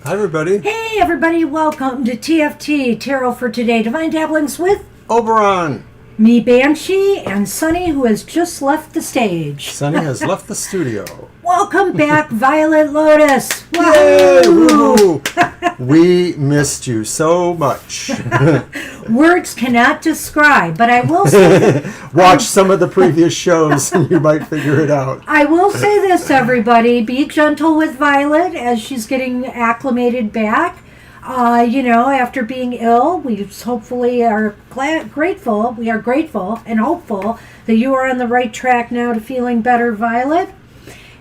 Hi, everybody. Hey, everybody, welcome to TFT, Tarot for Today. Divine Dabblings with Oberon. me, Banshee, and Sunny, who has just left the stage. Sunny has left the studio. Welcome back, Violet Lotus. Yay! Woo! Woohoo! We missed you so much. Words cannot describe, but I will say Watch some of the previous shows and you might figure it out. I will say this, everybody. Be gentle with Violet as she's getting acclimated back. After being ill, we hopefully are grateful. We are grateful and hopeful that you are on the right track now to feeling better, Violet.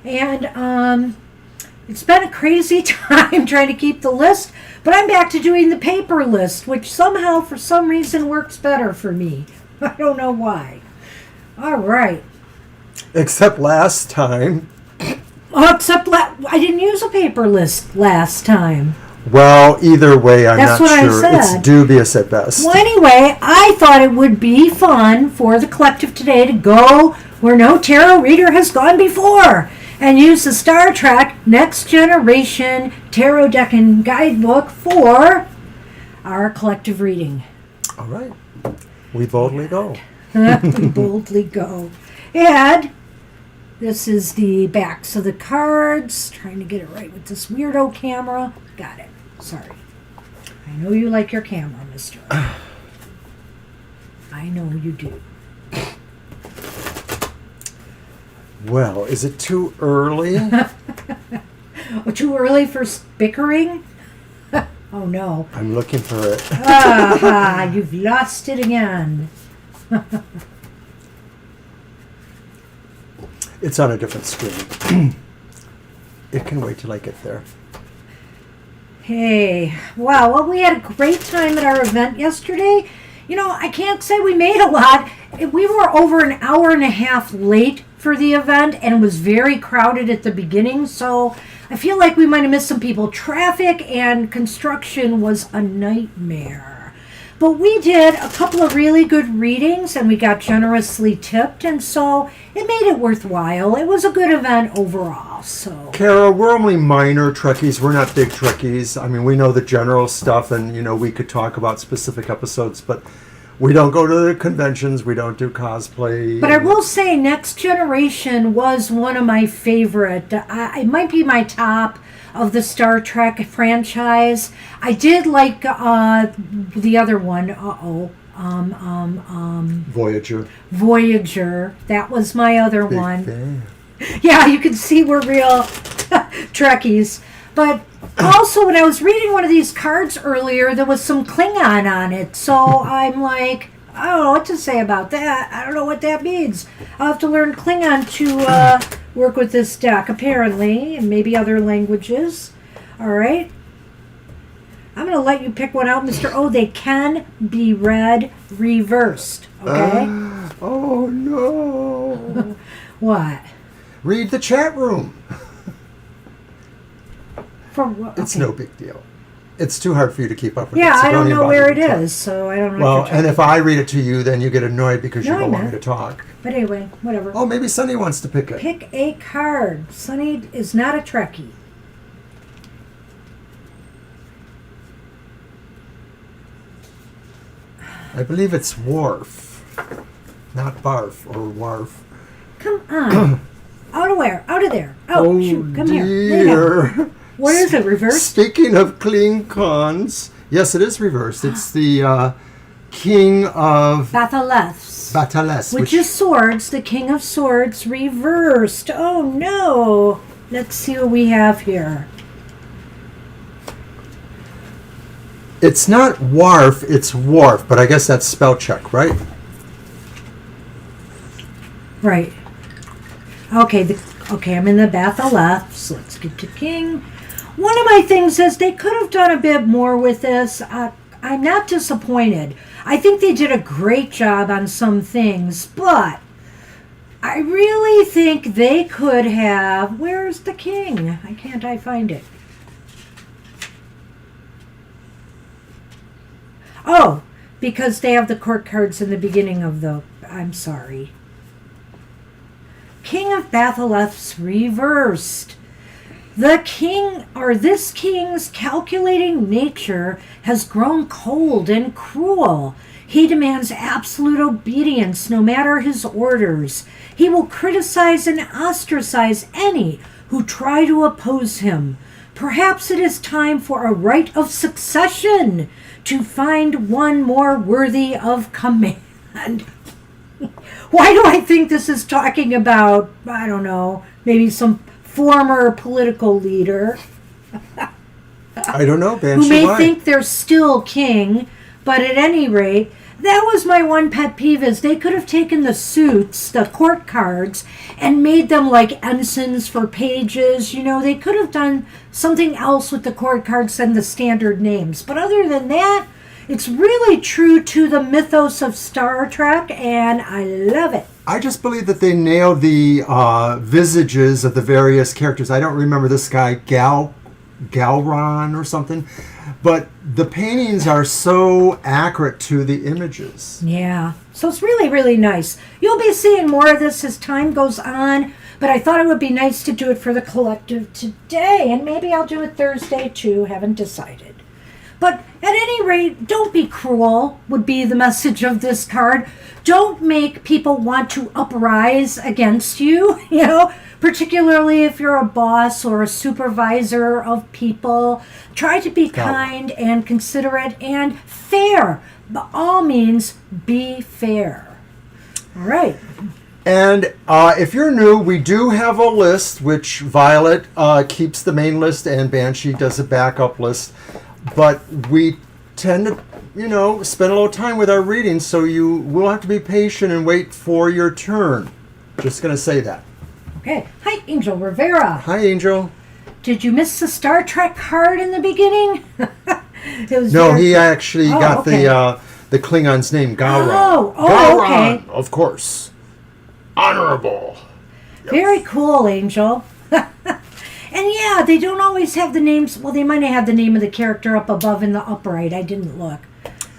And it's been a crazy time trying to keep the list, but I'm back to doing the paper list, which somehow, for some reason, works better for me. I don't know why. All right. Except last time. I didn't use a paper list last time. Well, either way, I'm That's not what sure. I said. It's dubious at best. Well, anyway, I thought it would be fun for the collective today to go where no tarot reader has gone before and use the Star Trek Next Generation Tarot Deck and Guidebook for our collective reading. All right. We boldly go. We boldly go. And this is the backs of the cards. Trying to get it right with this weirdo camera. Got it. Sorry. I know you like your camera, mister. I know you do. Well, is it too early? Too early for bickering? Oh, no. I'm looking for it. You've lost it again. It's on a different screen. It can wait till I get there. Hey, wow, well, we had a great time at our event yesterday. I can't say we made a lot. We were over an hour and a half late for the event, and it was very crowded at the beginning, so I feel like we might have missed some people. Traffic and construction was a nightmare. But we did a couple of really good readings, and we got generously tipped, and so it made it worthwhile. It was a good event overall, so... Kara, we're only minor Trekkies. We're not big Trekkies. I mean, we know the general stuff, and, we could talk about specific episodes, but we don't go to the conventions. We don't do cosplay. But I will say Next Generation was one of my favorite. It might be my top of the Star Trek franchise. I did like the other one. Voyager. That was my other Big one. fan. Yeah, you can see we're real Trekkies. But also, when I was reading one of these cards earlier, there was some Klingon on it. So I'm like, I don't know what to say about that. I don't know what that means. I'll have to learn Klingon to work with this deck, apparently, and maybe other languages. All right. I'm going to let you pick one out, Mr. O. They can be read reversed, okay? Oh, no. What? Read the chat room. For what? Okay. It's no big deal. It's too hard for you to keep up with. Yeah, so I don't even know bother where it to try. is, so I don't know. Well, and if I read it to you, then you get annoyed because you No, don't I'm want me not. to talk. But anyway, whatever. Oh, maybe Sunny wants to pick it. Pick a card. Sunny is not a Trekkie. I believe it's Wharf, not Barf or Wharf. Come on. Out of where? Out of there. Oh, shoot. Come here. Lay down. Dear. What is it? Reversed? Speaking of Klingons, yes, it is reversed. It's the King of Bathaleths. Which Which is swords. The King of Swords reversed. Oh, no. Let's see what we have here. It's not Wharf, it's Wharf, but I guess that's spell check, right? Right. Okay, I'm in the Bathaleths. Let's get to King. One of my things is they could have done a bit more with this. I'm not disappointed. I think they did a great job on some things, but I really think they could have... Where's the King? Why can't I find it? Oh, because they have the court cards in the beginning of the... I'm sorry. King of Bathaleths reversed. The king, or this king's calculating nature, has grown cold and cruel. He demands absolute obedience no matter his orders. He will criticize and ostracize any who try to oppose him. Perhaps it is time for a right of succession to find one more worthy of command. Why do I think this is talking about, I don't know, maybe some former political leader I don't know, Banshee. who may why? think they're still king, but at any rate, that was my one pet peeve is they could have taken the suits, the court cards, and made them like ensigns for pages. You know, they could have done something else with the court cards than the standard names. But other than that, it's really true to the mythos of Star Trek, and I love it. I just believe that they nailed the visages of the various characters. I don't remember this guy, Galron or something, but the paintings are so accurate to the images. Yeah, so it's really, really nice. You'll be seeing more of this as time goes on, but I thought it would be nice to do it for the collective today, and maybe I'll do it Thursday too, haven't decided. But at any rate, don't be cruel would be the message of this card. Don't make people want to uprise against you, you know, particularly if you're a boss or a supervisor of people. Try to be kind and considerate and fair. By all means, be fair. All right. And if you're new, we do have a list, which Violet keeps the main list and Banshee does a backup list. But we tend to, you know, spend a little time with our readings, so you will have to be patient and wait for your turn. Just going to say that. Okay. Hi, Angel Rivera. Hi, Angel. Did you miss the Star Trek card in the beginning? It was No, very- he actually got okay. the Klingon's name, Gowron. Oh, Gowron, okay. of course. Honorable. Very cool, Angel. And yeah, they don't always have the names. Well, they might have had the name of the character up above in the upright. I didn't look.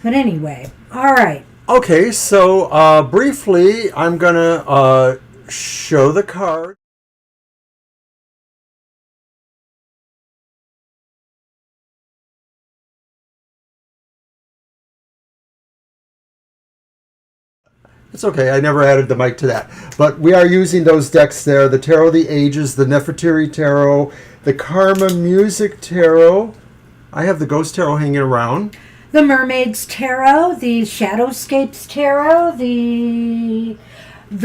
But anyway, all right. Okay, so briefly, I'm going to show the card. It's okay, I never added the mic to that. But we are using those decks there, the Tarot of the Ages, the Nefertiti Tarot, the Karma Music Tarot. I have the Ghost Tarot hanging around. The Mermaid's Tarot, the Shadowscapes Tarot, the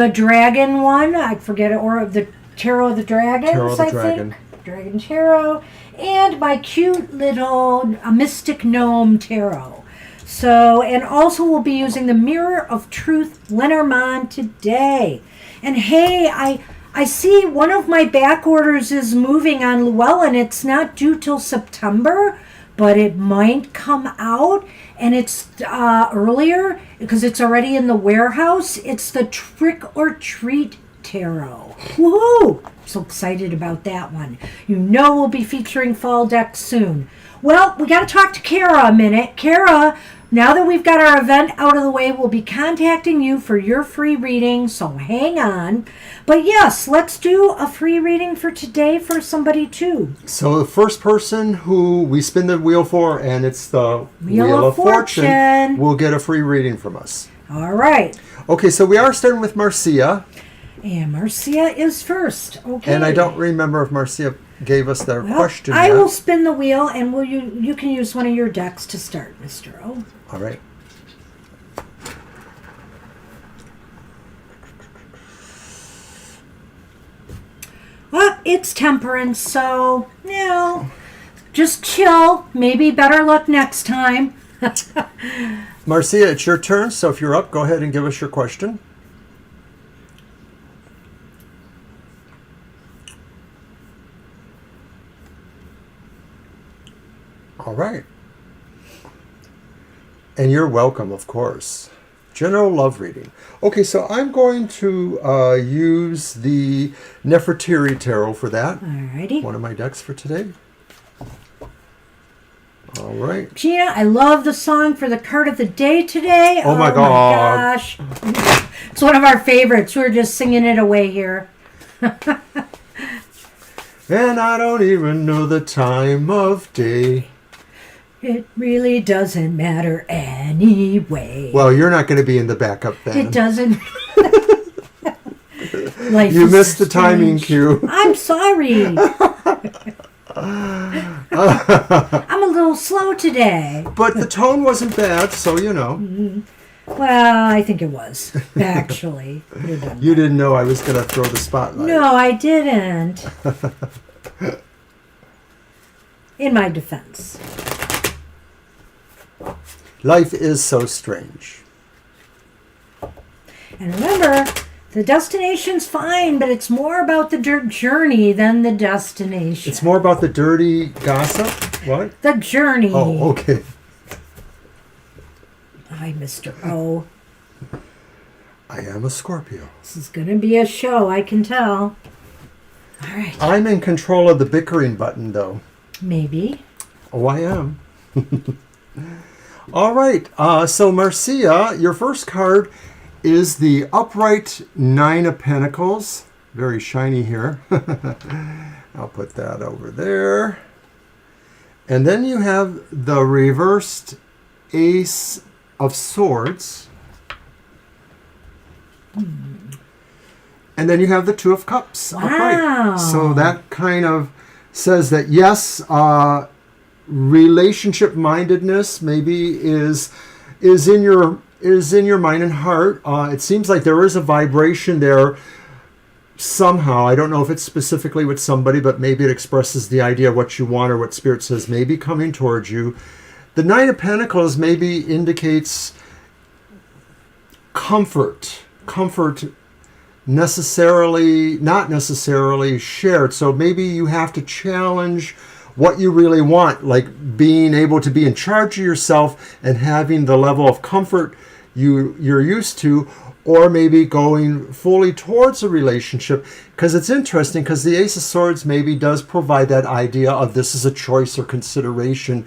Dragon one, I forget it, or the Tarot of the Dragons, Tarot of the I Dragon. think. Dragon Tarot. And my cute little Mystic Gnome Tarot. So, and also we'll be using the Mirror of Truth Lenormand today. And hey, I see one of my back orders is moving on Llewellyn. It's not due till September, but it might come out. And it's earlier because it's already in the warehouse. It's the Trick or Treat Tarot. Woohoo! So excited about that one. You know we'll be featuring fall decks soon. Well, we got to talk to Kara a minute. Kara, now that we've got our event out of the way, we'll be contacting you for your free reading, so hang on. But yes, let's do a free reading for today for somebody too. So the first person who we spin the wheel for, and it's the Wheel of Fortune, will get a free reading from us. All right. Okay, so we are starting with Marcia. And Marcia is first. Okay. And I don't remember if Marcia gave us their question I yet. will spin the wheel, and you can use one of your decks to start, Mr. O. All right. Well, it's Temperance, so, you know, just chill. Maybe better luck next time. Marcia, it's your turn, so if you're up, go ahead and give us your question. All right. And you're welcome, of course. General love reading. Okay, so I'm going to use the Nefertiti Tarot for that. Alrighty. One of my decks for today. All right. Gina, I love the song for the card of the day today. Oh my God. Gosh. It's one of our favorites. We're just singing it away here. and I don't even know the time of day. It really doesn't matter anyway. Well, you're not going to be in the backup band. It doesn't. Life You is missed the timing strange. cue. I'm sorry. I'm a little slow today. But the tone wasn't bad, so you know. Well, I think it was, actually. You didn't know I was going to throw the spotlight. No, I didn't. In my defense. Life is so strange. And remember, the destination's fine, but it's more about the journey than the destination. It's more about the dirty gossip? What? The journey. Oh, okay. Hi, Mr. O. I am a Scorpio. This is going to be a show, I can tell. All right. I'm in control of the bickering button, though. Maybe. Oh, I am. All right. So, Marcia, your first card is the upright Nine of Pentacles. Very shiny here. I'll put that over there. And then you have the reversed Ace of Swords. And then you have the Two of Cups upright. Wow. So that kind of says that, yes, relationship mindedness maybe is in your mind and heart. It seems like there is a vibration there somehow. I don't know if it's specifically with somebody, but maybe it expresses the idea of what you want or what Spirit says may be coming towards you. The Nine of Pentacles maybe indicates comfort not necessarily shared. So maybe you have to challenge what you really want, like being able to be in charge of yourself and having the level of comfort you're used to, or maybe going fully towards a relationship. Because it's interesting, because the Ace of Swords maybe does provide that idea of this is a choice or consideration,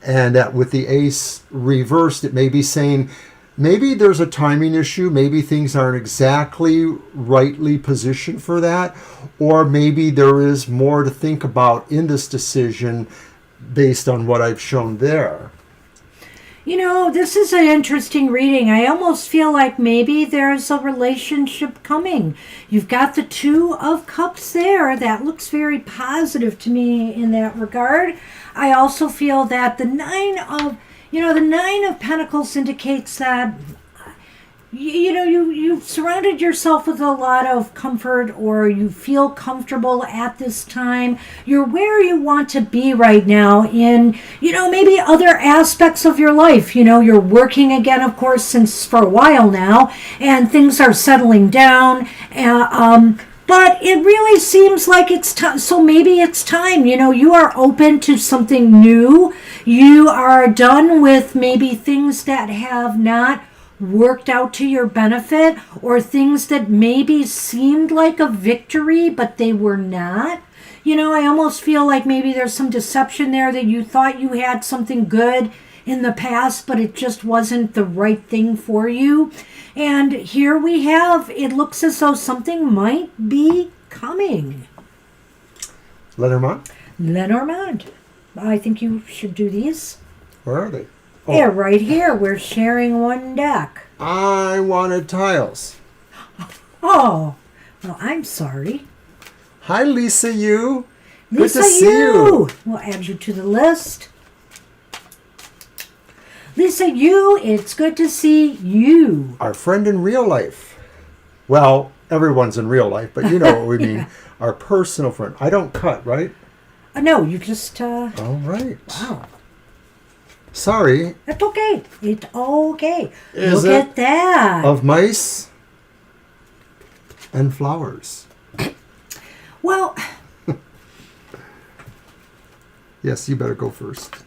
and that with the Ace reversed, it may be saying maybe there's a timing issue, maybe things aren't exactly rightly positioned for that, or maybe there is more to think about in this decision based on what I've shown there. You know, this is an interesting reading. I almost feel like maybe there's a relationship coming. You've got the Two of Cups there. That looks very positive to me in that regard. I also feel that the Nine of Pentacles indicates that you've surrounded yourself with a lot of comfort, or you feel comfortable at this time. You're where you want to be right now in, maybe other aspects of your life. You're working again, of course, since for a while now, and things are settling down. But it really seems like it's time. So maybe it's time. You are open to something new. You are done with maybe things that have not worked out to your benefit, or things that maybe seemed like a victory, but they were not. I almost feel like maybe there's some deception there, that you thought you had something good in the past, but it just wasn't the right thing for you. And here we have, it looks as though something might be coming. Lenormand? Lenormand. I think you should do these. Where are they? Oh. Yeah, right here. We're sharing one deck. I wanted tiles. Oh, well, I'm sorry. Hi, Lisa Yu. Lisa Good to see you. We'll add you to the list. Lisa Yu, it's good to see you. Our friend in real life. Well, everyone's in real life, but you know what we mean. Yeah. Our personal friend. I don't cut, right? No, you just... All right. Wow. Sorry. That's okay. It's okay. Is Look it at that. of mice and flowers. Well... Yes, you better go first.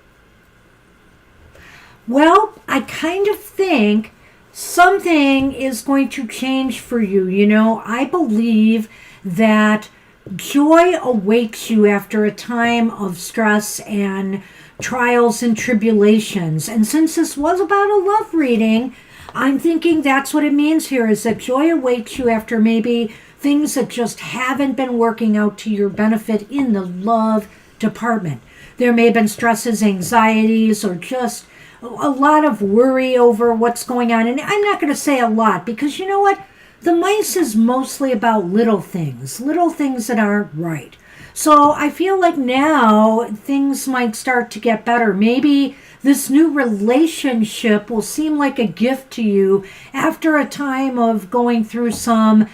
Well, I kind of think something is going to change for you. I believe that joy awaits you after a time of stress and trials and tribulations. And since this was about a love reading, I'm thinking that's what it means here, is that joy awaits you after maybe things that just haven't been working out to your benefit in the love department. There may have been stresses, anxieties, or just a lot of worry over what's going on. And I'm not going to say a lot, because you know what? The mice is mostly about little things that aren't right. So I feel like now things might start to get better. Maybe this new relationship will seem like a gift to you after a time of going through some,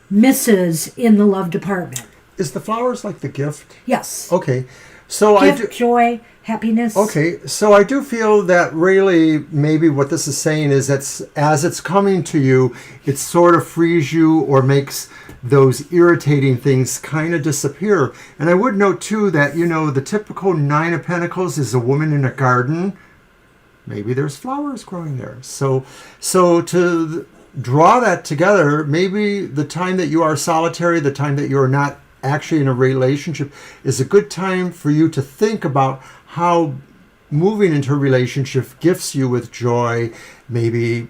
misses in the love department. Is the flowers like the gift? Yes. Okay. So Gift, joy, happiness. Okay, so I do feel that really maybe what this is saying is that as it's coming to you, it sort of frees you or makes those irritating things kind of disappear. And I would note too that, the typical Nine of Pentacles is a woman in a garden. Maybe there's flowers growing there. So to draw that together, maybe the time that you are solitary, the time that you are not actually in a relationship, is a good time for you to think about how moving into a relationship gifts you with joy, maybe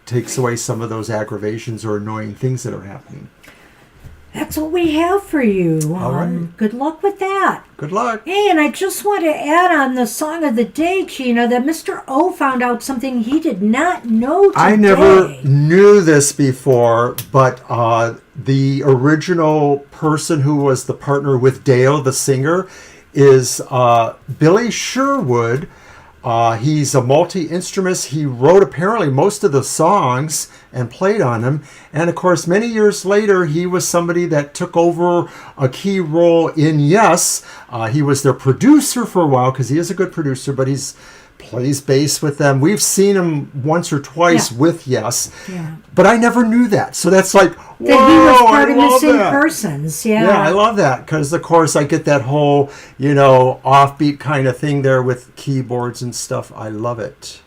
takes away some of those aggravations or annoying things that are happening. That's what we have for you. All right. Good luck with that. Good luck. Hey, and I just want to add on the song of the day, Gina, that Mr. O found out something he did not know today. I never knew this before, but the original person who was the partner with Dale, the singer, is Billy Sherwood. He's a multi-instrumentalist. He wrote apparently most of the songs and played on them. And of course, many years later, he was somebody that took over a key role in Yes. He was their producer for a while, because he is a good producer, but he's plays bass with them. We've seen him once or twice with Yes. Yeah. But I never knew that. So that's like, whoa, that he was part I of love Missing that. Persons. Yeah. Yeah, I love that, because of course I get that whole, offbeat kind of thing there with keyboards and stuff. I love it.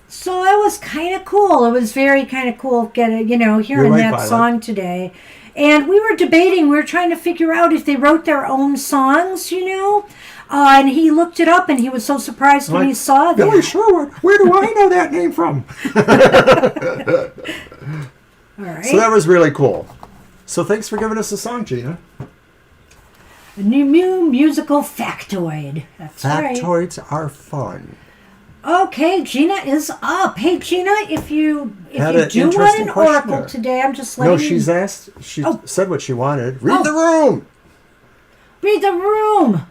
So it was kind of cool. It was very kind of cool hearing right, that Violet. song today. And we were debating, we were trying to figure out if they wrote their own songs, and he looked it up and he was so surprised when he saw that. Billy Sherwood, where do I know that name from? All right. So that was really cool. So thanks for giving us a song, Gina. A new musical factoid. That's right. Factoids are fun. Okay, Gina is up. Hey, Gina, if you Had an do want interesting an question oracle there. today, I'm just letting No, she's asked. She said what she wanted. Read Oh. the room. Read the room.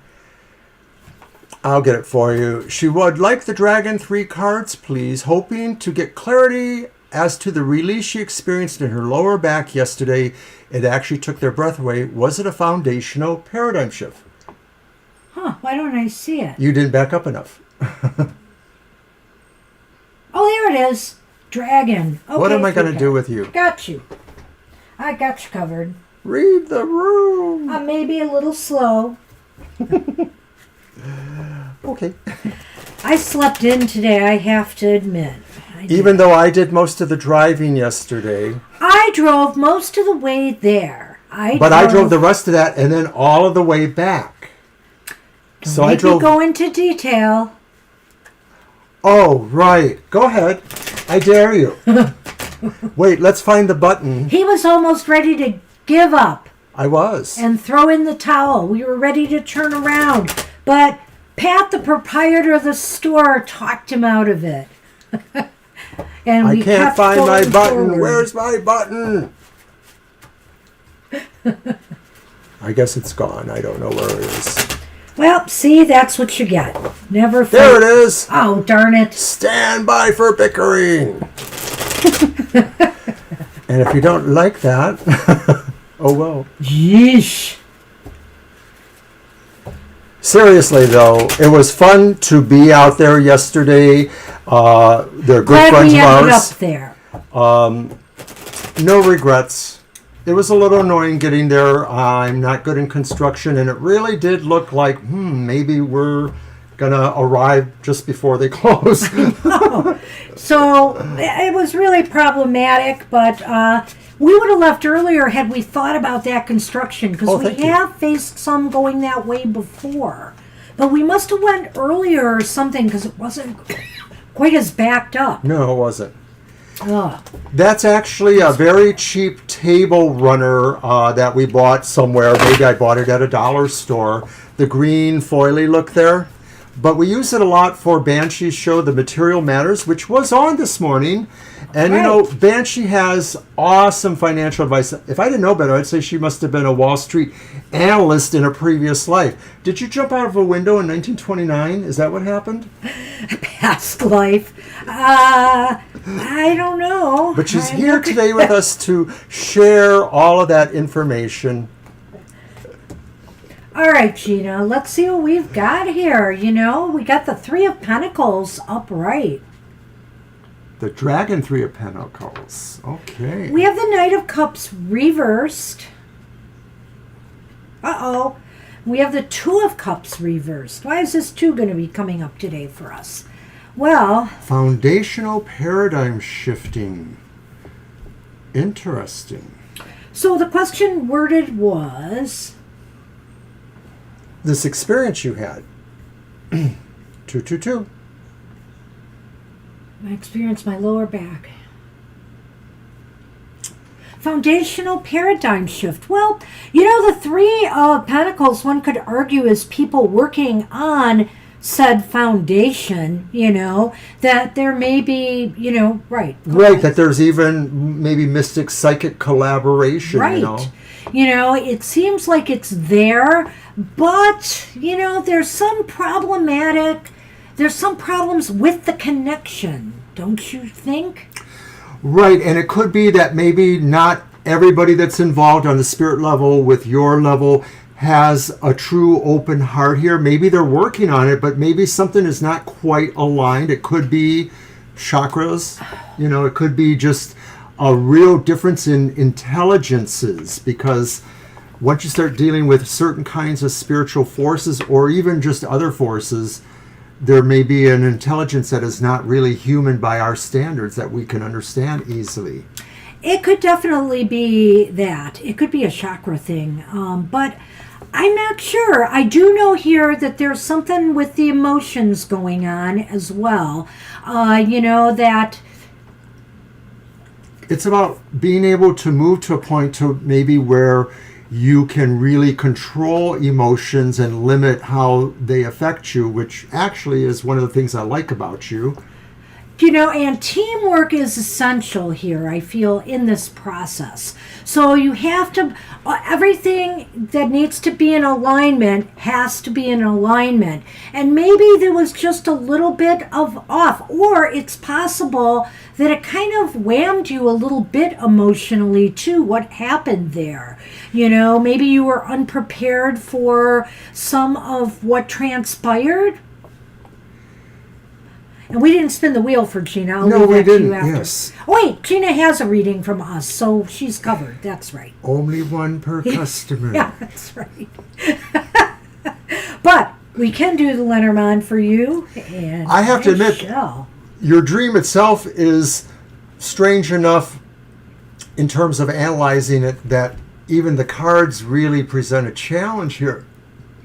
I'll get it for you. She would like the Dragon 3 cards, please, hoping to get clarity as to the release she experienced in her lower back yesterday. It actually took their breath away. Was it a foundational paradigm shift? Huh, why don't I see it? You didn't back up enough. Oh, there it is. Dragon. Okay, What am I going to okay. do with you? Got you. I got you covered. Read the room. I may be a little slow. Okay. I slept in today, I have to admit. I did. Even though I did most of the driving yesterday. I drove most of the way there. I drove the rest of that and then all of the way back. Don't make me go into detail. Oh, right. Go ahead. I dare you. Wait, let's find the button. He was almost ready to give up I was. and throw in the towel. We were ready to turn around. But Pat, the proprietor of the store, talked him out of it. And I we can't kept find my going button. forward. Where's my button? I guess it's gone. I don't know where it is. Well, see, that's what you get. Never fight. There it is. Oh, darn it. Stand by for bickering. And if you don't like that, oh well. Yeesh. Seriously, though, it was fun to be out there yesterday. They're good Glad friends we of ended ours. up there. No regrets. It was a little annoying getting there. I'm not good in construction, and it really did look like, maybe we're going to arrive just before they close. So it was really problematic, but we would have left earlier had we thought about that construction, because thank we you. have faced some going that way before. But we must have went earlier or something, because it wasn't quite as backed up. No, it wasn't. Ugh. That's actually a very cheap table runner that we bought somewhere. Maybe I bought it at a dollar store. The green foily look there. But we use it a lot for Banshee's show, The Material Matters, which was on this morning. And, you know, Banshee has awesome financial advice. If I didn't know better, I'd say she must have been a Wall Street analyst in a previous life. Did you jump out of a window in 1929? Is that what happened? Past life. I don't know. But she's here today with us to share all of that information. All right, Gina, let's see what we've got here. You know, we got the Three of Pentacles upright. The Dragon Three of Pentacles. Okay. We have the Knight of Cups reversed. Uh-oh. We have the Two of Cups reversed. Why is this two going to be coming up today for us? Well... Foundational paradigm shifting. Interesting. So the question worded was... This experience you had. 222. I experienced my lower back. Foundational paradigm shift. Well, you know, the Three of Pentacles, one could argue, is people working on said foundation, you know, that there may be, you know, right. That there's even maybe mystic psychic collaboration, right. you know. You know, it seems like it's there, but, you know, there's some problems with the connection, don't you think? Right, and it could be that maybe not everybody that's involved on the spirit level with your level has a true open heart here. Maybe they're working on it, but maybe something is not quite aligned. It could be chakras, you know, it could be just a real difference in intelligences, because once you start dealing with certain kinds of spiritual forces or even just other forces, there may be an intelligence that is not really human by our standards that we can understand easily. It could definitely be that. It could be a chakra thing, but I'm not sure. I do know here that there's something with the emotions going on as well. You know, that... It's about being able to move to a point to maybe where you can really control emotions and limit how they affect you, which actually is one of the things I like about you. You know, and teamwork is essential here, I feel, in this process. So you have to, everything that needs to be in alignment has to be in alignment. And maybe there was just a little bit of off, or it's possible that it kind of whammed you a little bit emotionally too, what happened there. You know, maybe you were unprepared for some of what transpired. And we didn't spin the wheel for Gina. I'll leave that to you after. Yes. Oh, wait, Gina has a reading from us, so she's covered. That's right. Only one per customer. Yeah, that's right. But we can do the Lenormand for you. And I have to admit, your dream itself is strange enough in terms of analyzing it that even the cards really present a challenge here.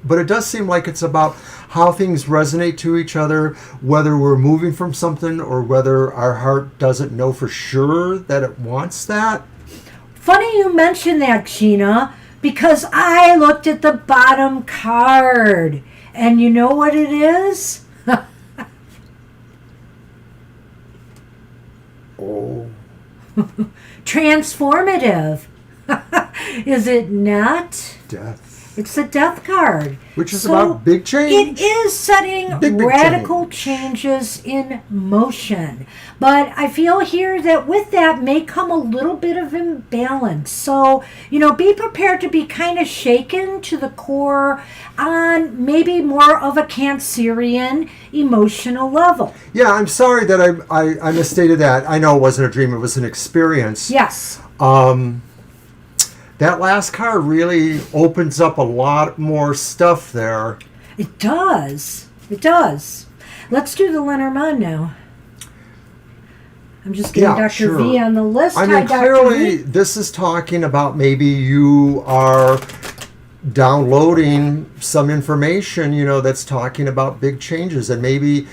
But it does seem like it's about how things resonate to each other, whether we're moving from something or whether our heart doesn't know for sure that it wants that. Funny you mention that, Gina, because I looked at the bottom card. And you know what it is? Oh. Transformative. Is it not? Death. It's the death card. Which is about big change. It is setting big radical changes in motion. But I feel here that with that may come a little bit of imbalance. So, you know, be prepared to be kind of shaken to the core on maybe more of a Cancerian emotional level. Yeah, I'm sorry that I misstated that. I know it wasn't a dream, it was an experience. Yes. That last card really opens up a lot more stuff there. It does. It does. Let's do the Lenormand now. I'm just getting Dr. V on the list. I mean, clearly this is talking about maybe you are downloading some information, that's talking about big changes. And maybe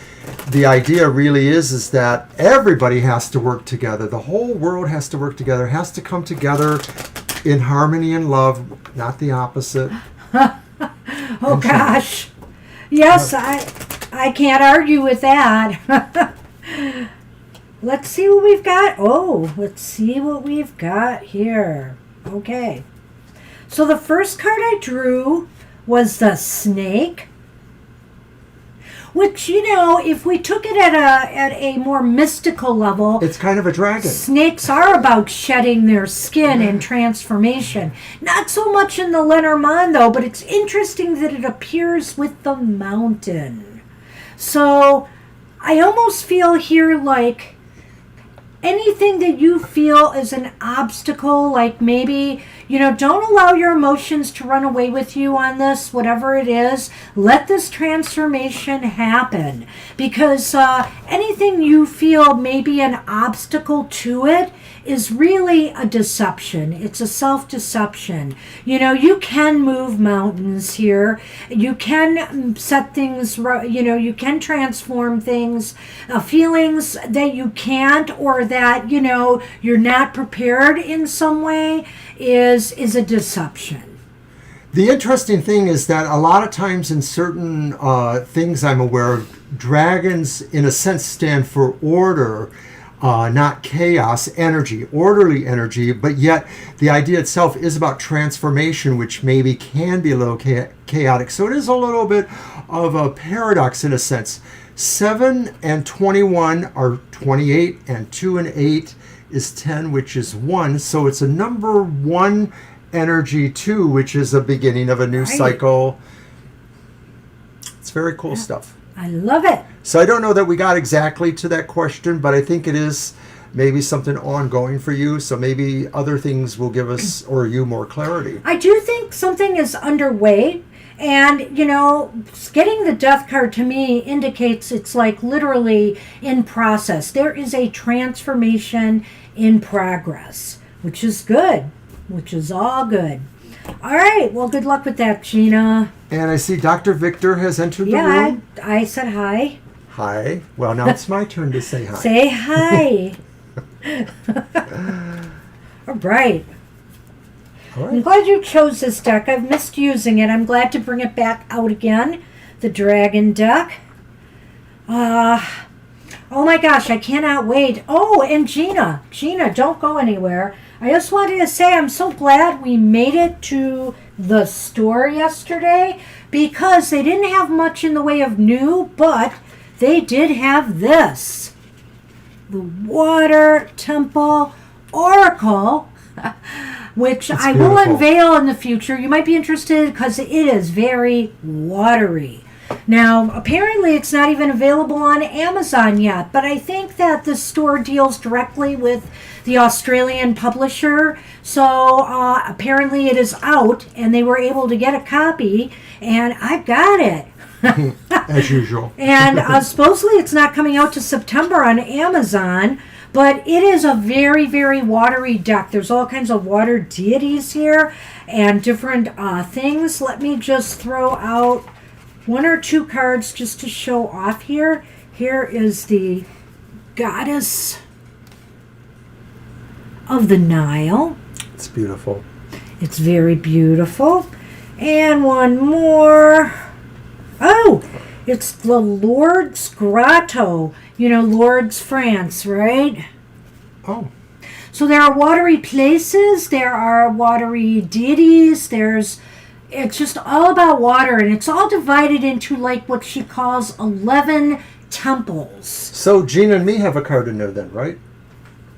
the idea really is that everybody has to work together. The whole world has to work together, has to come together in harmony and love, not the opposite. Oh gosh. Yes, I can't argue with that. Let's see what we've got. Let's see what we've got here. Okay. So the first card I drew was the snake, which, if we took it at a more mystical level, it's kind of a dragon. Snakes are about shedding their skin and transformation. Not so much in the Lenormand, though, but it's interesting that it appears with the mountain. So I almost feel here like anything that you feel is an obstacle, like maybe, don't allow your emotions to run away with you on this, whatever it is. Let this transformation happen. Because anything you feel may be an obstacle to it is really a deception. It's a self-deception. You can move mountains here. You can set things, you can transform things. Feelings that you can't, or that, you're not prepared in some way is a deception. The interesting thing is that a lot of times in certain things I'm aware of, dragons in a sense stand for order, not chaos, energy, orderly energy, but yet the idea itself is about transformation, which maybe can be a little chaotic. So it is a little bit of a paradox in a sense. 7 and 21 are 28, and 2 and 8 is 10, which is 1. So it's a number 1 energy 2, which is a beginning of a new cycle. It's very cool stuff. I love it. So I don't know that we got exactly to that question, but I think it is maybe something ongoing for you. So maybe other things will give us or you more clarity. I do think something is underway. And, getting the death card to me indicates it's like literally in process. There is a transformation in progress, which is good, which is all good. All right. Well, good luck with that, Gina. And I see Dr. Victor has entered the room. Yeah, I said hi. Hi. Well, now it's my turn to say hi. Say hi. All right. All right. I'm glad you chose this deck. I've missed using it. I'm glad to bring it back out again. The Dragon deck. Oh my gosh, I cannot wait. Oh, and Gina, don't go anywhere. I just wanted to say I'm so glad we made it to the store yesterday, because they didn't have much in the way of new, but they did have this. The Water Temple Oracle, which I will unveil in the future. You might be interested because it is very watery. Now, apparently it's not even available on Amazon yet, but I think that the store deals directly with the Australian publisher. So apparently it is out, and they were able to get a copy, and I've got it. As usual. And supposedly it's not coming out to September on Amazon, but it is a very, very watery deck. There's all kinds of water deities here and different things. Let me just throw out one or two cards just to show off here. Here is the Goddess of the Nile. It's beautiful. It's very beautiful. And one more. Oh, it's the Lourdes Grotto. You know, Lourdes, France, right? Oh. So there are watery places. There are watery deities. It's just all about water. And it's all divided into like what she calls 11 temples. So Gina and me have a card in there then, right?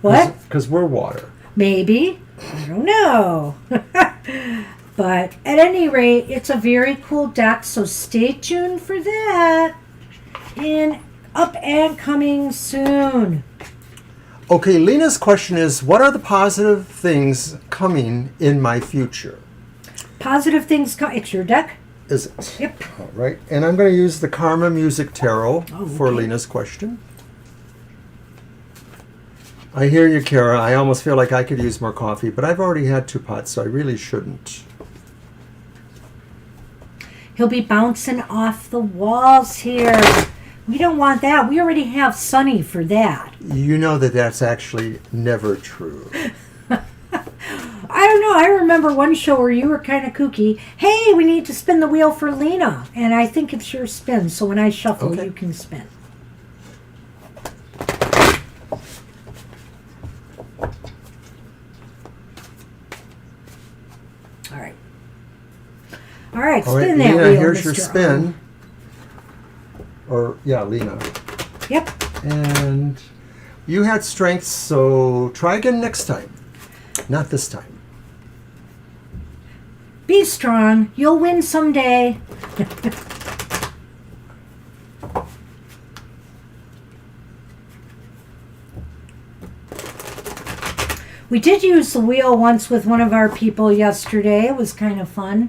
What? Because we're water. Maybe. I don't know. But at any rate, it's a very cool deck, so stay tuned for that. And up and coming soon. Okay, Lena's question is, what are the positive things coming in my future? Positive things come. It's your deck? Is it? Yep. All right. And I'm going to use the Karma Music Tarot for okay. Lena's question. I hear you, Kara. I almost feel like I could use more coffee, but I've already had 2 pots, so I really shouldn't. He'll be bouncing off the walls here. We don't want that. We already have Sunny for that. You know that that's actually never true. I don't know. I remember one show where you were kind of kooky. Hey, we need to spin the wheel for Lena. And I think it's your spin. So when I shuffle, Okay. you can spin. All right. All right, spin that Lena, wheel, here's Mr. your spin. Or, yeah, Lena. Yep. And you had strength, so try again next time. Not this time. Be strong. You'll win someday. We did use the wheel once with one of our people yesterday. It was kind of fun.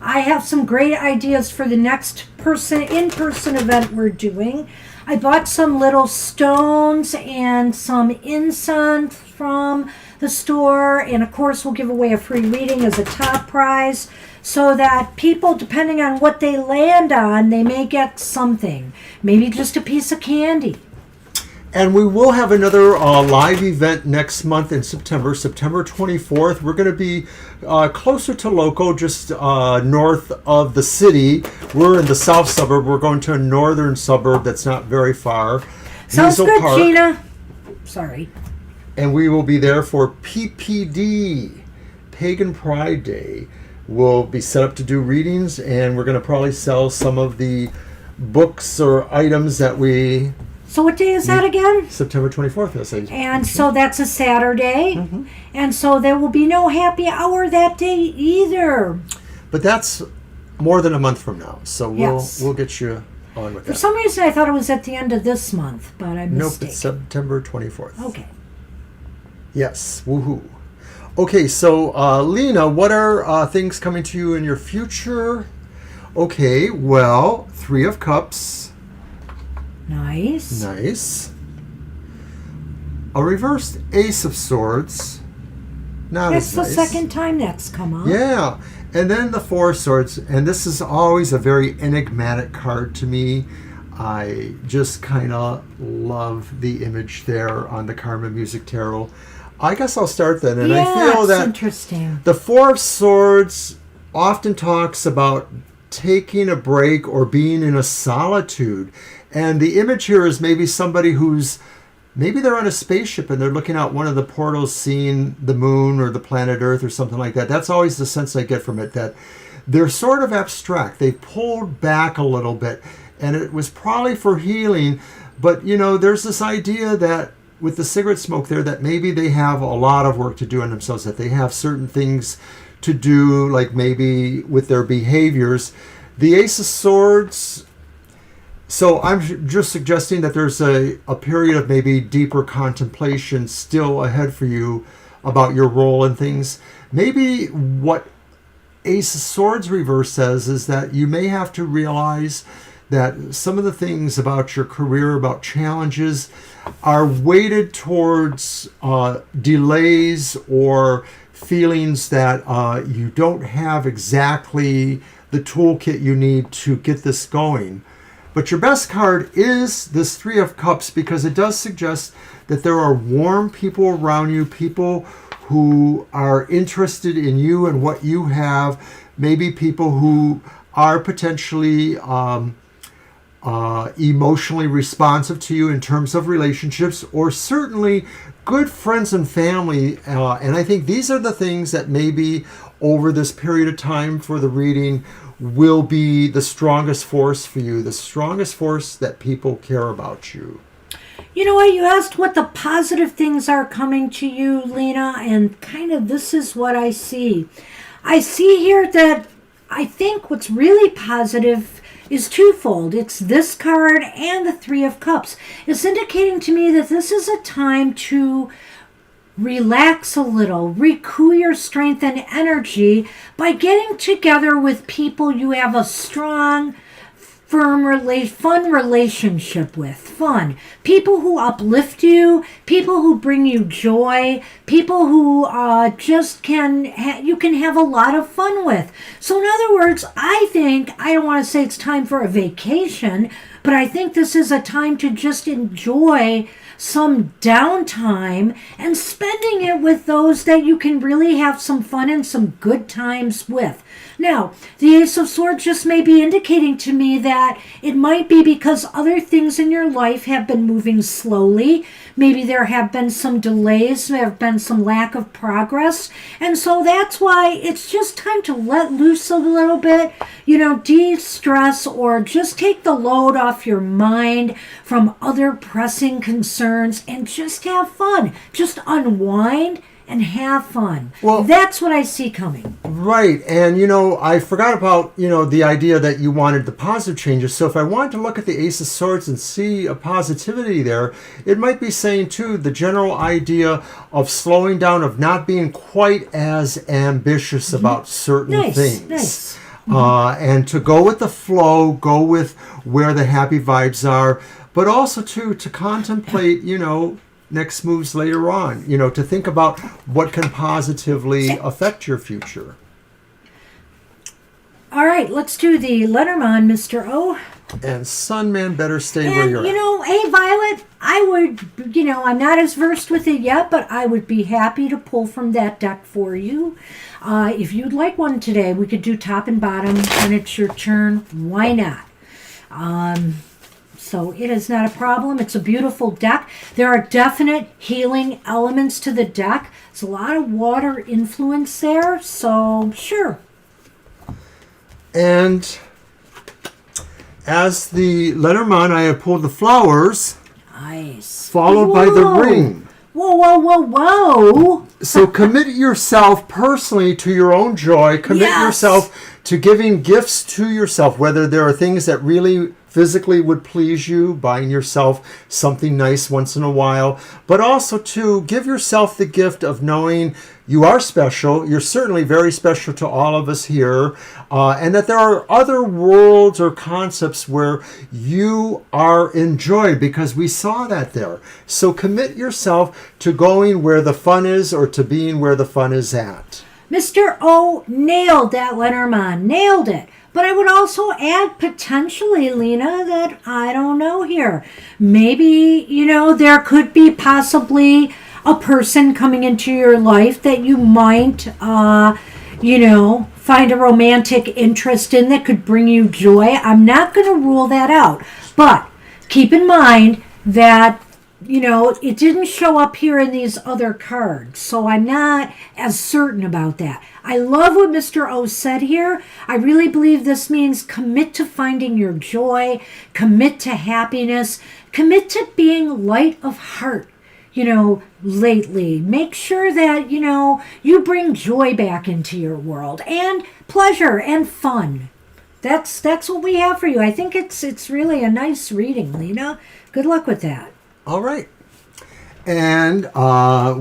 I have some great ideas for the next in-person event we're doing. I bought some little stones and some incense from the store, and of course we'll give away a free reading as a top prize so that people, depending on what they land on, they may get something. Maybe just a piece of candy. And we will have another live event next month in September 24th. We're going to be closer to local, just north of the city. We're in the south suburb. We're going to a northern suburb that's not very far. Sounds Hazel good, Park. Gina. Sorry. And we will be there for PPD, Pagan Pride Day. We'll be set up to do readings, and we're going to probably sell some of the books or items that we... So what day is that again? September 24th, I say. And so that's a Saturday. Mm-hmm. And so there will be no happy hour that day either. But that's more than a month from now, so Yes. we'll get you on with For that. some reason I thought it was at the end of this month, but I'm Nope, mistaken. it's September 24th. Okay. Yes, woohoo. Okay, so Lena, what are things coming to you in your future? Okay, well, Three of Cups. Nice. Nice. A reversed Ace of Swords. Not That's as the nice. second time that's come up. Yeah. And then the Four of Swords. And this is always a very enigmatic card to me. I just kind of love the image there on the Karma Music Tarot. I guess I'll start then. And yeah, I feel it's that interesting. the Four of Swords often talks about taking a break or being in a solitude. And the image here is maybe somebody maybe they're on a spaceship and they're looking out one of the portals, seeing the moon or the planet Earth or something like that. That's always the sense I get from it, that they're sort of abstract. They pulled back a little bit, and it was probably for healing. But, there's this idea that with the cigarette smoke there, that maybe they have a lot of work to do on themselves, that they have certain things to do, like maybe with their behaviors. The Ace of Swords... So I'm just suggesting that there's a period of maybe deeper contemplation still ahead for you about your role in things. Maybe what Ace of Swords reverse says is that you may have to realize that some of the things about your career, about challenges, are weighted towards delays or feelings that you don't have exactly the toolkit you need to get this going. But your best card is this Three of Cups, because it does suggest that there are warm people around you, people who are interested in you and what you have, maybe people who are potentially emotionally responsive to you in terms of relationships, or certainly good friends and family. And I think these are the things that maybe over this period of time for the reading will be the strongest force for you, the strongest force that people care about you. You know what? You asked what the positive things are coming to you, Lena, and kind of this is what I see. I see here that I think what's really positive is twofold. It's this card and the Three of Cups. It's indicating to me that this is a time to relax a little, recoup your strength and energy by getting together with people you have a strong, firm, fun relationship with. fun, people who uplift you, people who bring you joy, people who just you can have a lot of fun with. So in other words, I don't want to say it's time for a vacation, but I think this is a time to just enjoy some downtime and spending it with those that you can really have some fun and some good times with. Now, the Ace of Swords just may be indicating to me that it might be because other things in your life have been moving slowly. Maybe there have been some delays, there have been some lack of progress. And so that's why it's just time to let loose a little bit, de-stress, or just take the load off your mind from other pressing concerns and just have fun. Just unwind and have fun. Well, that's what I see coming. Right. And, I forgot about, the idea that you wanted the positive changes. So if I wanted to look at the Ace of Swords and see a positivity there, it might be saying, too, the general idea of slowing down, of not being quite as ambitious about certain things. Nice. And to go with the flow, go with where the happy vibes are, but also, too, to contemplate, next moves later on, to think about what can positively affect your future. All right, let's do the Lenormand, Mr. O. And Sunman, better stay where you're at. Hey, Violet, I would, I'm not as versed with it yet, but I would be happy to pull from that deck for you. If you'd like one today, we could do top and bottom when it's your turn. Why not? So it is not a problem. It's a beautiful deck. There are definite healing elements to the deck. There's a lot of water influence there, so sure. And as the Lenormand, I have pulled the flowers. Nice. Followed by the ring. Whoa. So commit yourself personally to your own joy. Commit yourself to giving gifts to yourself, whether there are things that really physically would please you, buying yourself something nice once in a while, but also to give yourself the gift of knowing you are special. You're certainly very special to all of us here, and that there are other worlds or concepts where you are enjoyed, because we saw that there. So commit yourself to going where the fun is, or to being where the fun is at. Mr. O nailed that, Lenormand. Nailed it. But I would also add potentially, Lena, that I don't know here. Maybe, there could be possibly a person coming into your life that you might, find a romantic interest in that could bring you joy. I'm not going to rule that out. But keep in mind that, it didn't show up here in these other cards. So I'm not as certain about that. I love what Mr. O said here. I really believe this means commit to finding your joy, commit to happiness, commit to being light of heart, lately. Make sure that, you bring joy back into your world, and pleasure and fun. That's what we have for you. I think it's really a nice reading, Lena. Good luck with that. All right. And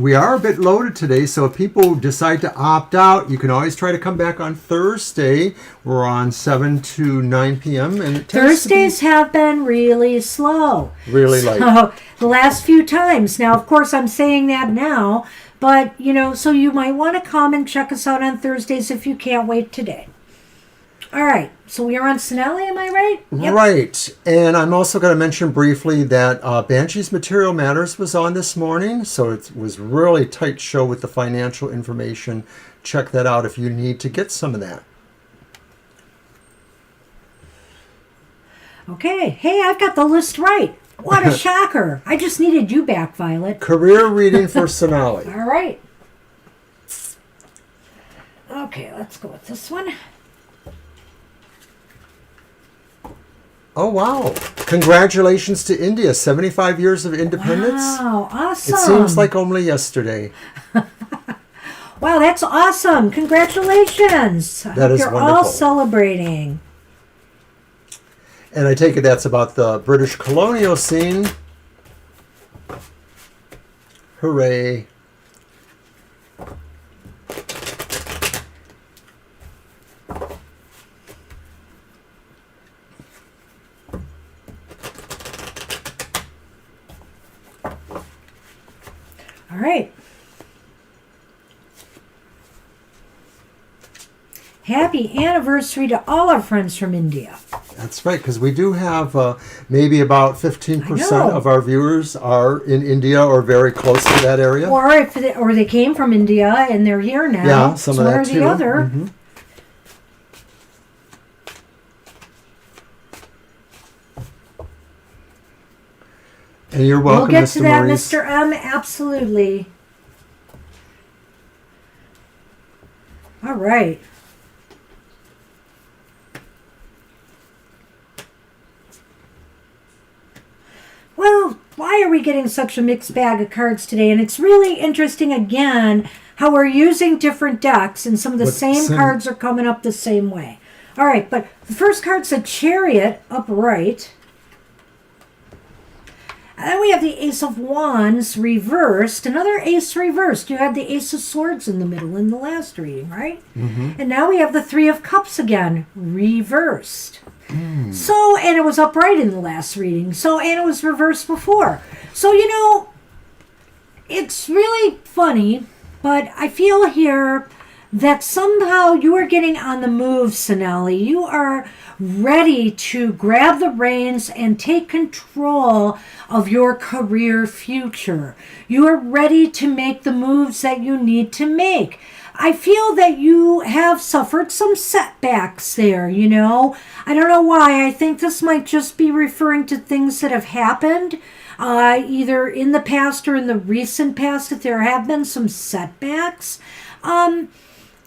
we are a bit loaded today, so if people decide to opt out, you can always try to come back on Thursday. We're on 7 to 9 p.m. And Thursdays have been really slow. Really late. So the last few times. Now, of course, I'm saying that now, but, so you might want to come and check us out on Thursdays if you can't wait today. All right, so we are on Sinelli, am I right? Yep. Right, and I'm also going to mention briefly that Banshee's Material Matters was on this morning, so it was really tight show with the financial information. Check that out if you need to get some of that. Okay, hey, I've got the list right. What a shocker. I just needed you back, Violet. Career reading for Sonali. All right. Okay, let's go with this one. Oh, wow. Congratulations to India. 75 years of independence. Wow, awesome. It seems like only yesterday. Wow, that's awesome. Congratulations. That is You're wonderful. All celebrating. And I take it that's about the British colonial scene. Hooray. right. Happy anniversary to all our friends from India. That's right, because we do have maybe about 15% of our viewers are in India or very close to that area. Or they came from India and they're here now. Yeah, some of that or too. the other. Mm-hmm. And you're welcome, We'll get Mr. to that, Maurice. Mr. M. Absolutely. All right. Well, why are we getting such a mixed bag of cards today? And it's really interesting, again, how we're using different decks and some of the same cards are coming up the same way. All right, but the first card's a Chariot upright. And then we have the Ace of Wands reversed. Another Ace reversed. You had the Ace of Swords in the middle in the last reading, right? Mm-hmm. And now we have the Three of Cups again, reversed. So, and it was upright in the last reading. So, and it was reversed before. So, you know, it's really funny, but I feel here that somehow you are getting on the move, Sonali. You are ready to grab the reins and take control of your career future. You are ready to make the moves that you need to make. I feel that you have suffered some setbacks there, you know. I don't know why. I think this might just be referring to things that have happened, either in the past or in the recent past, that there have been some setbacks.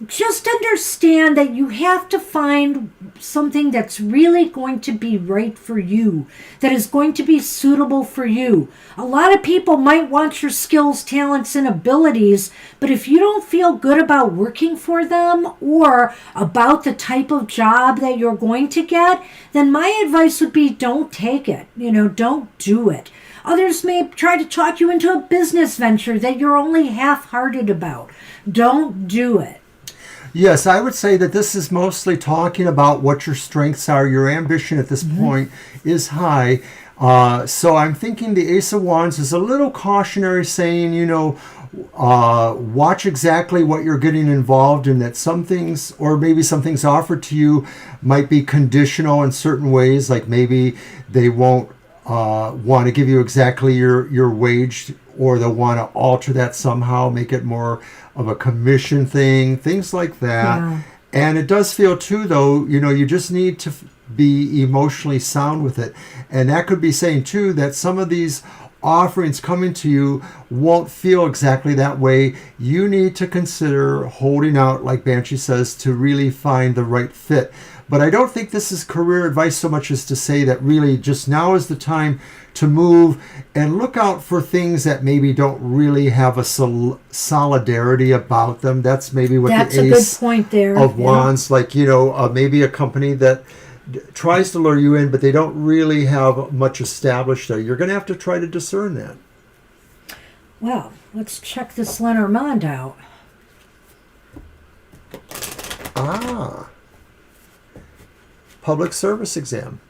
Just understand that you have to find something that's really going to be right for you, that is going to be suitable for you. A lot of people might want your skills, talents, and abilities, but if you don't feel good about working for them or about the type of job that you're going to get, then my advice would be don't take it. You know, don't do it. Others may try to talk you into a business venture that you're only half-hearted about. Don't do it. Yes, I would say that this is mostly talking about what your strengths are. Your ambition at this point is high. So I'm thinking the Ace of Wands is a little cautionary, saying, you know, watch exactly what you're getting involved in, that some things, or maybe some things offered to you, might be conditional in certain ways, like maybe they won't want to give you exactly your wage, or they'll want to alter that somehow, make it more of a commission thing, things like that. Yeah. And it does feel too, though, you know, you just need to be emotionally sound with it. And that could be saying too that some of these offerings coming to you won't feel exactly that way. You need to consider holding out, like Banshee says, to really find the right fit. But I don't think this is career advice so much as to say that really just now is the time to move and look out for things that maybe don't really have a solidarity about them. That's maybe what that's the Ace a good point there. of Wands, like, you know, maybe a company that tries to lure you in, but they don't really have much established there. You're going to have to try to discern that. Well, let's check this Lenormand out. Public service exam.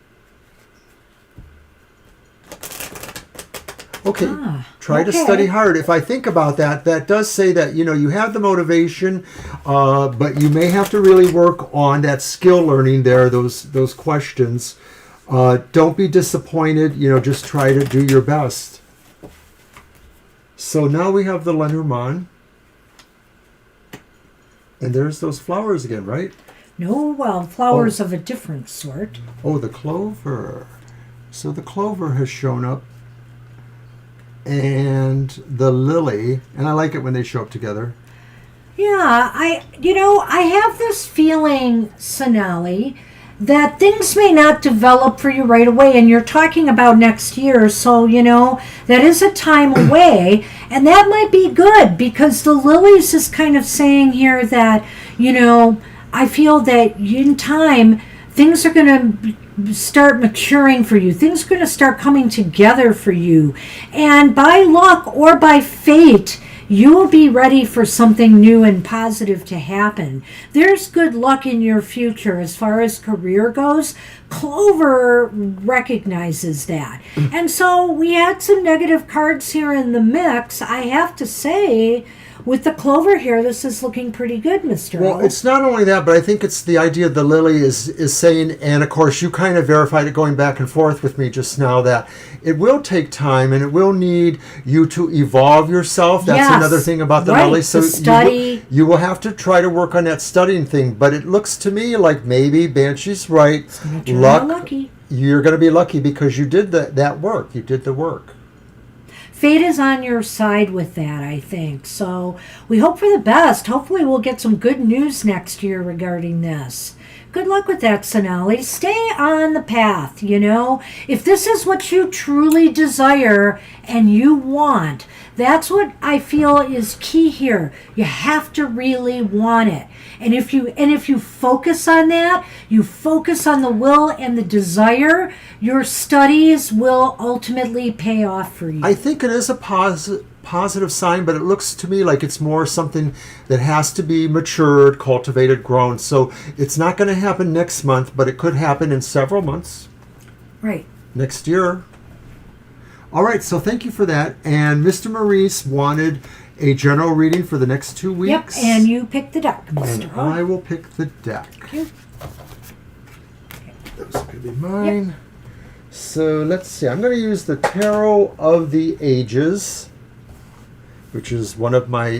Okay, try to study hard. If I think about that, that does say that, you know, you have the motivation, but you may have to really work on that skill learning there, those questions. Don't be disappointed, you know, just try to do your best. So now we have the Lenormand. And there's those flowers again, right? No, well, flowers of a different sort. Oh, the clover. So the clover has shown up. And the lily, and I like it when they show up together. Yeah, I have this feeling, Sonali, that things may not develop for you right away, and you're talking about next year, so, you know, that is a time away, and that might be good, because the lilies is kind of saying here that, you know, I feel that in time, things are going to start maturing for you. Things are going to start coming together for you. And by luck or by fate, you will be ready for something new and positive to happen. There's good luck in your future as far as career goes. Clover recognizes that. And so we had some negative cards here in the mix. I have to say, with the Clover here, this is looking pretty good, Mr. Well, O. it's not only that, but I think it's the idea the Lily is saying, and of course you kind of verified it going back and forth with me just now, that it will take time and it will need you to evolve yourself. That's Yes, another thing about the right, Lily. So to study. you will have to try to work on that studying thing. But it looks to me like maybe Banshee's right. Turn out lucky. You're going to be lucky because you did that work. You did the work. Fate is on your side with that, I think. So we hope for the best. Hopefully we'll get some good news next year regarding this. Good luck with that, Sonali. Stay on the path, you know. If this is what you truly desire and you want, that's what I feel is key here. You have to really want it. And if you focus on that, you focus on the will and the desire, your studies will ultimately pay off for you. I think it is a positive sign, but it looks to me like it's more something that has to be matured, cultivated, grown. So it's not going to happen next month, but it could happen in several months. Right. Next year. All right, so thank you for that. And Mr. Maurice wanted a general reading for the next 2 weeks. Yep, and you pick the deck, And Mr. I will pick the deck. Thank you. Those could be mine. Yep. So let's see. I'm going to use the Tarot of the Ages, which is one of my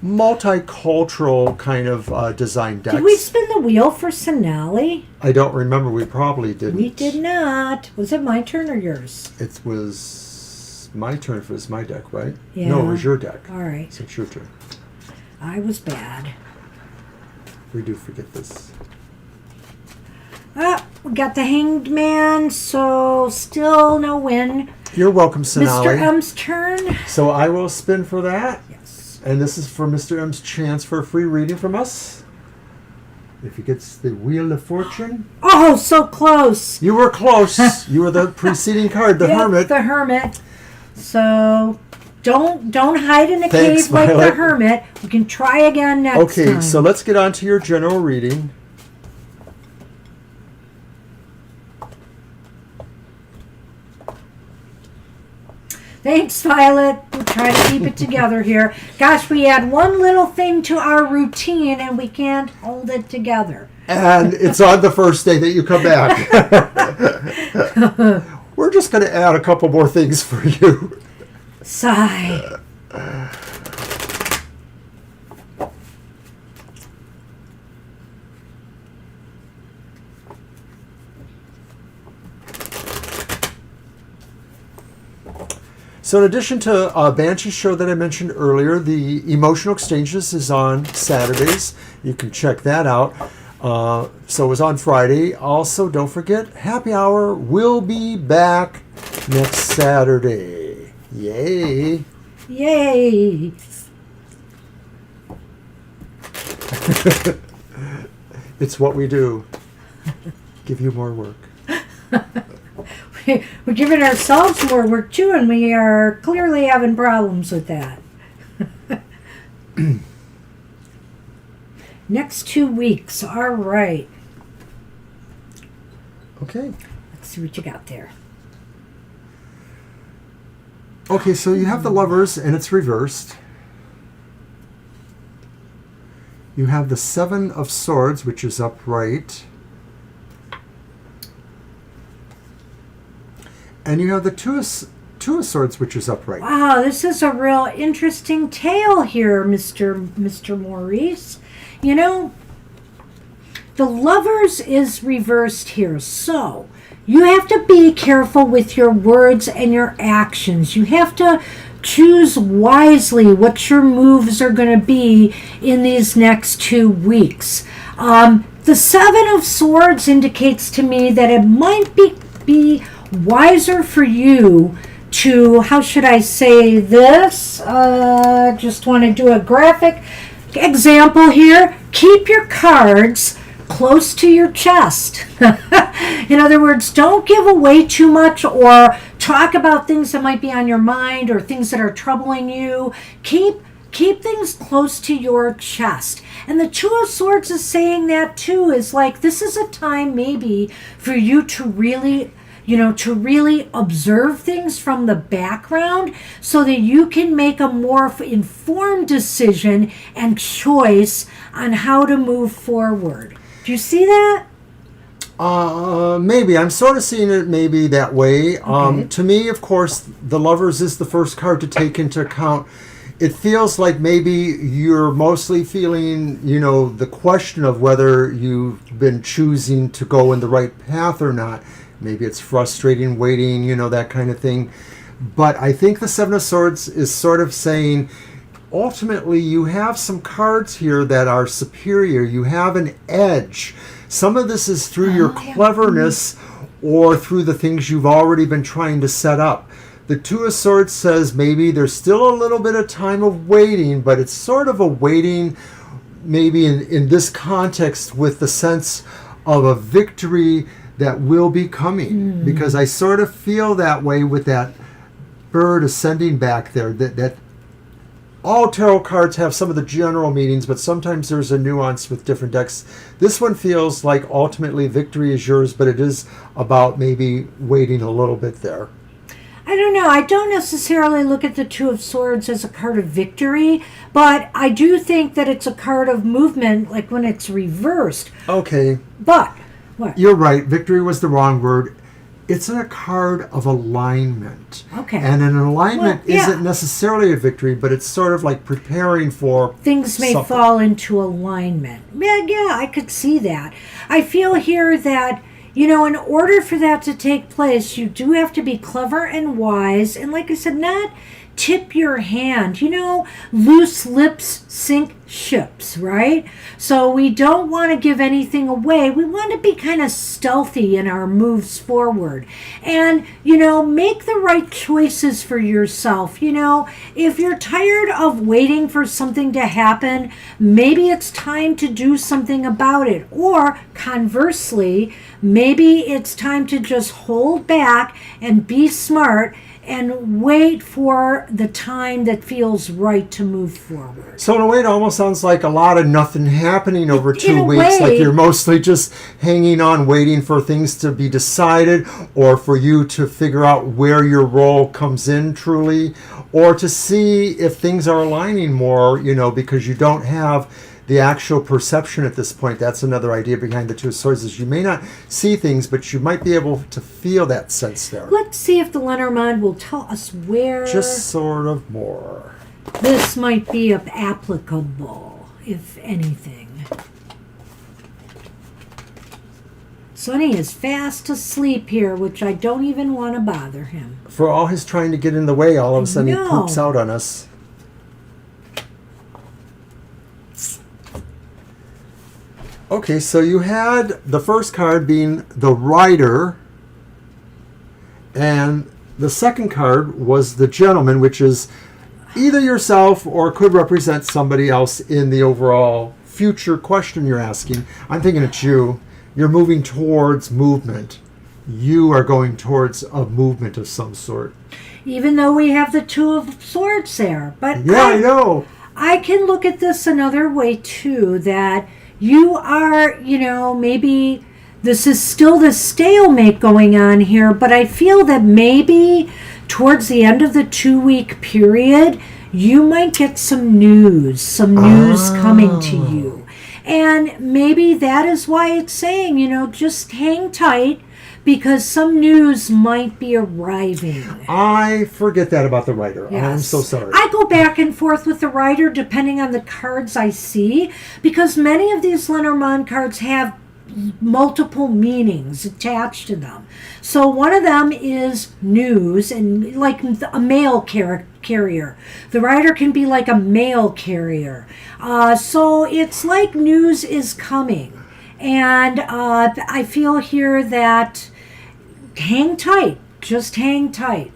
multicultural kind of design decks. Did we spin the wheel for Sonali? I don't remember. We probably didn't. We did not. Was it my turn or yours? It was my turn if it was my deck, right? Yeah. No, it was your deck. All right. So it's your turn. I was bad. We do forget this. We got the Hanged Man, so still no win. You're welcome, Sonali. Mr. M's turn. So I will spin for that. Yes. And this is for Mr. M's chance for a free reading from us. If he gets the Wheel of Fortune. Oh, so close. You were close. You were the preceding card, the Yep, Hermit. The Hermit. So don't hide in a Thanks, cave like the Violet. Hermit. We can try again next time. Okay, so let's get on to your general reading. Thanks, Violet. We're trying to keep it together here. Gosh, we add one little thing to our routine and we can't hold it together. And it's on the first day that you come back. We're just going to add a couple more things for you. Sigh. So in addition to Banshee's show that I mentioned earlier, the Emotional Exchanges is on Saturdays. You can check that out. So it was on Friday. Also, don't forget, Happy Hour will be back next Saturday. Yay. Yay. It's what we do. Give you more work. We're giving ourselves more work too, and we are clearly having problems with that. Next 2 weeks. All right. Okay. Let's see what you got there. Okay, so you have the Lovers, and it's reversed. You have the Seven of Swords, which is upright. And you have the Two of Swords, which is upright. Wow, this is a real interesting tale here, Mr. Maurice. You know, the Lovers is reversed here, so you have to be careful with your words and your actions. You have to choose wisely what your moves are going to be in these next 2 weeks. The Seven of Swords indicates to me that it might be wiser for you to, how should I say this? Just want to do a graphic example here. Keep your cards close to your chest. In other words, don't give away too much or talk about things that might be on your mind or things that are troubling you. Keep things close to your chest. And the Two of Swords is saying that too, is like this is a time maybe for you to really observe things from the background so that you can make a more informed decision and choice on how to move forward. Do you see that? Maybe. I'm sort of seeing it maybe that way. Okay. To me, of course, the Lovers is the first card to take into account. It feels like maybe you're mostly feeling, the question of whether you've been choosing to go in the right path or not. Maybe it's frustrating, waiting, that kind of thing. But I think the Seven of Swords is sort of saying, ultimately, you have some cards here that are superior. You have an edge. Some of this is through your cleverness or through the things you've already been trying to set up. The Two of Swords says maybe there's still a little bit of time of waiting, but it's sort of a waiting maybe in this context with the sense of a victory that will be coming. Because I sort of feel that way with that bird ascending back there, that all tarot cards have some of the general meanings, but sometimes there's a nuance with different decks. This one feels like ultimately victory is yours, but it is about maybe waiting a little bit there. I don't know. I don't necessarily look at the Two of Swords as a card of victory, but I do think that it's a card of movement, like when it's reversed. Okay. But, what? You're right. Victory was the wrong word. It's a card of alignment. Okay. And an alignment Well, yeah. isn't necessarily a victory, but it's sort of like preparing for Things may something. fall into alignment. Yeah, I could see that. I feel here that, in order for that to take place, you do have to be clever and wise. And like I said, not tip your hand. Loose lips sink ships, right? So we don't want to give anything away. We want to be kind of stealthy in our moves forward. And, make the right choices for yourself. If you're tired of waiting for something to happen, maybe it's time to do something about it. Or conversely, maybe it's time to just hold back and be smart and wait for the time that feels right to move forward. So in a way, it almost sounds like a lot of nothing happening over 2 weeks. way. Like you're mostly just hanging on, waiting for things to be decided, or for you to figure out where your role comes in truly, or to see if things are aligning more, because you don't have the actual perception at this point. That's another idea behind the Two of Swords, is you may not see things, but you might be able to feel that sense there. Let's see if the Lenormand will tell us where Just sort of more. this might be applicable, if anything. Sonny is fast asleep here, which I don't even want to bother him. For all his trying to get in the way, all of a sudden he No. poops out on us. Okay, so you had the first card being the Rider, and the second card was the Gentleman, which is either yourself or could represent somebody else in the overall future question you're asking. I'm thinking it's you. You're moving towards movement. You are going towards a movement of some sort. Even though we have the Two of Swords there. But Yeah, I know. I can look at this another way too, that you are, maybe this is still the stalemate going on here, but I feel that maybe towards the end of the 2-week period, you might get some news coming to you. And maybe that is why it's saying, just hang tight, because some news might be arriving. I forget that about the Rider. Yes. I'm so sorry. I go back and forth with the Rider depending on the cards I see, because many of these Lenormand cards have multiple meanings attached to them. So one of them is news, and like a mail carrier. The Rider can be like a mail carrier. So it's like news is coming. And I feel here that hang tight. Just hang tight.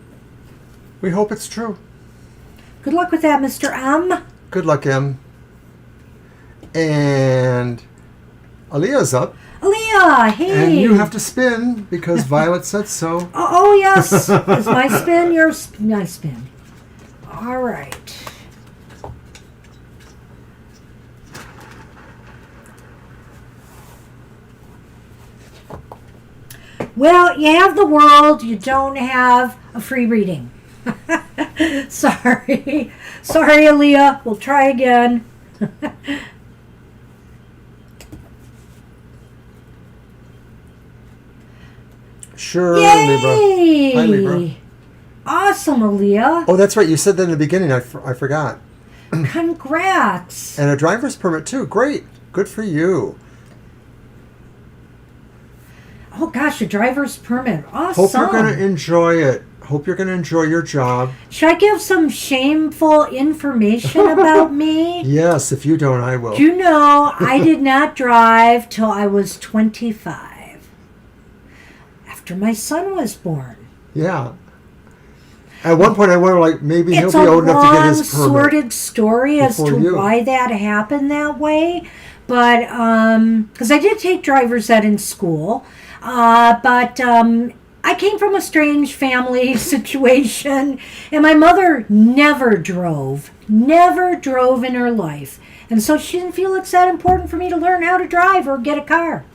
We hope it's true. Good luck with that, Mr. M. Good luck, Em. And Aaliyah's up. Aaliyah, hey. And you have to spin because Violet said so. Oh, yes. Is my spin my spin? All right. Well, you have the world. You don't have a free reading. Sorry. Sorry, Aaliyah. We'll try again. Sure, Yay! Libra. Hi, Libra. Awesome, Aaliyah. Oh, that's right. You said that in the beginning. I forgot. Congrats. And a driver's permit, too. Great. Good for you. Oh, gosh, a driver's permit. Awesome. Hope you're going to enjoy it. Hope you're going to enjoy your job. Should I give some shameful information about me? Yes, if you don't, I will. You know, I did not drive till I was 25. After my son was born. Yeah. At one point, I wonder, like, maybe he'll It's be a old enough to get his permit. long, sordid story as before to you. why that happened that way. But, because I did take driver's ed in school. But I came from a strange family situation. And my mother never drove in her life. And so she didn't feel it's that important for me to learn how to drive or get a car.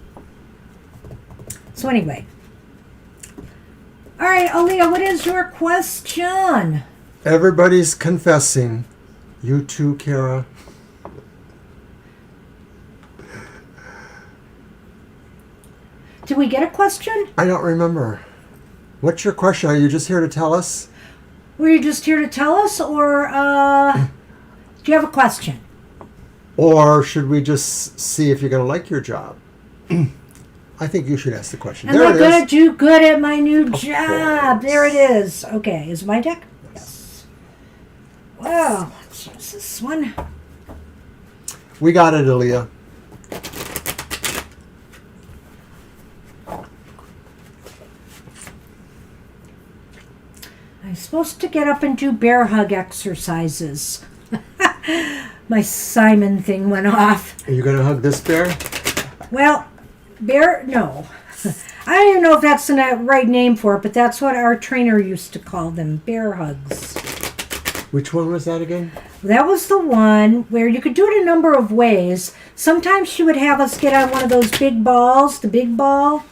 So anyway. All right, Aaliyah, what is your question? Everybody's confessing. You too, Kara. Did we get a question? I don't remember. What's your question? Are you just here to tell us? Were you just here to tell us, or do you have a question? Or should we just see if you're going to like your job? I think you should ask the question. Am There I it going to is. do good at my new job? course. There it is. Okay, is it my deck? Yes. Wow, let's use this one. We got it, Aaliyah. I'm supposed to get up and do bear hug exercises. My Simon thing went off. Are you going to hug this bear? Well, no. I don't even know if that's the right name for it, but that's what our trainer used to call them, bear hugs. Which one was that again? That was the one where you could do it a number of ways. Sometimes she would have us get on one of those big balls, the big ball.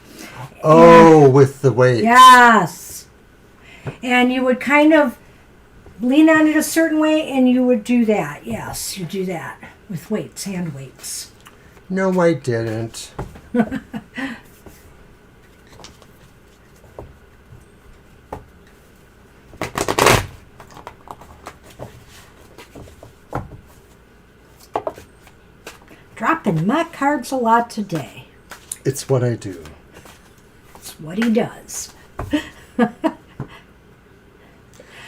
Oh, with the weight. Yes. And you would kind of lean on it a certain way, and you would do that. Yes, you do that with weights, hand weights. No, I didn't. Dropping my cards a lot today. It's what I do. It's what he does.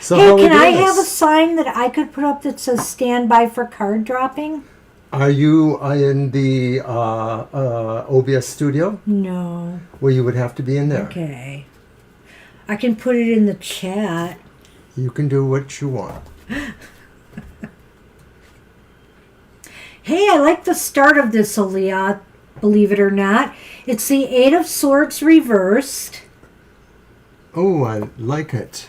So Hey, how we can I doing have a this? sign that I could put up that says stand by for card dropping? Are you in the OBS studio? No. Well, you would have to be in there. Okay. I can put it in the chat. You can do what you want. Hey, I like the start of this, Aaliyah, believe it or not. It's the Eight of Swords reversed. Oh, I like it.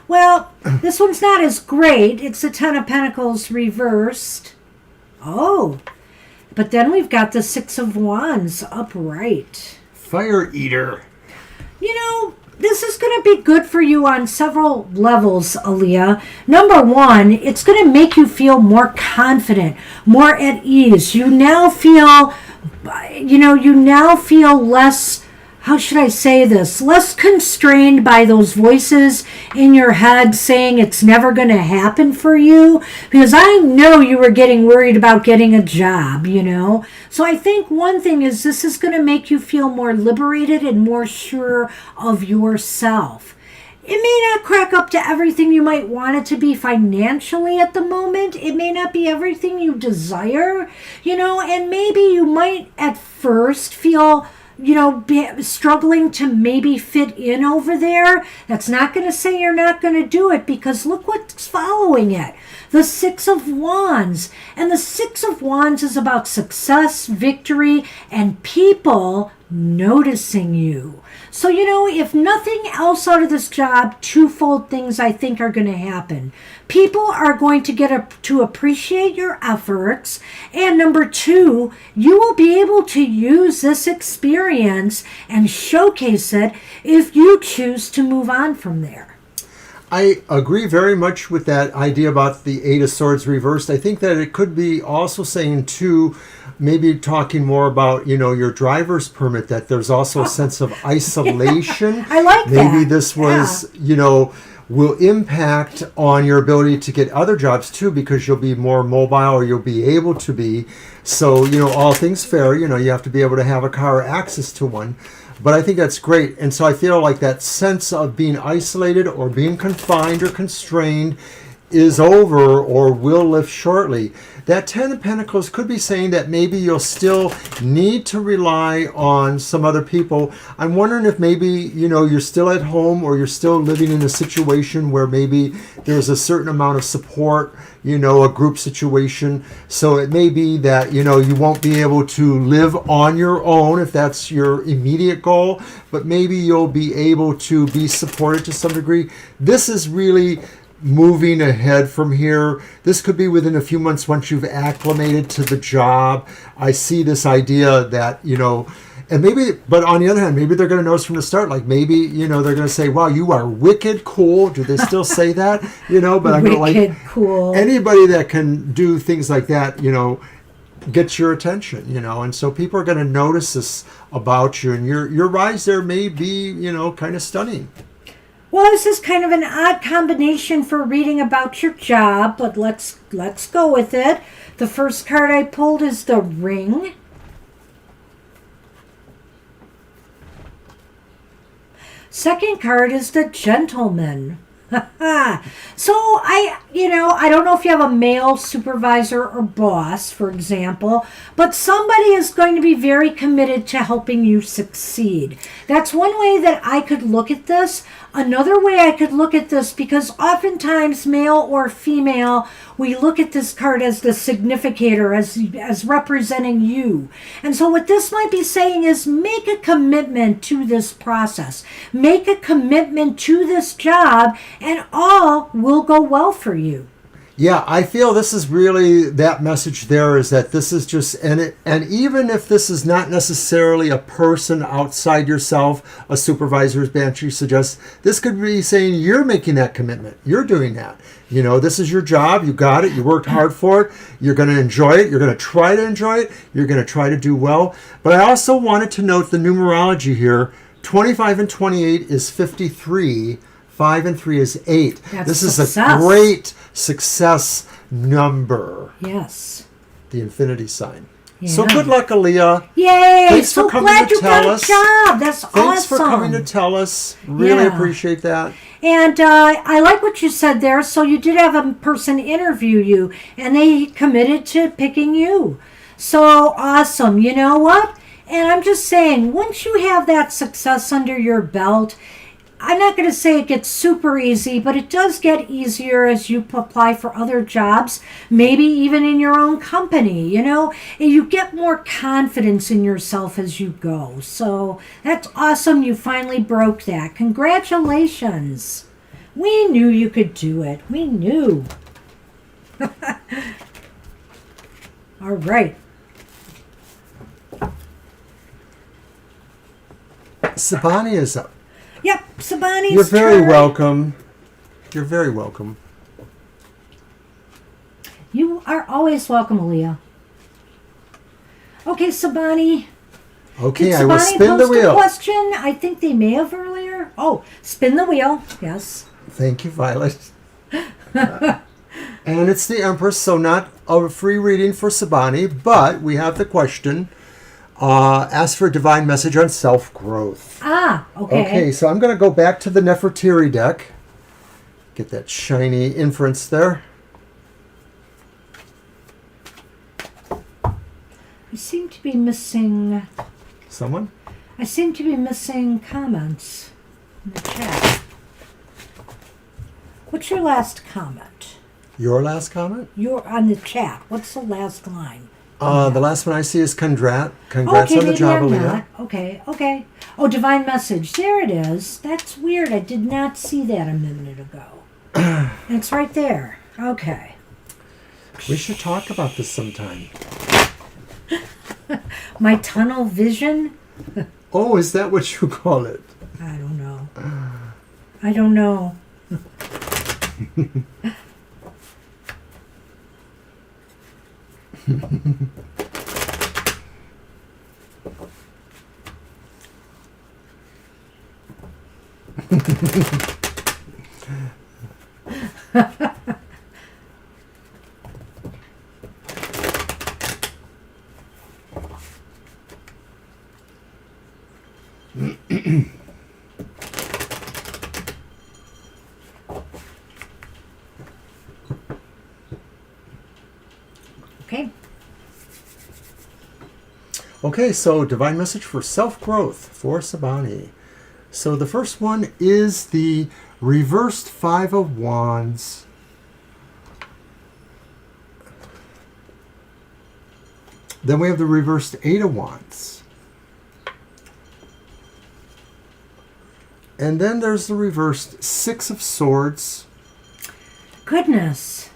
Well, this one's not as great. It's the Ten of Pentacles reversed. Oh, but then we've got the Six of Wands upright. Fire Eater. You know, this is going to be good for you on several levels, Aaliyah. Number one, it's going to make you feel more confident, more at ease. You now feel less, how should I say this, less constrained by those voices in your head saying it's never going to happen for you. Because I know you were getting worried about getting a job, you know. So I think one thing is this is going to make you feel more liberated and more sure of yourself. It may not crack up to everything you might want it to be financially at the moment. It may not be everything you desire, you know, and maybe you might at first feel struggling to maybe fit in over there. That's not going to say you're not going to do it, because look what's following it. The Six of Wands. And the Six of Wands is about success, victory, and people noticing you. So, if nothing else out of this job, twofold things I think are going to happen. People are going to get to appreciate your efforts. And number two, you will be able to use this experience and showcase it if you choose to move on from there. I agree very much with that idea about the Eight of Swords reversed. I think that it could be also saying, too, maybe talking more about, your driver's permit, that there's also a sense of isolation. I like that. Maybe this was, will impact on your ability to get other jobs, too, because you'll be more mobile, or you'll be able to be. So, all things fair, you have to be able to have a car or access to one. But I think that's great. And so I feel like that sense of being isolated or being confined or constrained is over or will lift shortly. That Ten of Pentacles could be saying that maybe you'll still need to rely on some other people. I'm wondering if maybe, you're still at home, or you're still living in a situation where maybe there's a certain amount of support, a group situation. So it may be that, you won't be able to live on your own if that's your immediate goal, but maybe you'll be able to be supported to some degree. This is really moving ahead from here. This could be within a few months once you've acclimated to the job. I see this idea that, and maybe, but on the other hand, maybe they're going to notice from the start, like maybe, they're going to say, wow, you are wicked cool. Do they still say that? But I'm wicked cool. Anybody that can do things like that, gets your attention, and so people are going to notice this about you, and your rise there may be, kind of stunning. Well, this is kind of an odd combination for reading about your job, but let's go with it. The first card I pulled is the Ring. Second card is the Gentleman. So I don't know if you have a male supervisor or boss, for example, but somebody is going to be very committed to helping you succeed. That's one way that I could look at this. Another way I could look at this, because oftentimes male or female, we look at this card as the significator, as representing you. And so what this might be saying is make a commitment to this process. Make a commitment to this job, and all will go well for you. Yeah, I feel this is really that message there, is that this is just, and even if this is not necessarily a person outside yourself, a supervisor, as Banshee suggests, this could be saying you're making that commitment. You're doing that. This is your job. You got it. You worked hard for it. You're going to enjoy it. You're going to try to enjoy it. You're going to try to do well. But I also wanted to note the numerology here. 25 and 28 is 53. 5 and 3 is 8. This is a great success number. Yes. The infinity sign. Yeah. So good luck, Aaliyah. Yay! Thanks so for coming glad to you tell got us. a job. That's Thanks awesome. for coming to tell us. Really Yeah. appreciate that. And I like what you said there. So you did have a person interview you, and they committed to picking you. So awesome. You know what? And I'm just saying, once you have that success under your belt, I'm not going to say it gets super easy, but it does get easier as you apply for other jobs, maybe even in your own company, and you get more confidence in yourself as you go. So that's awesome. You finally broke that. Congratulations. We knew you could do it. We knew. All right. Sabani is up. Yep, Sabani's You're very turn. welcome. You're very welcome. You are always welcome, Aaliyah. Okay, Sabani. Okay, Did I will Sabani spin the post a wheel. question? I think they may have earlier. Oh, spin the wheel. Yes. Thank you, Violet. And it's the Empress, so not a free reading for Sabani, but we have the question. Ask for a divine message on self-growth. Ah, okay. Okay, so I'm going to go back to the Nefertiti deck. Get that shiny inference there. I seem to be missing... Someone? I seem to be missing comments in the chat. What's your last comment? Your last comment? You're on the chat. What's the last line? The last one I see is congrats Okay, on the maybe job, I'm Aaliyah. not. Okay. Oh, divine message. There it is. That's weird. I did not see that a minute ago. It's right there. Okay. We should talk about this sometime. My tunnel vision? Oh, is that what you call it? I don't know. I don't know. Okay. Okay, so divine message for self-growth for Sabani. So the first one is the reversed Five of Wands. Then we have the reversed Eight of Wands. And then there's the reversed Six of Swords. Goodness.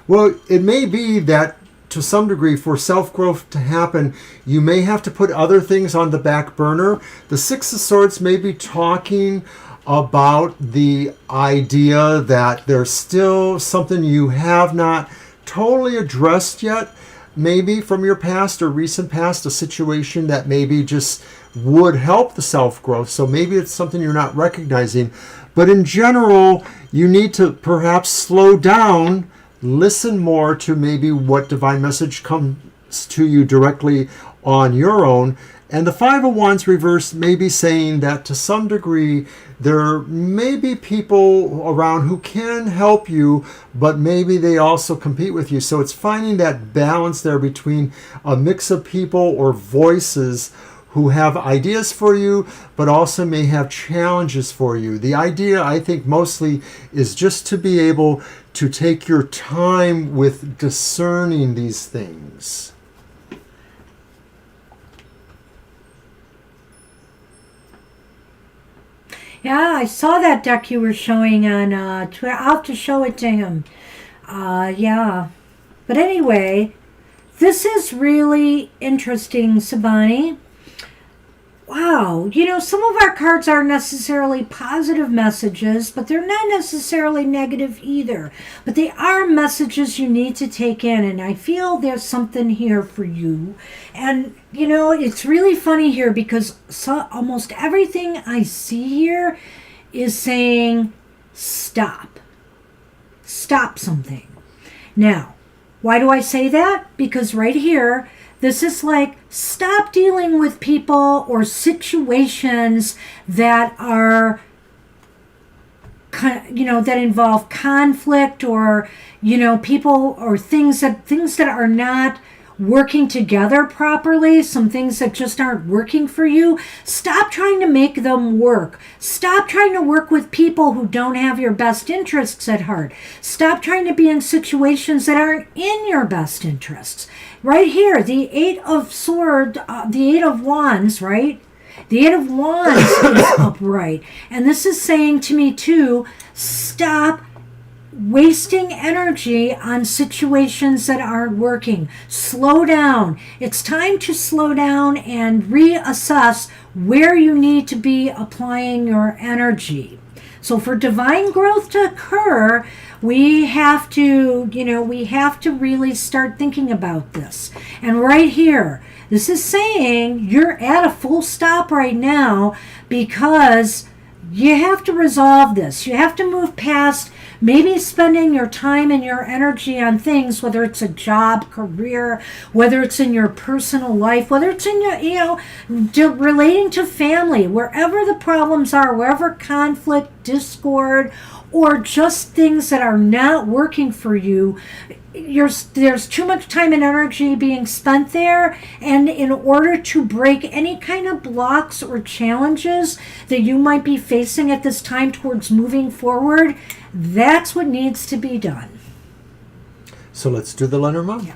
Well, it may be that to some degree for self-growth to happen, you may have to put other things on the back burner. The Six of Swords may be talking about the idea that there's still something you have not totally addressed yet, maybe from your past or recent past, a situation that maybe just would help the self-growth. So maybe it's something you're not recognizing. But in general, you need to perhaps slow down, listen more to maybe what divine message comes to you directly on your own. And the Five of Wands reversed may be saying that to some degree there may be people around who can help you, but maybe they also compete with you. So it's finding that balance there between a mix of people or voices who have ideas for you, but also may have challenges for you. The idea, I think, mostly is just to be able to take your time with discerning these things. Yeah, I saw that deck you were showing on Twitter. I'll have to show it to him. Yeah. But anyway, this is really interesting, Sabani. Wow. You know, some of our cards aren't necessarily positive messages, but they're not necessarily negative either. But they are messages you need to take in, and I feel there's something here for you. And, you know, it's really funny here because almost everything I see here is saying stop. Stop something. Now, why do I say that? Because right here, this is like, stop dealing with people or situations that are, you know, that involve conflict or, you know, people or things that are not working together properly, some things that just aren't working for you. Stop trying to make them work. Stop trying to work with people who don't have your best interests at heart. Stop trying to be in situations that aren't in your best interests. Right here, the Eight of Wands, right? The Eight of Wands is upright. And this is saying to me too, stop wasting energy on situations that aren't working. Slow down. It's time to slow down and reassess where you need to be applying your energy. So for divine growth to occur, we have to, we have to really start thinking about this. And right here, this is saying you're at a full stop right now because you have to resolve this. You have to move past maybe spending your time and your energy on things, whether it's a job, career, whether it's in your personal life, whether it's in your, relating to family, wherever the problems are, wherever conflict, discord, or just things that are not working for you. there's too much time and energy being spent there, and in order to break any kind of blocks or challenges that you might be facing at this time towards moving forward, that's what needs to be done. So let's do the Lenormand. Yeah.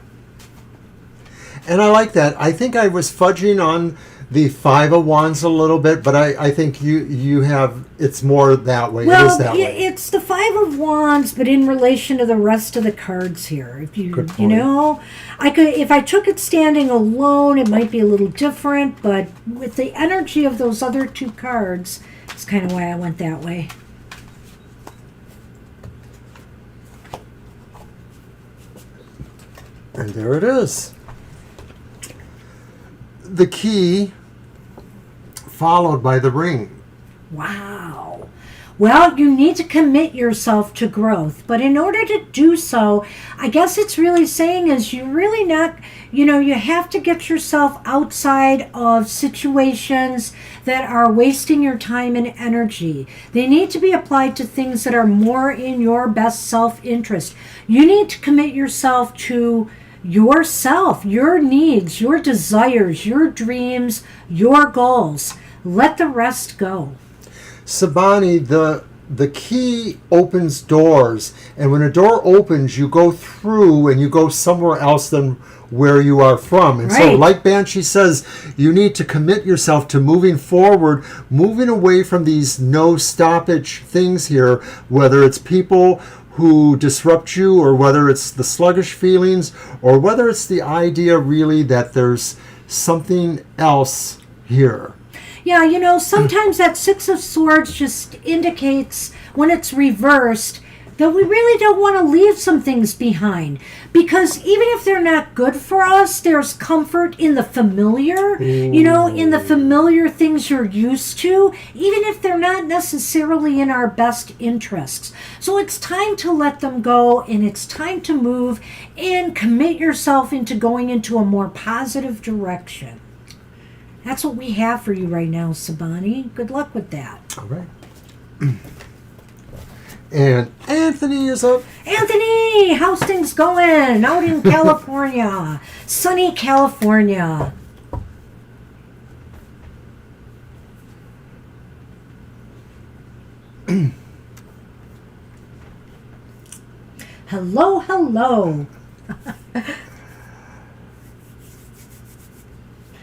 And I like that. I think I was fudging on the Five of Wands a little bit, but I think you have, it's more that way. Well, it is that way. It's the Five of Wands, but in relation to the rest of the cards here. If you Good point. you know, if I took it standing alone, it might be a little different, but with the energy of those other two cards, it's kind of why I went that way. And there it is. The key followed by the ring. Wow. Well, you need to commit yourself to growth. But in order to do so, I guess it's really saying is you really not, you have to get yourself outside of situations that are wasting your time and energy. They need to be applied to things that are more in your best self-interest. You need to commit yourself to yourself, your needs, your desires, your dreams, your goals. Let the rest go. Sabani, the key opens doors, and when a door opens, you go through and you go somewhere else than where you are from. And so, Right. like Banshee says, you need to commit yourself to moving forward, moving away from these no stoppage things here, whether it's people who disrupt you, or whether it's the sluggish feelings, or whether it's the idea really that there's something else here. Yeah, sometimes that Six of Swords just indicates, when it's reversed, that we really don't want to leave some things behind. Because even if they're not good for us, there's comfort in the familiar, in the familiar things you're used to, even if they're not necessarily in our best interests. So it's time to let them go, and it's time to move and commit yourself into going into a more positive direction. That's what we have for you right now, Sabani. Good luck with that. All right. And Anthony is up. Anthony, how's things going out in California? Sunny California. Hello, hello.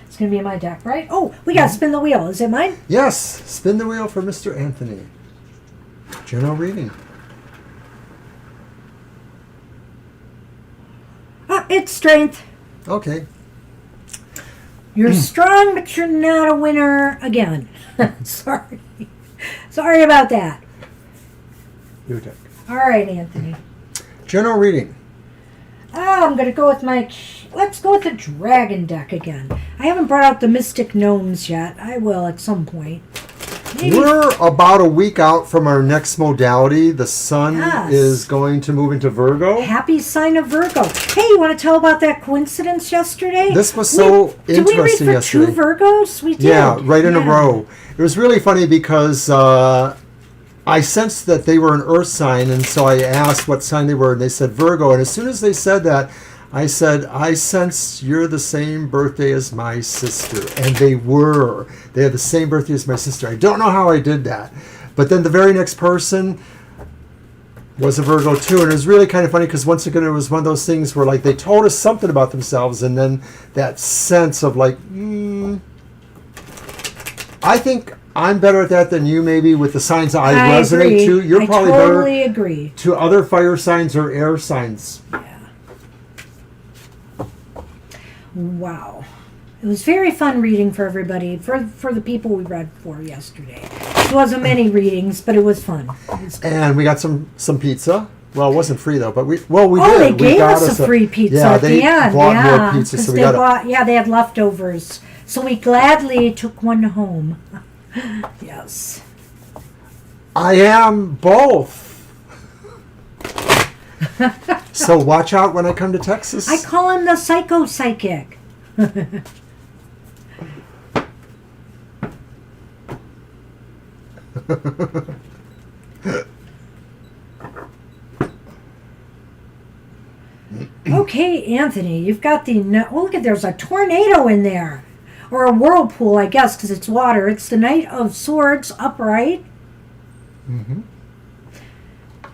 It's going to be my deck, right? Oh, we got to spin the wheel. Is it mine? Yes, spin the wheel for Mr. Anthony. General reading. It's strength. Okay. You're strong, but you're not a winner again. Sorry. Sorry about that. Your deck. All right, Anthony. General reading. I'm going to go with let's go with the dragon deck again. I haven't brought out the mystic gnomes yet. I will at some point. Maybe. We're about a week out from our next modality. The sun Yes. is going to move into Virgo. Happy sign of Virgo. Hey, you want to tell about that coincidence yesterday? This was so Did we read interesting for yesterday. 2 Virgos? We did. Yeah, right in a row. It was really funny because I sensed that they were an earth sign, and so I asked what sign they were, and they said Virgo. And as soon as they said that, I said, I sense you're the same birthday as my sister. And they were. They had the same birthday as my sister. I don't know how I did that. But then the very next person was a Virgo too. And it was really kind of funny because once again, it was one of those things where like they told us something about themselves, and then that sense of like, I think I'm better at that than you maybe with the signs I resonate agree. to. You're probably totally better agree. to other fire signs or air signs. Yeah. Wow. It was very fun reading for everybody, for the people we read for yesterday. It wasn't many readings, but it was fun. It was good. And we got some pizza. Well, it wasn't free though, but we did. They We gave got us a free pizza Yeah, at they the end. bought Yeah, more pizza, 'cause so we they got they had leftovers. So we gladly took one home. Yes. I am both. So watch out when I come to Texas. I call him the psycho psychic. Okay, Anthony, you've got look at, there's a tornado in there. Or a whirlpool, I guess, because it's water. It's the Knight of Swords upright. Mm-hmm.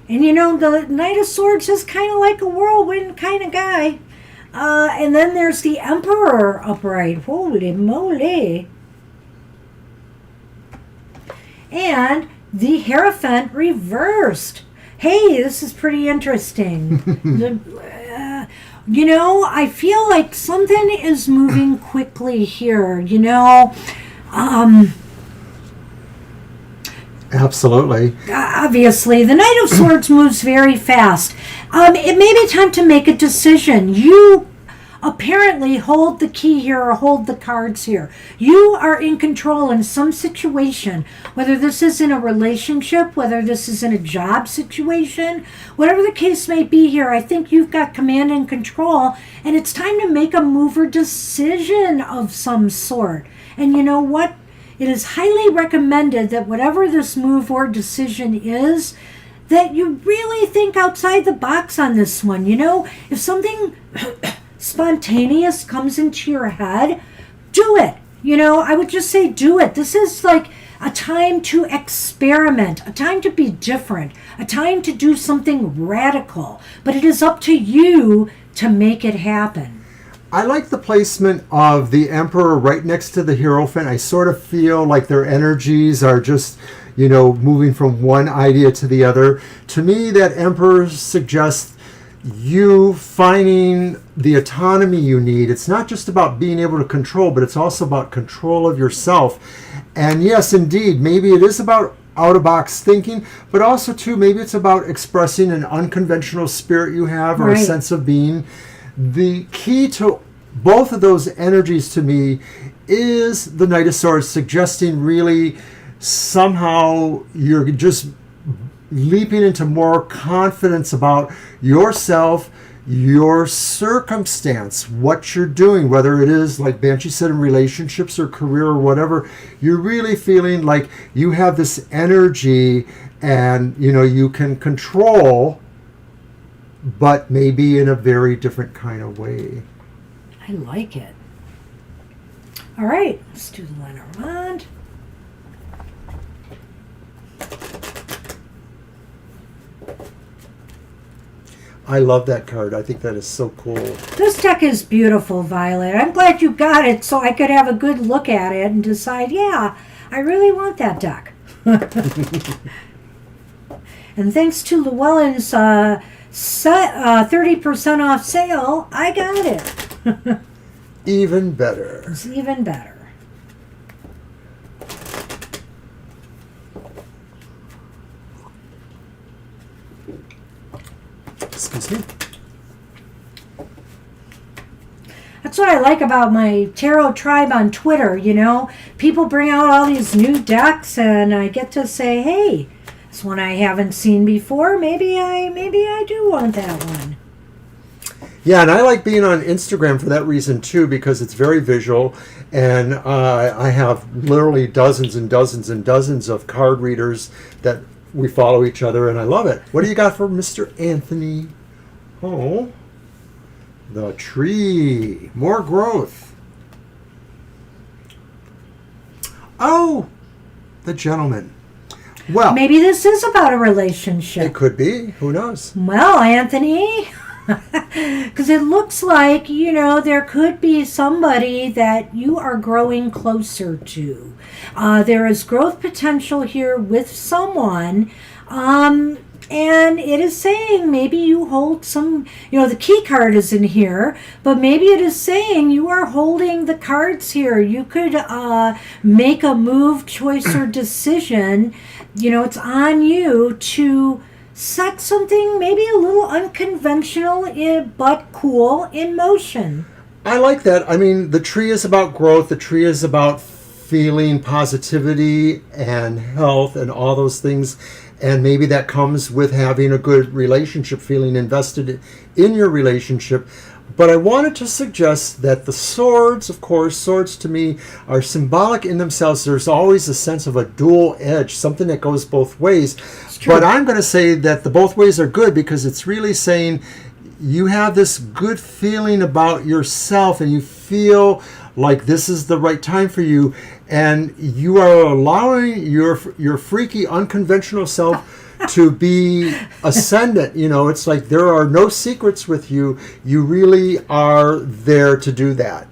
And the Knight of Swords is kind of like a whirlwind kind of guy. And then there's the Emperor upright. Holy moly. And the Hierophant reversed. Hey, this is pretty interesting. I feel like something is moving quickly here, Absolutely. Obviously, the Knight of Swords moves very fast. It may be time to make a decision. You apparently hold the key here or hold the cards here. You are in control in some situation, whether this is in a relationship, whether this is in a job situation, whatever the case may be here. I think you've got command and control, and it's time to make a move or decision of some sort. And you know what? It is highly recommended that whatever this move or decision is, that you really think outside the box on this one. If something spontaneous comes into your head, do it. I would just say do it. This is like a time to experiment, a time to be different, a time to do something radical. But it is up to you to make it happen. I like the placement of the Emperor right next to the Hierophant. I sort of feel like their energies are just, moving from one idea to the other. To me, that Emperor suggests you finding the autonomy you need. It's not just about being able to control, but it's also about control of yourself. And yes, indeed, maybe it is about out-of-box thinking, but also, too, maybe it's about expressing an unconventional spirit you have or a sense of being. The key to both of those energies to me is the Knight of Swords, suggesting really somehow you're just leaping into more confidence about yourself, your circumstance, what you're doing, whether it is, like Banshee said, in relationships or career or whatever. You're really feeling like you have this energy and, you can control, but maybe in a very different kind of way. I like it. All right, let's do the Lenormand. I love that card. I think that is so cool. This deck is beautiful, Violet. I'm glad you got it so I could have a good look at it and decide, yeah, I really want that deck. And thanks to Llewellyn's 30% off sale, I got it. Even better. It's even better. Excuse me. That's what I like about my tarot tribe on Twitter, People bring out all these new decks and I get to say, hey, this one I haven't seen before. Maybe I do want that one. Yeah, and I like being on Instagram for that reason too, because it's very visual, and I have literally dozens and dozens and dozens of card readers that we follow each other, and I love it. What do you got for Mr. Anthony? Oh, the tree. More growth. Oh, the gentleman. Well, maybe this is about a relationship. It could be. Who knows? Well, Anthony, because it looks like, there could be somebody that you are growing closer to. There is growth potential here with someone. And it is saying maybe you hold some, the key card is in here, but maybe it is saying you are holding the cards here. You could make a move, choice, or decision. It's on you to set something maybe a little unconventional but cool in motion. I like that. I mean, the tree is about growth. The tree is about feeling positivity and health and all those things. And maybe that comes with having a good relationship, feeling invested in your relationship. But I wanted to suggest that the swords, of course, swords to me are symbolic in themselves. There's always a sense of a dual edge, something that goes both ways. But I'm going to say that the both ways are good because it's really saying you have this good feeling about yourself, and you feel like this is the right time for you, and you are allowing your freaky, unconventional self to be ascendant. You know, it's like there are no secrets with you. You really are there to do that.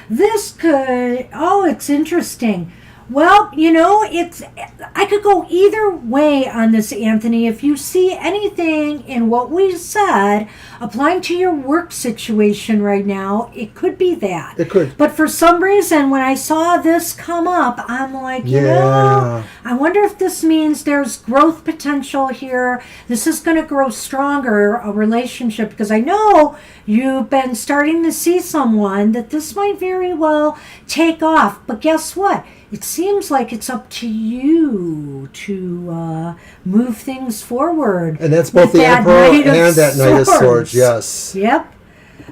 This could, it's interesting. Well, you know, I could go either way on this, Anthony. If you see anything in what we said applying to your work situation right now, it could be that. It could. But for some reason, when I saw this come up, I'm like, you know, I wonder if this means there's growth potential here. This is going to grow stronger, a relationship, because I know you've been starting to see someone that this might very well take off. But guess what? It seems like it's up to you to move things forward. And that's both the Emperor and that Knight of Swords, yes. Yep.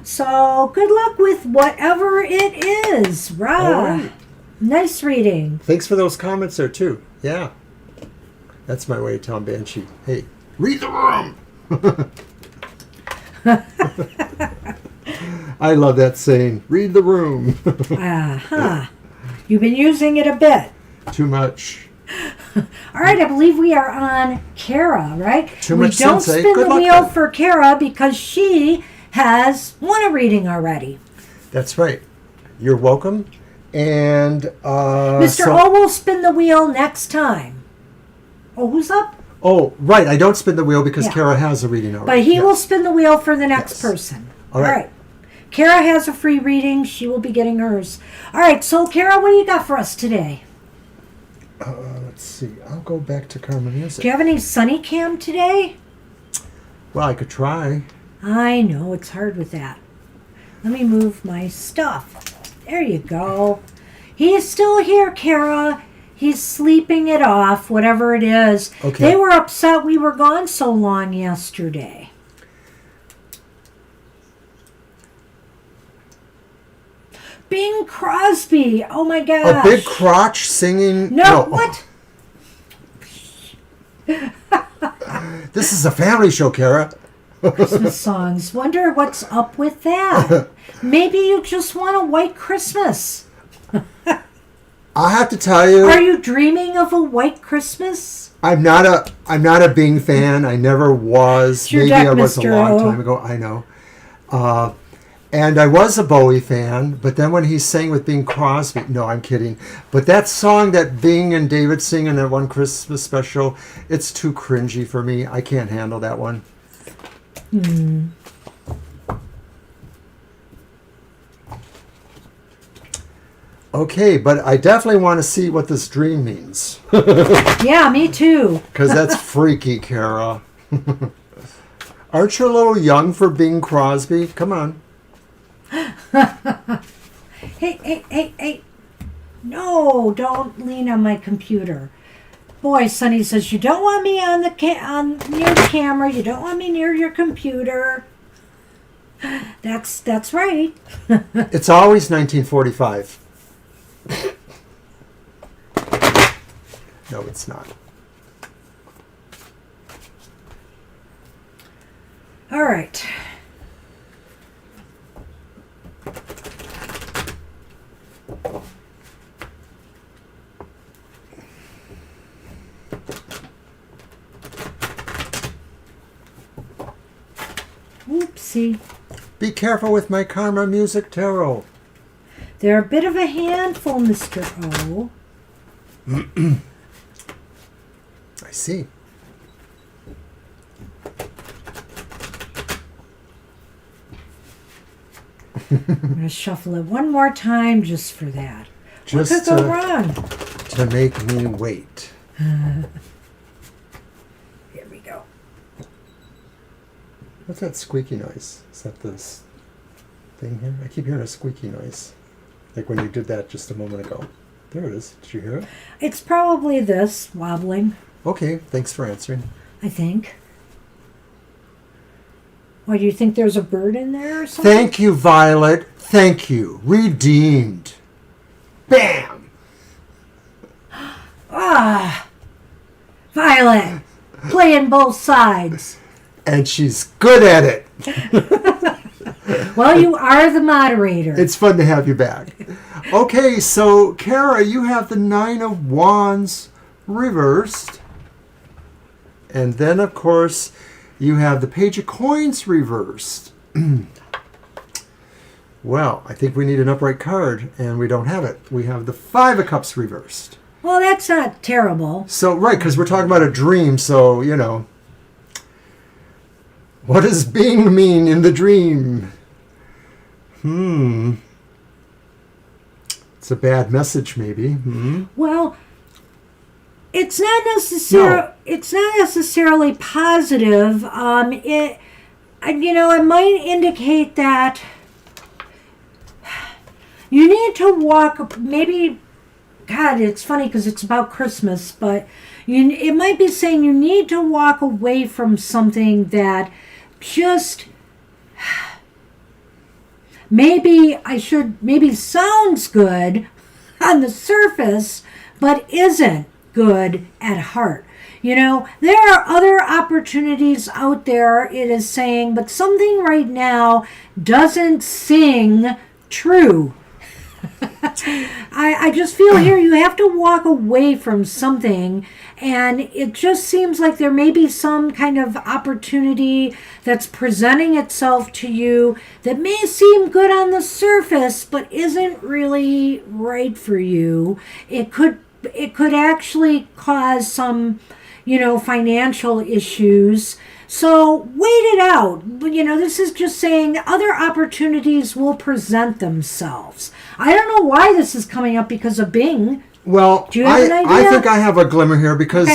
So good luck with whatever it is. Rah. All right. Nice reading. Thanks for those comments there, too. Yeah. That's my way of telling Banshee, hey, read the room. I love that saying, read the room. Uh-huh. You've been using it a bit. Too much. All right, I believe we are on Kara, right? Too much We don't sensei. spin Good the luck wheel then. for Kara because she has won a reading already. That's right. You're welcome. And Mr. O will spin the wheel next time. Oh, who's up? Oh, right. I don't spin the wheel because Yeah. Kara has a reading already. But he Yes. will spin the wheel for the next Yes. person. All right. Kara has a free reading. She will be getting hers. All right, so Kara, what do you got for us today? Let's see. I'll go back to Karma Music. Do you have any Sunny Cam today? Well, I could try. I know, it's hard with that. Let me move my stuff. There you go. He's still here, Kara. He's sleeping it off, whatever it is. Okay. They were upset we were gone so long yesterday. Bing Crosby. Oh my gosh. A big crotch singing. No, what? This is a family show, Kara. Christmas songs. Wonder what's up with that. Maybe you just want a white Christmas. I have to tell you, Are you dreaming of a white Christmas? I'm not a Bing fan. I never was. It's your Maybe deck, I was a Mr. long O. time ago. I know. And I was a Bowie fan, but then when he sang with Bing Crosby, no, I'm kidding. But that song that Bing and David sing in that one Christmas special, it's too cringy for me. I can't handle that one. Okay, but I definitely want to see what this dream means. Yeah, me too. Because that's freaky, Kara. Aren't you a little young for Bing Crosby? Come on. Hey. No, don't lean on my computer. Boy, Sonny says, you don't want me on near the camera. You don't want me near your computer. That's right. It's always 1945. No, it's not. All right. Oopsie. Be careful with my Karma Music Tarot. They're a bit of a handful, Mr. O. I see. I'm going to shuffle it one more time just for that. Just what could go wrong? to make me wait. Here we go. What's that squeaky noise? Is that this thing here? I keep hearing a squeaky noise. Like when you did that just a moment ago. There it is. Did you hear it? It's probably this wobbling, Okay, thanks for answering. I think. Why, do you think there's a bird in there or something? Thank you, Violet. Thank you. Redeemed. Bam! Ah! Violet! Playing both sides. And she's good at it. Well, you are the moderator. It's fun to have you back. Okay, so Kara, you have the Nine of Wands reversed. And then, of course, you have the Page of Coins reversed. Well, I think we need an upright card, and we don't have it. We have the Five of Cups reversed. Well, that's not terrible. So, right, because we're talking about a dream, so, you know. What does being mean in the dream? It's a bad message, maybe. Well, it's not necessarily positive. It might indicate that you need to walk. Maybe, God, it's funny because it's about Christmas, but it might be saying you need to walk away from something that just maybe sounds good on the surface, but isn't good at heart. You know, there are other opportunities out there, it is saying, but something right now doesn't sing true. I just feel here you have to walk away from something, and it just seems like there may be some kind of opportunity that's presenting itself to you that may seem good on the surface but isn't really right for you. It could actually cause some, financial issues. So wait it out. This is just saying other opportunities will present themselves. I don't know why this is coming up because of Bing. Well, do you have an idea? I think I have a glimmer here because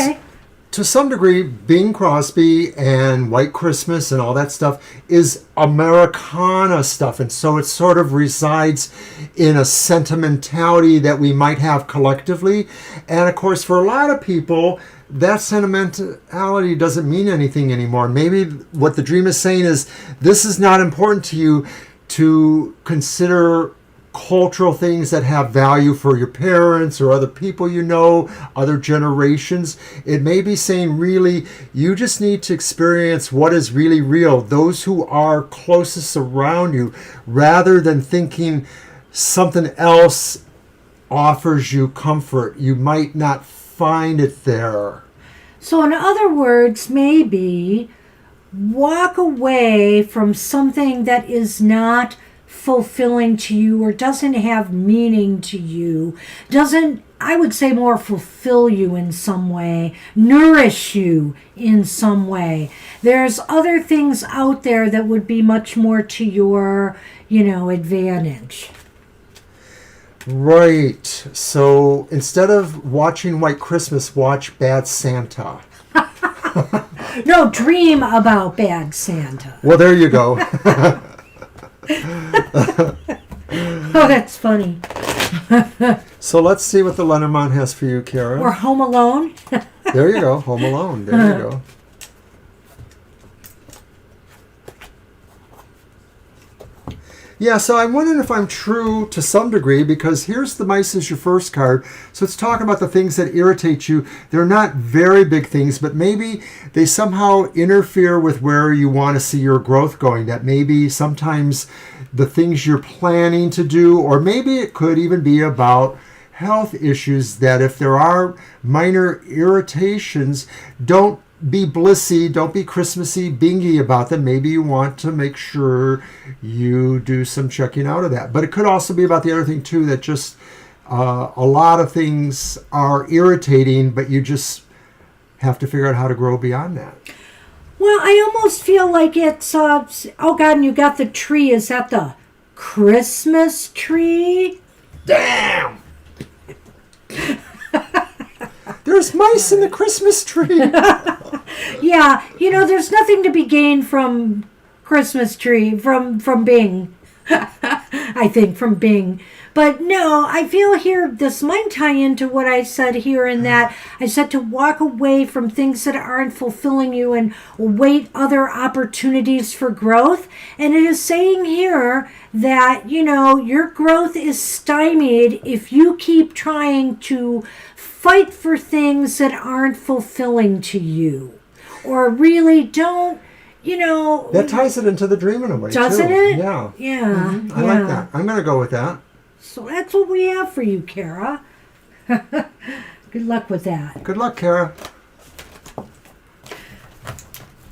to some degree, Bing Crosby and White Christmas and all that stuff is Americana stuff. And so it sort of resides in a sentimentality that we might have collectively. And of course, for a lot of people, that sentimentality doesn't mean anything anymore. Maybe what the dream is saying is this is not important to you to consider cultural things that have value for your parents or other people other generations. It may be saying really you just need to experience what is really real, those who are closest around you, rather than thinking something else offers you comfort. You might not find it there. So in other words, maybe walk away from something that is not fulfilling to you or doesn't have meaning to you, I would say more fulfill you in some way, nourish you in some way. There's other things out there that would be much more to your, advantage. Right. So instead of watching White Christmas, watch Bad Santa. No, dream about Bad Santa. Well, there you go. Oh, that's funny. So let's see what the Lenormand has for you, Kara. Or Home Alone. There you go. Home Alone. There you go. Yeah, so I'm wondering if I'm true to some degree, because here's the Mice as your first card. So it's talking about the things that irritate you. They're not very big things, but maybe they somehow interfere with where you want to see your growth going. That maybe sometimes the things you're planning to do, or maybe it could even be about health issues, that if there are minor irritations, don't be blissy, don't be Christmassy, bingy about them. Maybe you want to make sure you do some checking out of that. But it could also be about the other thing too, that just a lot of things are irritating, but you just have to figure out how to grow beyond that. Well, I almost feel like it's, oh God, and you got the tree. Is that the Christmas tree? Damn! There's mice in the Christmas tree. Yeah, there's nothing to be gained from Christmas tree, from Bing. I think from Bing. But no, I feel here this might tie into what I said here, in that I said to walk away from things that aren't fulfilling you and await other opportunities for growth. And it is saying here that, your growth is stymied if you keep trying to fight for things that aren't fulfilling to you, or really don't you know... That ties it into the dream in a way, doesn't too. it? Yeah. Yeah. I like that. I'm going to go with that. So that's what we have for you, Kara. Good luck with that. Good luck, Kara.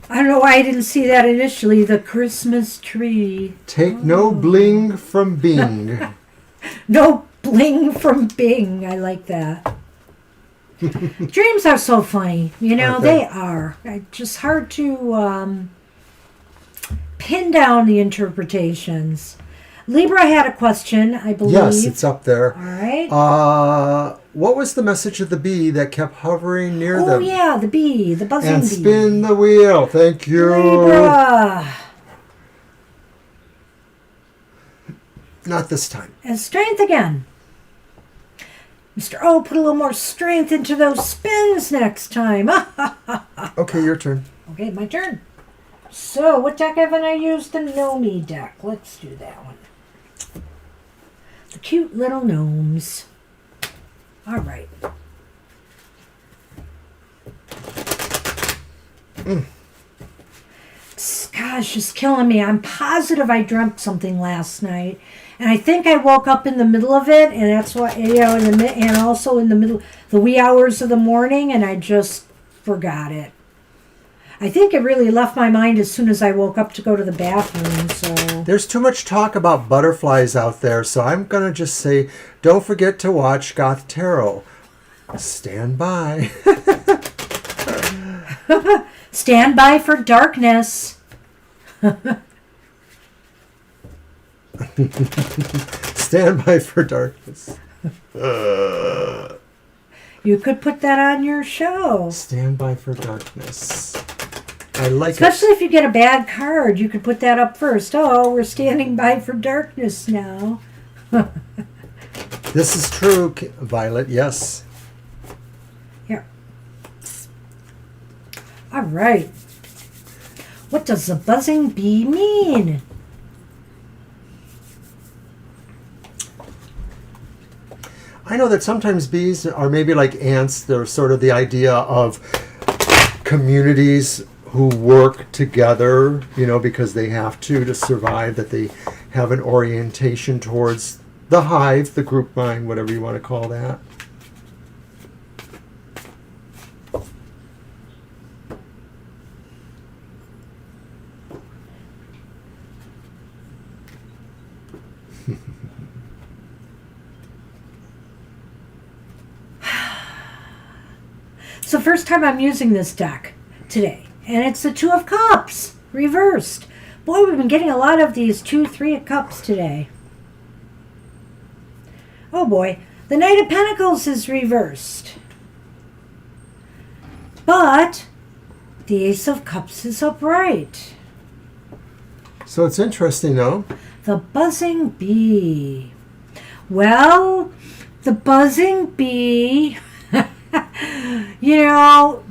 I don't know why I didn't see that initially. The Christmas tree. Take no bling from Bing. No bling from Bing. I like that. Dreams are so funny. You know, Aren't they they? are. Just hard to pin down the interpretations. Libra had a question, I believe. Yes, it's up there. All right. What was the message of the bee that kept hovering near them? Oh, yeah, the bee. The buzzing And bee. spin the wheel. Thank you. Libra. Not this time. And strength again. Mr. O, put a little more strength into those spins next time. Okay, your turn. Okay, my turn. So, what deck haven't I used? The Nomi deck. Let's do that one. The cute little gnomes. All right. Gosh, it's killing me. I'm positive I dreamt something last night. And I think I woke up in the middle of it, and that's why, you know, and also in the middle, the wee hours of the morning, and I just forgot it. I think it really left my mind as soon as I woke up to go to the bathroom, so... There's too much talk about butterflies out there, so I'm going to just say, don't forget to watch Goth Tarot. Stand by. Stand by for darkness. Stand by for darkness. You could put that on your show. Stand by for darkness. I like Especially if you get a bad card, you could put that up first. Oh, we're standing by for darkness now. it. This is true, Violet, yes. Here. All right. What does the buzzing bee mean? I know that sometimes bees are maybe like ants. They're sort of the idea of communities who work together, you know, because they have to survive, that they have an orientation towards the hive, the group mind, whatever you want to call that. It's the first time I'm using this deck today. And it's the Two of Cups, reversed. Boy, we've been getting a lot of these 2, 3 of Cups today. Oh boy, the Knight of Pentacles is reversed. But the Ace of Cups is upright. So it's interesting, though. The buzzing bee. Well, the buzzing bee, you know,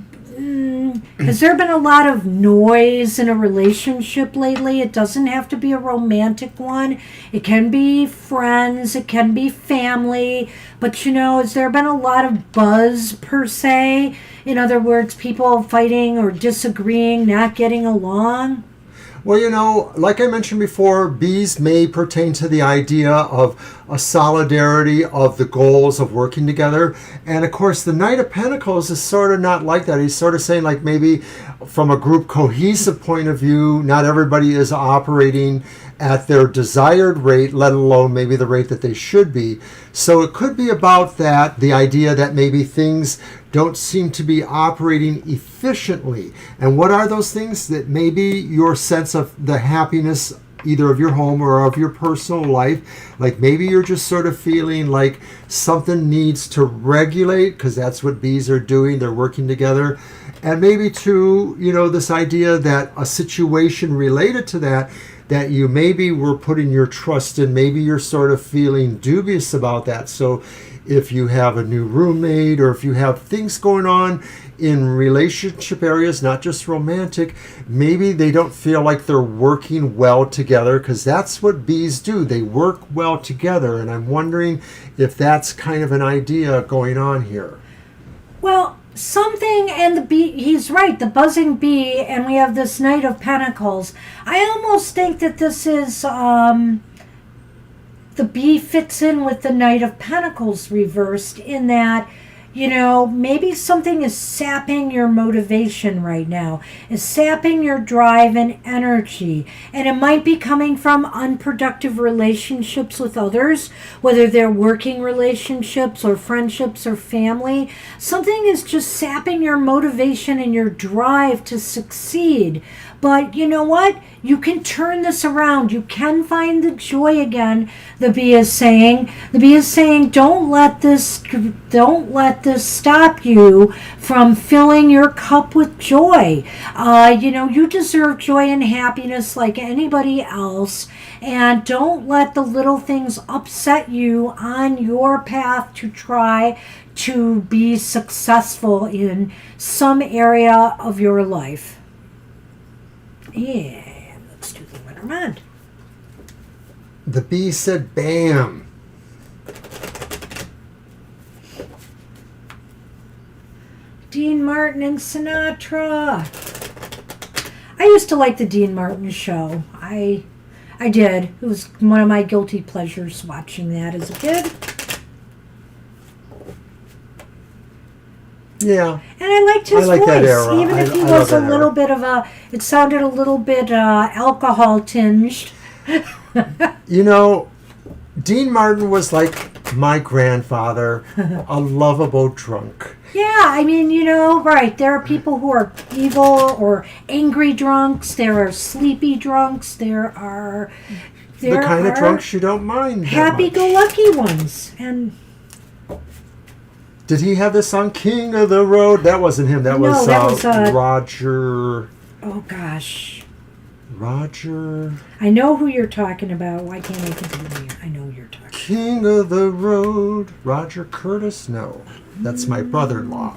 has there been a lot of noise in a relationship lately? It doesn't have to be a romantic one. It can be friends, it can be family. But, you know, has there been a lot of buzz per se? In other words, people fighting or disagreeing, not getting along? Well, you know, like I mentioned before, bees may pertain to the idea of a solidarity of the goals of working together. And of course, the Knight of Pentacles is sort of not like that. He's sort of saying, like, maybe from a group cohesive point of view, not everybody is operating at their desired rate, let alone maybe the rate that they should be. So it could be about that, the idea that maybe things don't seem to be operating efficiently. And what are those things? That maybe your sense of the happiness either of your home or of your personal life, like maybe you're just sort of feeling like something needs to regulate, because that's what bees are doing, they're working together. And maybe too, you know, this idea that a situation related to that you maybe were putting your trust in, maybe you're sort of feeling dubious about that. So if you have a new roommate, or if you have things going on in relationship areas, not just romantic, maybe they don't feel like they're working well together, because that's what bees do. They work well together. And I'm wondering if that's kind of an idea going on here. Well, something, and the bee, he's right, the buzzing bee, and we have this Knight of Pentacles. I almost think that this is, the bee fits in with the Knight of Pentacles reversed, in that, you know, maybe something is sapping your motivation right now, is sapping your drive and energy. And it might be coming from unproductive relationships with others, whether they're working relationships or friendships or family. Something is just sapping your motivation and your drive to succeed. But you know what? You can turn this around. You can find the joy again, the bee is saying. The bee is saying, don't let this stop you from filling your cup with joy. You know, you deserve joy and happiness like anybody else. And don't let the little things upset you on your path to try to be successful in some area of your life. And let's do the Lenormand. The bee said, bam. Dean Martin and Sinatra. I used to like the Dean Martin show. I did. It was one of my guilty pleasures watching that as a kid. Yeah. And I liked his like voice, that era. even if he I was love a that little era. bit of a, it sounded a little bit alcohol tinged. You know, Dean Martin was like my grandfather, a lovable drunk. Yeah, I mean, you know, right. There are people who are evil or angry drunks. There are sleepy drunks. There are The kind of drunks you don't mind. happy-go-lucky ones. And did he have the song King of the Road? That wasn't him. That No, was, that was, Roger. oh gosh, Roger. I know who you're talking about. Why can't I think of the name? I know who you're talking. King of the Road. Roger Curtis? No. That's my brother-in-law.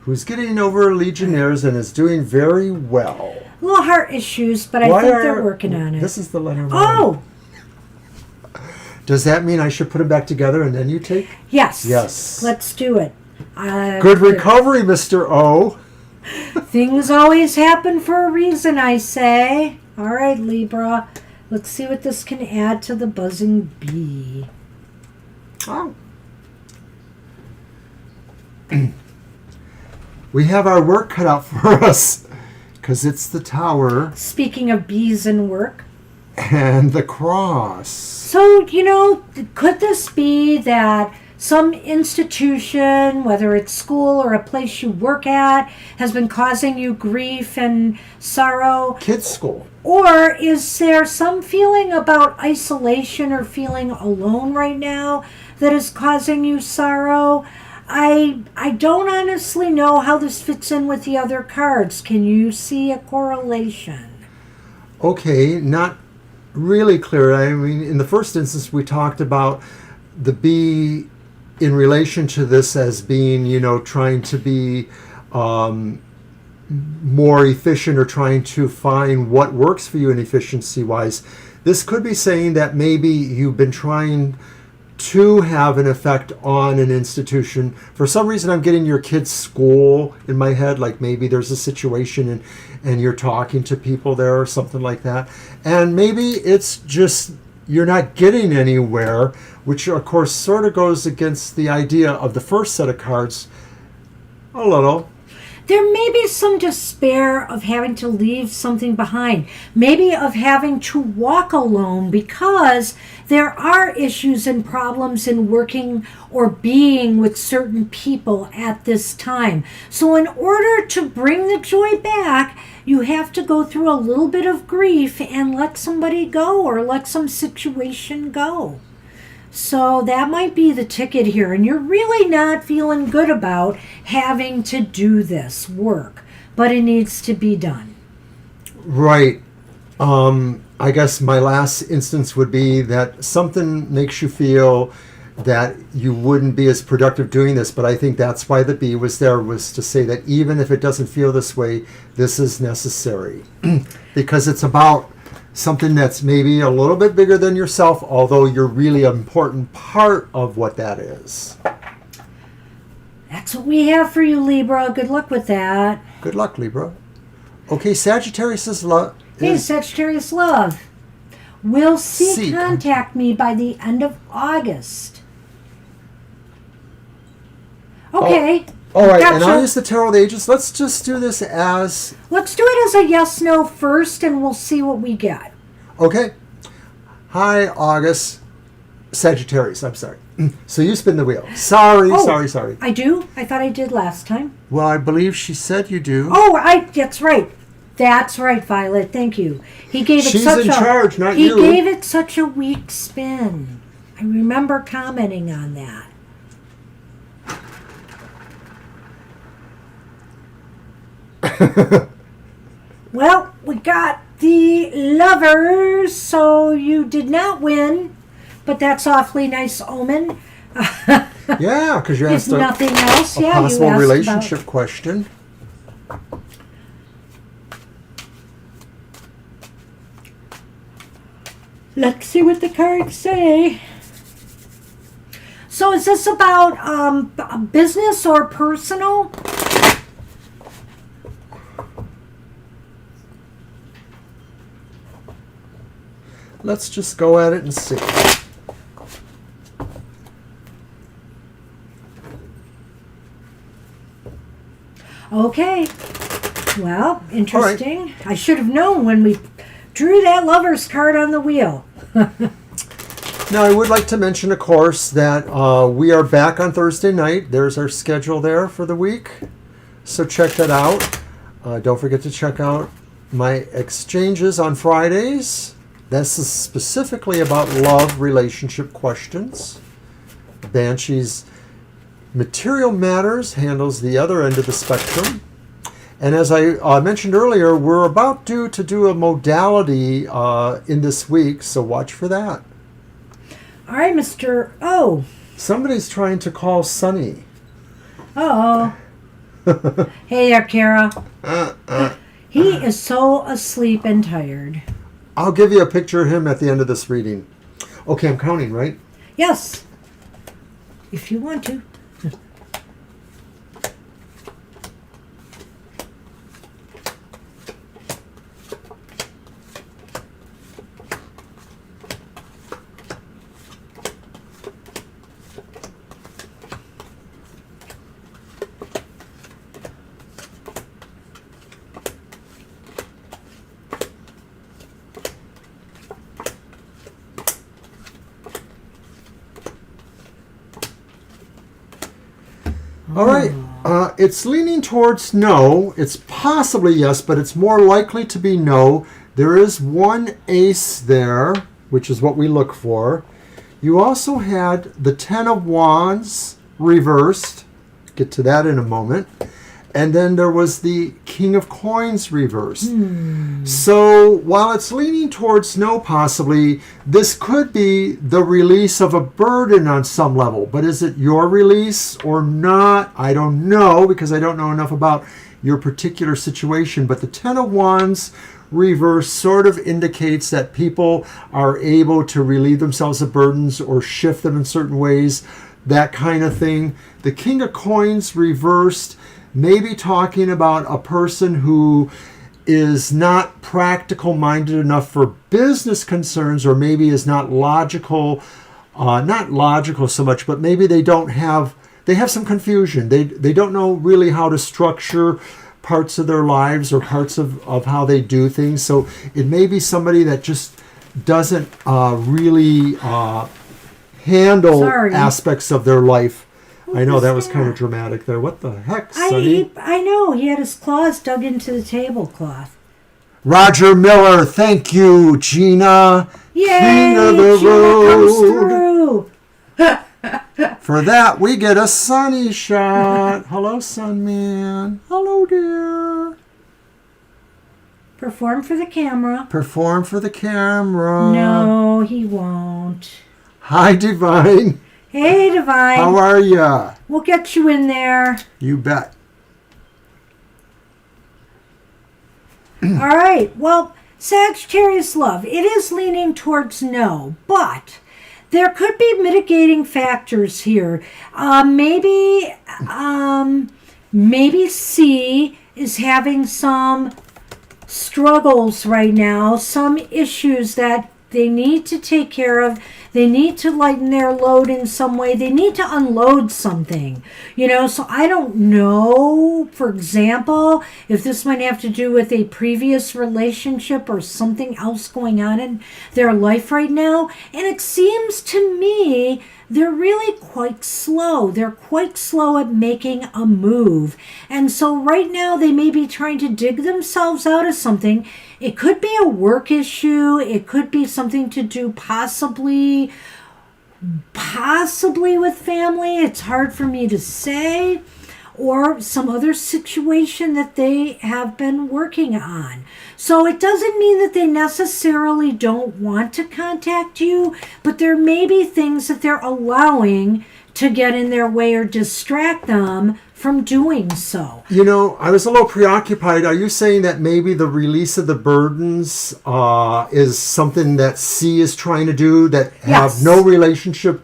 Who's getting over Legionnaires and is doing very well. Little heart issues, but I think they're working on it. This is the Lenormand. Oh, Does that mean I should put them back together and then you take? yes. Yes. Let's do it. Good recovery, Mr. O. Things always happen for a reason, I say. All right, Libra. Let's see what this can add to the buzzing bee. Oh. We have our work cut out for us because it's the Tower Speaking of bees and work. and the Cross. So, you know, could this be that some institution, whether it's school or a place you work at, has been causing you grief and sorrow? Kids' school. Or is there some feeling about isolation or feeling alone right now that is causing you sorrow? I don't honestly know how this fits in with the other cards. Can you see a correlation? Okay, not really clear. I mean, in the first instance, we talked about the bee in relation to this as being, you know, trying to be more efficient or trying to find what works for you in efficiency-wise. This could be saying that maybe you've been trying to have an effect on an institution. For some reason, I'm getting your kid's school in my head, like maybe there's a situation and you're talking to people there or something like that. And maybe it's just you're not getting anywhere, which of course sort of goes against the idea of the first set of cards a little. There may be some despair of having to leave something behind, maybe of having to walk alone because there are issues and problems in working or being with certain people at this time. So in order to bring the joy back, you have to go through a little bit of grief and let somebody go or let some situation go. So that might be the ticket here. And you're really not feeling good about having to do this work, but it needs to be done. Right. I guess my last instance would be that something makes you feel that you wouldn't be as productive doing this, but I think that's why the bee was there, was to say that even if it doesn't feel this way, this is necessary. Because it's about something that's maybe a little bit bigger than yourself, although you're really an important part of what that is. That's what we have for you, Libra. Good luck with that. Good luck, Libra. Okay, Sagittarius is love. Hey, Sagittarius love. Will C contact me by the end of August? Okay. All right, gotcha. and I'll use the Tarot of the Ages. Let's just do this as... Let's do it as a yes-no first, and we'll see what we get. Okay. Hi, August. Sagittarius, I'm sorry. So you spin the wheel. Sorry. I do? I thought I did last time. Well, I believe she said you do. Oh, that's right. That's right, Violet. Thank you. He gave it She's such in charge, not He you. gave it such a weak spin. I remember commenting on that. Well, we got the Lovers, so you did not win, but that's awfully nice omen. Yeah, because you If asked nothing else, a yeah, possible you asked relationship question. Let's see what the cards say. So is this about business or personal? Let's just go at it and see. Okay. Well, interesting. Right. I should have known when we drew that Lover's card on the wheel. Now, I would like to mention, of course, that we are back on Thursday night. There's our schedule there for the week. So check that out. Don't forget to check out my exchanges on Fridays. This is specifically about love relationship questions. Banshee's Material Matters handles the other end of the spectrum. And as I mentioned earlier, we're about due to do a modality in this week, so watch for that. All right, Mr. O. Somebody's trying to call Sunny. Oh. Hey there, Kara. He is so asleep and tired. I'll give you a picture of him at the end of this reading. Okay, I'm counting, right? Yes. If you want to. All right. It's leaning towards no. It's possibly yes, but it's more likely to be no. There is one ace there, which is what we look for. You also had the Ten of Wands reversed. Get to that in a moment. And then there was the King of Coins reversed. So while it's leaning towards no possibly, this could be the release of a burden on some level. But is it your release or not? I don't know, because I don't know enough about your particular situation. But the Ten of Wands reverse sort of indicates that people are able to relieve themselves of burdens or shift them in certain ways, that kind of thing. The King of Coins reversed, maybe talking about a person who is not practical minded enough for business concerns, or maybe is not logical so much, but maybe they have some confusion. They don't know really how to structure parts of their lives or parts of how they do things. So it may be somebody that just doesn't really handle aspects of their life. I know that was kind of dramatic there. What the heck, Sonny? I know. He had his claws dug into the tablecloth. Roger Miller, thank you, Gina. Yay! King of the Road. Comes through. For that, we get a Sunny shot. Hello, Sunman. Hello, dear. Perform for the camera. Perform for the camera. No, he won't. Hi, Divine. Hey, Divine. How are ya? We'll get you in there. You bet. All right. Well, Sagittarius love, it is leaning towards no, but there could be mitigating factors here. Maybe C is having some struggles right now, some issues that they need to take care of. They need to lighten their load in some way. They need to unload something, so I don't know, for example, if this might have to do with a previous relationship or something else going on in their life right now. And it seems to me they're really quite slow. They're quite slow at making a move. And so right now they may be trying to dig themselves out of something. It could be a work issue. It could be something to do possibly with family. It's hard for me to say. Or some other situation that they have been working on. So it doesn't mean that they necessarily don't want to contact you, but there may be things that they're allowing to get in their way or distract them from doing so. I was a little preoccupied. Are you saying that maybe the release of the burdens is something that C is trying to do that have no relationship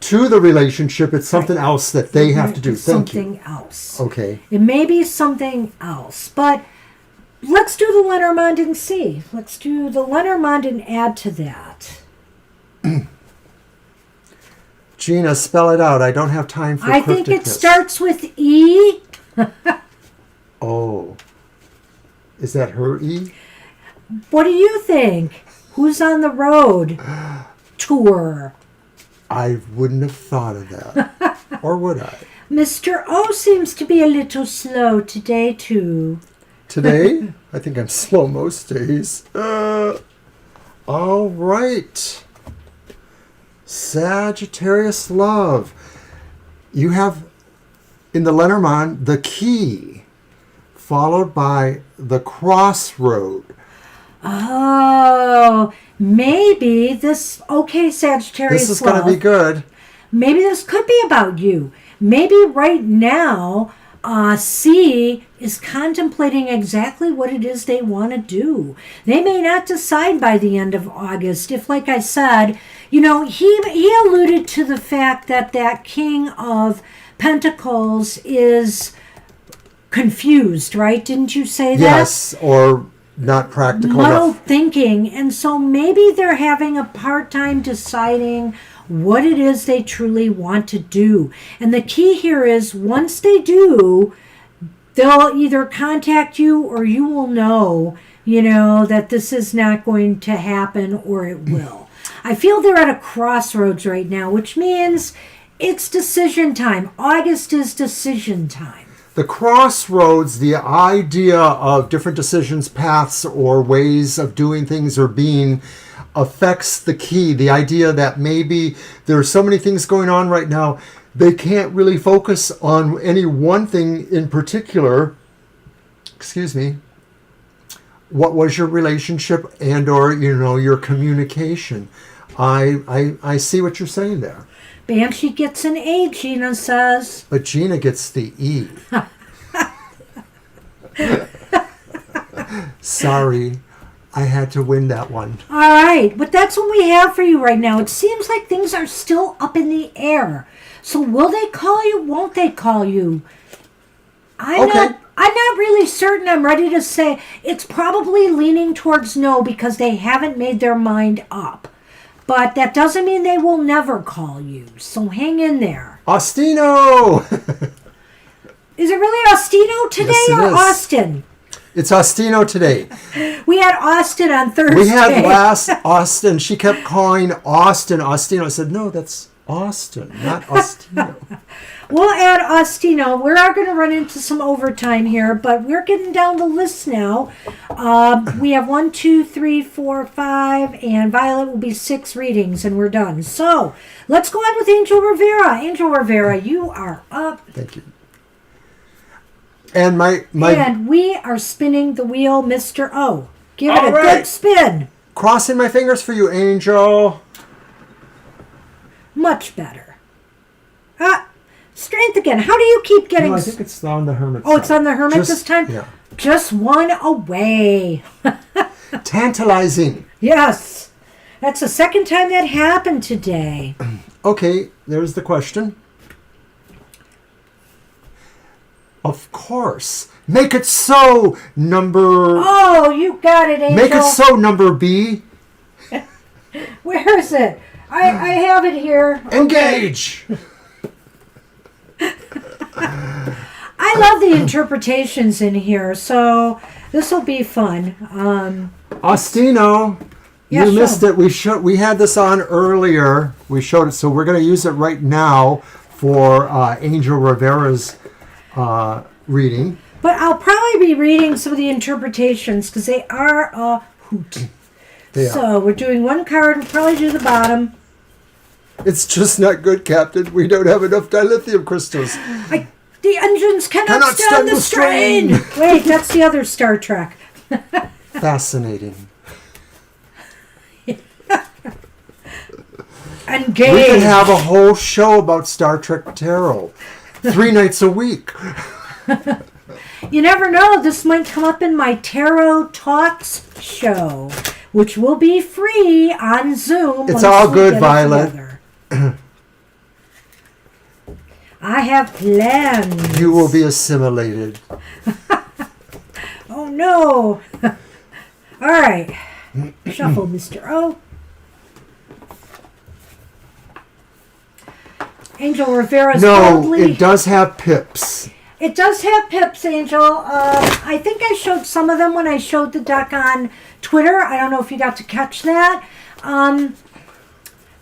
to the relationship? It's something else that they have to do. Something else. Okay. It may be something else, but let's do the Lenormand and see. Let's do the Lenormand and add to that. Gina, spell it out. I don't have time for I think it starts with E. Oh. Is that her E? What do you think? Who's on the road tour? I wouldn't have thought of that. Or would I? Mr. O seems to be a little slow today, too. Today? I think I'm slow most days. All right. Sagittarius love. You have in the Lenormand the key, followed by the crossroad. Oh, maybe this... Okay, Sagittarius This is going to be good. Maybe this could be about you. Maybe right now, C is contemplating exactly what it is they want to do. They may not decide by the end of August. If, like I said, he alluded to the fact that King of Pentacles is confused, right? Didn't you say that? Yes, or not practical muddled enough. Thinking. And so maybe they're having a hard time deciding what it is they truly want to do. And the key here is once they do, they'll either contact you or you will know, that this is not going to happen or it will. I feel they're at a crossroads right now, which means it's decision time. August is decision time. The crossroads, the idea of different decisions, paths, or ways of doing things or being affects the key. The idea that maybe there are so many things going on right now, they can't really focus on any one thing in particular. Excuse me. What was your relationship and or, your communication? I see what you're saying there. Banshee gets an A, Gina says. But Gina gets the E. Sorry. I had to win that one. All right, but that's what we have for you right now. It seems like things are still up in the air. So will they call you? Won't they call you? I'm not really certain. I'm ready to say it's probably leaning towards no because they haven't made their mind up. But that doesn't mean they will never call you. So hang in there. Ostino! Is it really Ostino today or Austin? It's Ostino today. We had Austin on Thursday. We had last Austin. She kept calling Austin Ostino. I said, no, that's Austin, not Ostino. We'll add Ostino. We are going to run into some overtime here, but we're getting down the list now. We have 1, 2, 3, 4, 5, and Violet will be 6 readings, and we're done. So let's go on with Angel Rivera. Angel Rivera, you are up. Thank you. And and we are spinning the wheel, Mr. O. Give it a good spin. Crossing my fingers for you, Angel. Much better. Strength again. How do you keep getting... No, I think it's on the Hermit. Oh, it's on the Hermit this time? Yeah. Just one away. Tantalizing. Yes. That's the second time that happened today. Okay, there's the question. Of course. Make it so, number... Oh, you got it, Angel. Make it so, number B. Where is it? I have it here. Engage! I love the interpretations in here, so this will be fun. Ostino, Yeah, you missed show. it. We had this on earlier. We showed it, so we're going to use it right now for Angel Rivera's reading. But I'll probably be reading some of the interpretations because they are a hoot. So we're doing one card. We'll probably do the bottom. It's just not good, Captain. We don't have enough dilithium crystals. The engines cannot stand the strain. Wait, that's the other Star Trek. Fascinating. Engage. We could have a whole show about Star Trek Tarot. 3 nights a week. You never know. This might come up in my Tarot Talks show, which will be free on Zoom. It's all good, Violet. I have plans. You will be assimilated. Oh, no. All right. Shuffle, Mr. O. Angel Rivera's No, it does have pips. It does have pips, Angel. I think I showed some of them when I showed the deck on Twitter. I don't know if you got to catch that.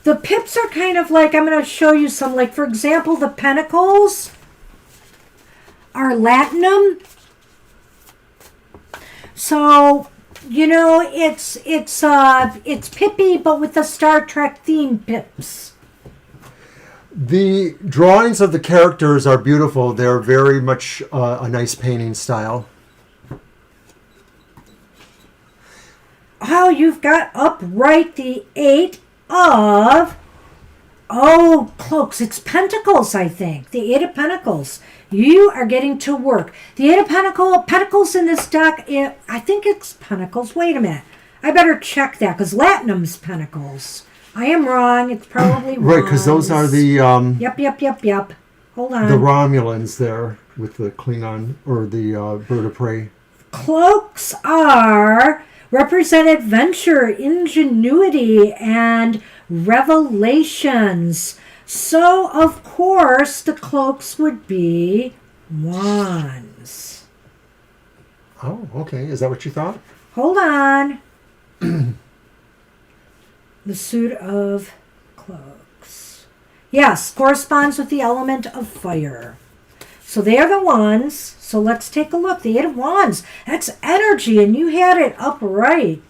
The pips are kind of like, I'm going to show you some, like, for example, the pentacles are latinum. So, you know, it's pippy, but with the Star Trek theme pips. The drawings of the characters are beautiful. They're very much a nice painting style. Oh, you've got upright the 8 of... Oh, cloaks. It's pentacles, I think. The 8 of pentacles. You are getting to work. The 8 of pentacles in this deck, I think it's pentacles. Wait a minute. I better check that, because latinum's pentacles. I am wrong. It's probably wrong. Right, because those are the... Yep. Hold on. The Romulans there with the Klingon, or the bird of prey. Cloaks represent adventure, ingenuity, and revelations. So, of course, the cloaks would be wands. Oh, okay. Is that what you thought? Hold on. The suit of cloaks. Yes, corresponds with the element of fire. So they are the wands. So let's take a look. The 8 of wands. That's energy, and you had it upright.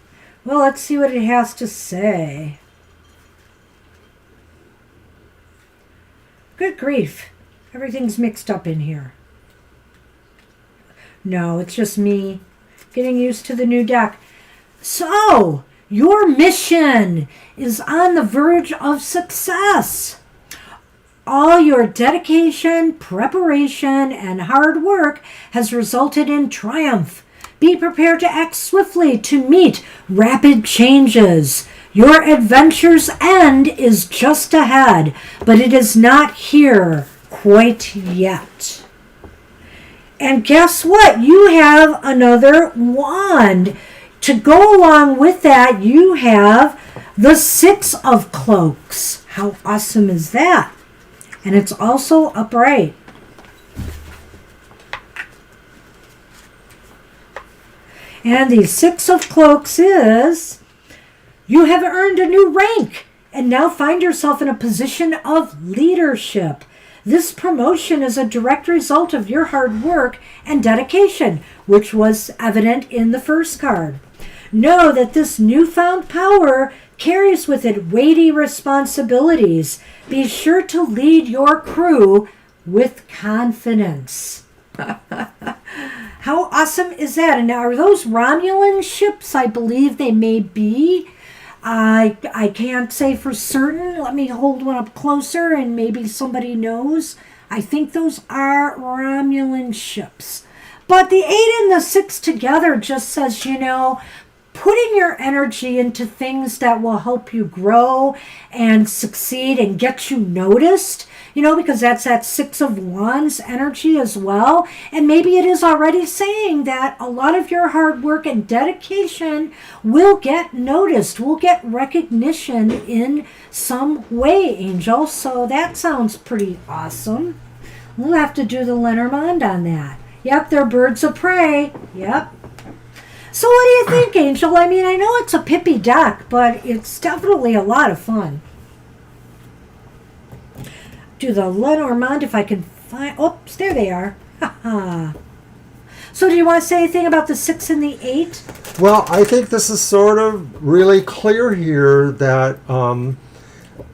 Well, let's see what it has to say. Good grief. Everything's mixed up in here. No, it's just me getting used to the new deck. So, your mission is on the verge of success. All your dedication, preparation, and hard work has resulted in triumph. Be prepared to act swiftly to meet rapid changes. Your adventure's end is just ahead, but it is not here quite yet. And guess what? You have another wand. To go along with that, you have the 6 of cloaks. How awesome is that? And it's also upright. And the 6 of cloaks is, you have earned a new rank and now find yourself in a position of leadership. This promotion is a direct result of your hard work and dedication, which was evident in the first card. Know that this newfound power carries with it weighty responsibilities. Be sure to lead your crew with confidence. How awesome is that? And are those Romulan ships? I believe they may be. I can't say for certain. Let me hold one up closer and maybe somebody knows. I think those are Romulan ships. But the 8 and the 6 together just says, you know, putting your energy into things that will help you grow and succeed and get you noticed, because that's that Six of Wands energy as well. And maybe it is already saying that a lot of your hard work and dedication will get noticed, will get recognition in some way, Angel. So that sounds pretty awesome. We'll have to do the Lenormand on that. Yep, they're birds of prey. Yep. So what do you think, Angel? I mean, I know it's a pippy deck, but it's definitely a lot of fun. Do the Lenormand if I can find... Oops, there they are. So do you want to say anything about the 6 and the 8? Well, I think this is sort of really clear here that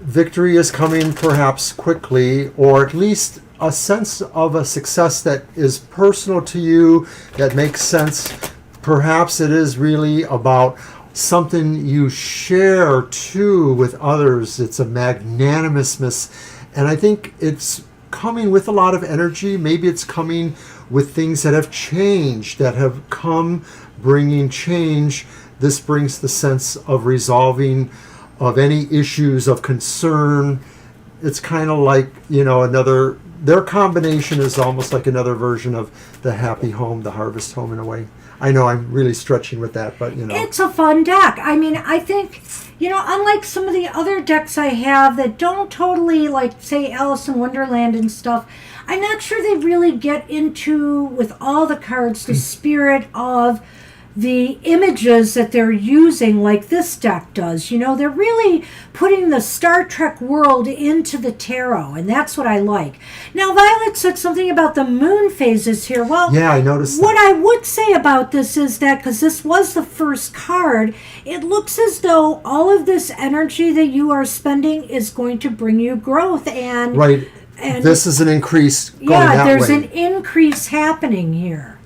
victory is coming perhaps quickly, or at least a sense of a success that is personal to you, that makes sense. Perhaps it is really about something you share too with others. It's a magnanimousness. And I think it's coming with a lot of energy. Maybe it's coming with things that have changed, that have come bringing change. This brings the sense of resolving of any issues of concern. It's kind of like, their combination is almost like another version of the happy home, the harvest home in a way. I know I'm really stretching with that, but It's a fun deck. I mean, I think, unlike some of the other decks I have that don't totally, like, say, Alice in Wonderland and stuff, I'm not sure they really get into, with all the cards, the spirit of the images that they're using like this deck does. They're really putting the Star Trek world into the tarot, and that's what I like. Now, Violet said something about the moon phases here. Well, yeah, I noticed what that. I would say about this is that, because this was the first card, it looks as though all of this energy that you are spending is going to bring you growth. And right. And this is an increase going yeah, that there's way. an increase happening here.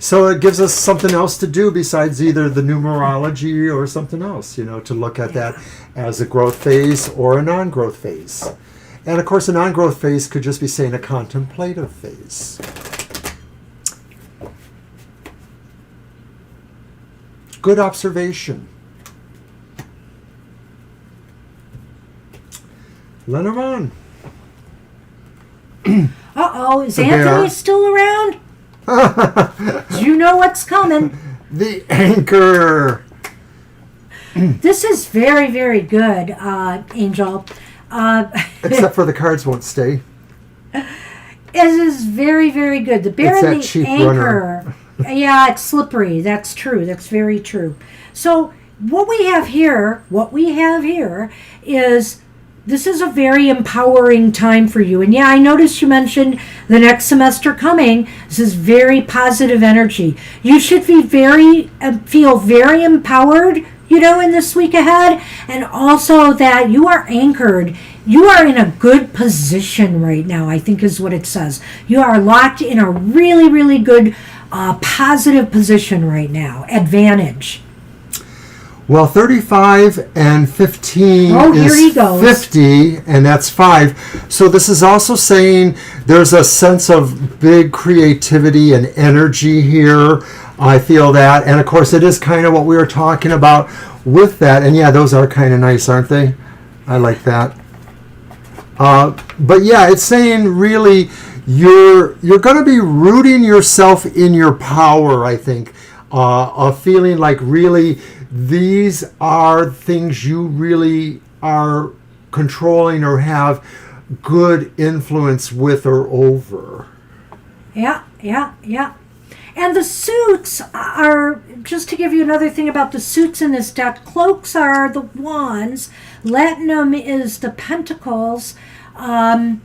So it gives us something else to do besides either the numerology or something else, to look at that as a growth phase or a non-growth phase. And of course, a non-growth phase could just be saying a contemplative phase. Good observation. Lenormand. Uh-oh, is The Anthony bear. still around? You know what's coming. The anchor. This is very, very good, Angel. Except for the cards won't stay. It is very, very good. The bear It's and that the cheap anchor. Yeah, it's slippery. That's true. That's very true. So what we have here is, this is a very empowering time for you. And yeah, I noticed you mentioned the next semester coming. This is very positive energy. You should be feel very empowered, in this week ahead. And also that you are anchored. You are in a good position right now, I think is what it says. You are locked in a really, really good positive position right now. Advantage. Well, 35 and 15 here he is goes. 50, and that's 5. So this is also saying there's a sense of big creativity and energy here. I feel that. And of course, it is kind of what we were talking about with that. And yeah, those are kind of nice, aren't they? I like that. But yeah, it's saying really you're going to be rooting yourself in your power, I think. Of feeling like really these are things you really are controlling or have good influence with or over. Yeah. And the suits are, just to give you another thing about the suits in this deck, cloaks are the wands, latinum is the pentacles. Let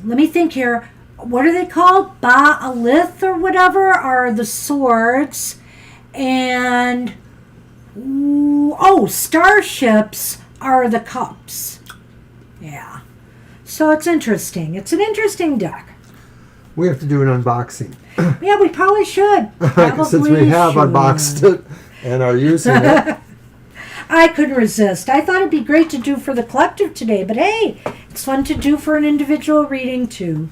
me think here. What are they called? Ba'alith or whatever are the swords. And starships are the cups. Yeah. So it's interesting. It's an interesting deck. We have to do an unboxing. Yeah, we probably should. Since we have unboxed it and are using it. I couldn't resist. I thought it'd be great to do for the collective today, but hey, it's fun to do for an individual reading too.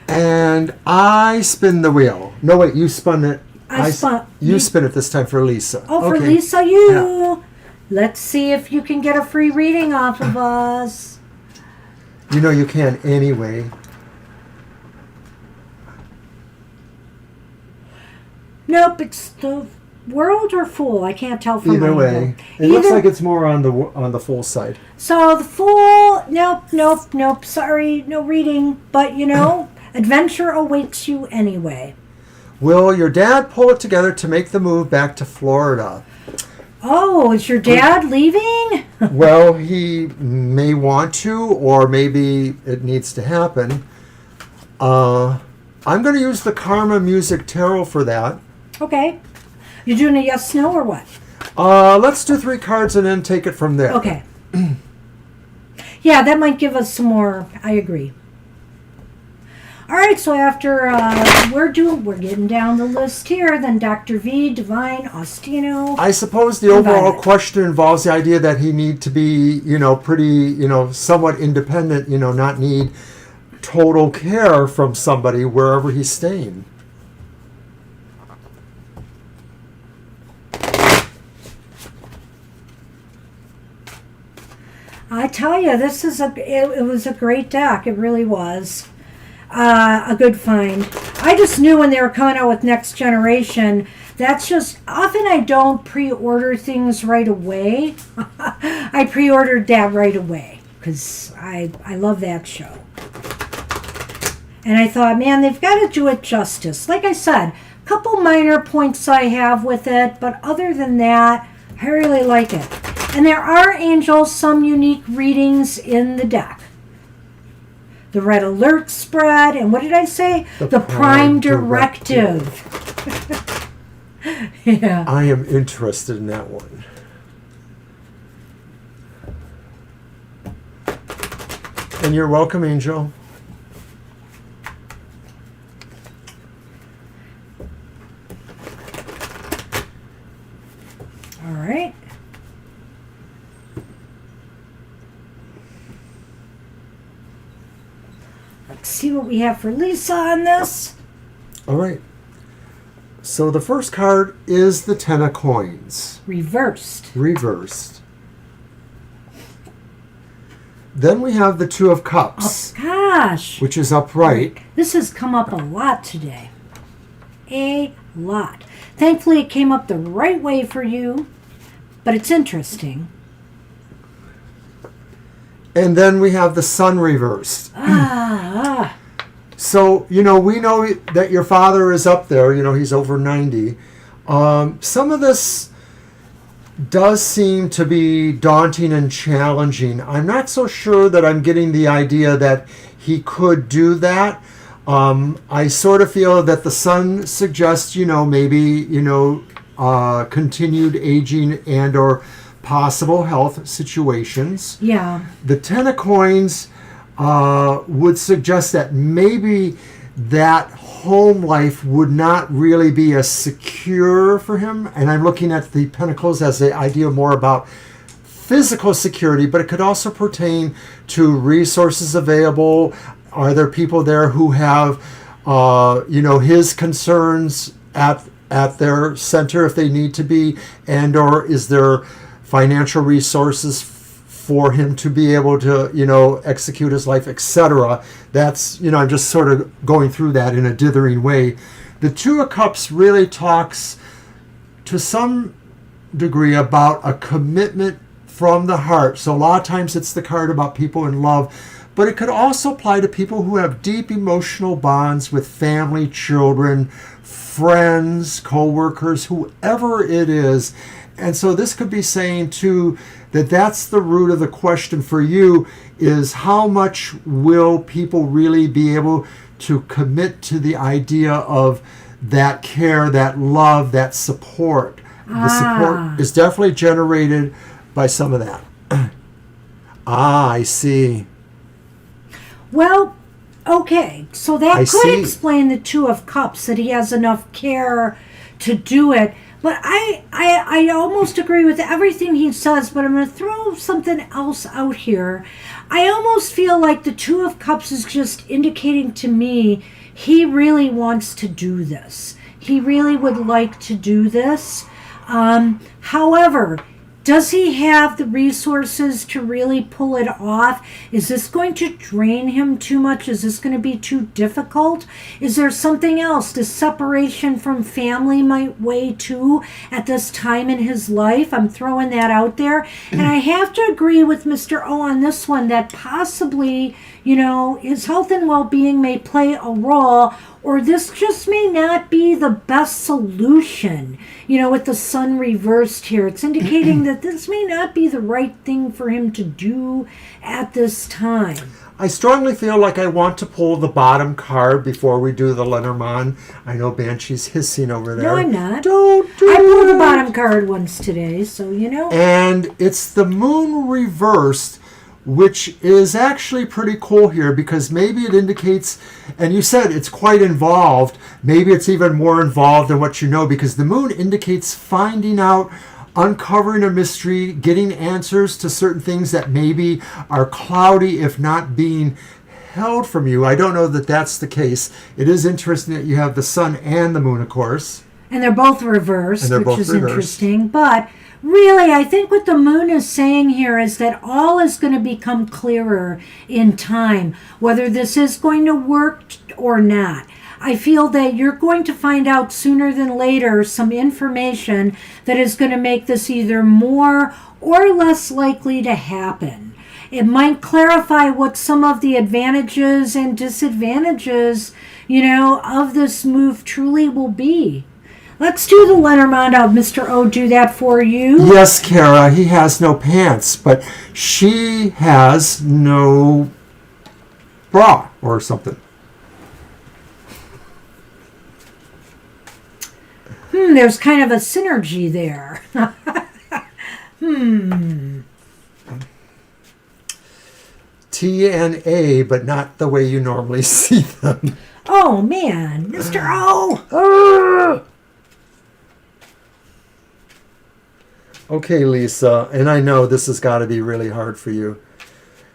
And I spin the wheel. No, wait, you spun it. You spin it this time for Lisa. Oh, for Okay. Lisa, you. Yeah. Let's see if you can get a free reading off of us. You know you can anyway. Nope, it's the World or Fool. I can't tell from Either my way, angle. it looks like it's more on the full side. So the Fool, nope. Sorry, no reading. But you know, adventure awaits you anyway. Will your dad pull it together to make the move back to Florida? Oh, is your dad leaving? Well, he may want to, or maybe it needs to happen. I'm going to use the Karma Music Tarot for that. Okay. You doing a yes, no, or what? Let's do 3 cards and then take it from there. Okay. Yeah, that might give us some more. I agree. All right, so after we're getting down the list here. Then Dr. V, Divine, Ostino. I suppose the overall question involves the idea that he need to be, pretty, somewhat independent, not need total care from somebody wherever he's staying. I tell you, it was a great deck. It really was. A good find. I just knew when they were coming out with Next Generation, that's just, often I don't pre-order things right away. I pre-ordered that right away because I love that show. And I thought, man, they've got to do it justice. Like I said, a couple minor points I have with it, but other than that, I really like it. And there are, angels, some unique readings in the deck. The Red Alert spread, and what did I say? The Prime Directive. Yeah. I am interested in that one. And you're welcome, Angel. All right. Let's see what we have for Lisa on this. All right. So the first card is the 10 of coins. Reversed. Reversed. Then we have the 2 of cups. Oh, gosh. Which is upright. This has come up a lot today. A lot. Thankfully, it came up the right way for you, but it's interesting. And then we have the sun reversed. So, we know that your father is up there. He's over 90. Some of this does seem to be daunting and challenging. I'm not so sure that I'm getting the idea that he could do that. I sort of feel that the sun suggests, maybe, continued aging and or possible health situations. Yeah. The 10 of coins would suggest that maybe that home life would not really be as secure for him. And I'm looking at the pentacles as the idea more about physical security, but it could also pertain to resources available. Are there people there who have, his concerns at their center if they need to be, and or is there financial resources for him to be able to, execute his life, etc. That's, I'm just sort of going through that in a dithering way. The 2 of Cups really talks to some degree about a commitment from the heart. So a lot of times it's the card about people in love, but it could also apply to people who have deep emotional bonds with family, children, friends, co-workers, whoever it is. And so this could be saying too that that's the root of the question for you, is how much will people really be able to commit to the idea of that care, that love, that support. The support is definitely generated by some of that. I see. Well, okay, so that I could see. explain the 2 of Cups, that he has enough care to do it. But I almost agree with everything he says, but I'm going to throw something else out here. I almost feel like the 2 of Cups is just indicating to me he really wants to do this. He really would like to do this. However, does he have the resources to really pull it off? Is this going to drain him too much? Is this going to be too difficult? Is there something else? The separation from family might weigh too at this time in his life. I'm throwing that out there. And I have to agree with Mr. O on this one that possibly, his health and well-being may play a role, or this just may not be the best solution. With the sun reversed here, it's indicating that this may not be the right thing for him to do at this time. I strongly feel like I want to pull the bottom card before we do the Lenormand. I know Banshee's hissing over there. No, I'm not. Don't do I pulled the it. bottom card once today, so And it's the moon reversed, which is actually pretty cool here because maybe it indicates, and you said it's quite involved, maybe it's even more involved than what you know, because the moon indicates finding out, uncovering a mystery, getting answers to certain things that maybe are cloudy, if not being held from you. I don't know that that's the case. It is interesting that you have the sun and the moon, of course. And they're both reversed, which is reversed. interesting. But really, I think what the moon is saying here is that all is going to become clearer in time, whether this is going to work or not. I feel that you're going to find out sooner than later some information that is going to make this either more or less likely to happen. It might clarify what some of the advantages and disadvantages, of this move truly will be. Let's do the Lenormand. I'll Mr. O do that for you. Yes, Kara, he has no pants, but she has no bra or something. There's kind of a synergy there. T and A, but not the way you normally see them. Oh, man. Mr. O! Okay, Lisa, and I know this has got to be really hard for you.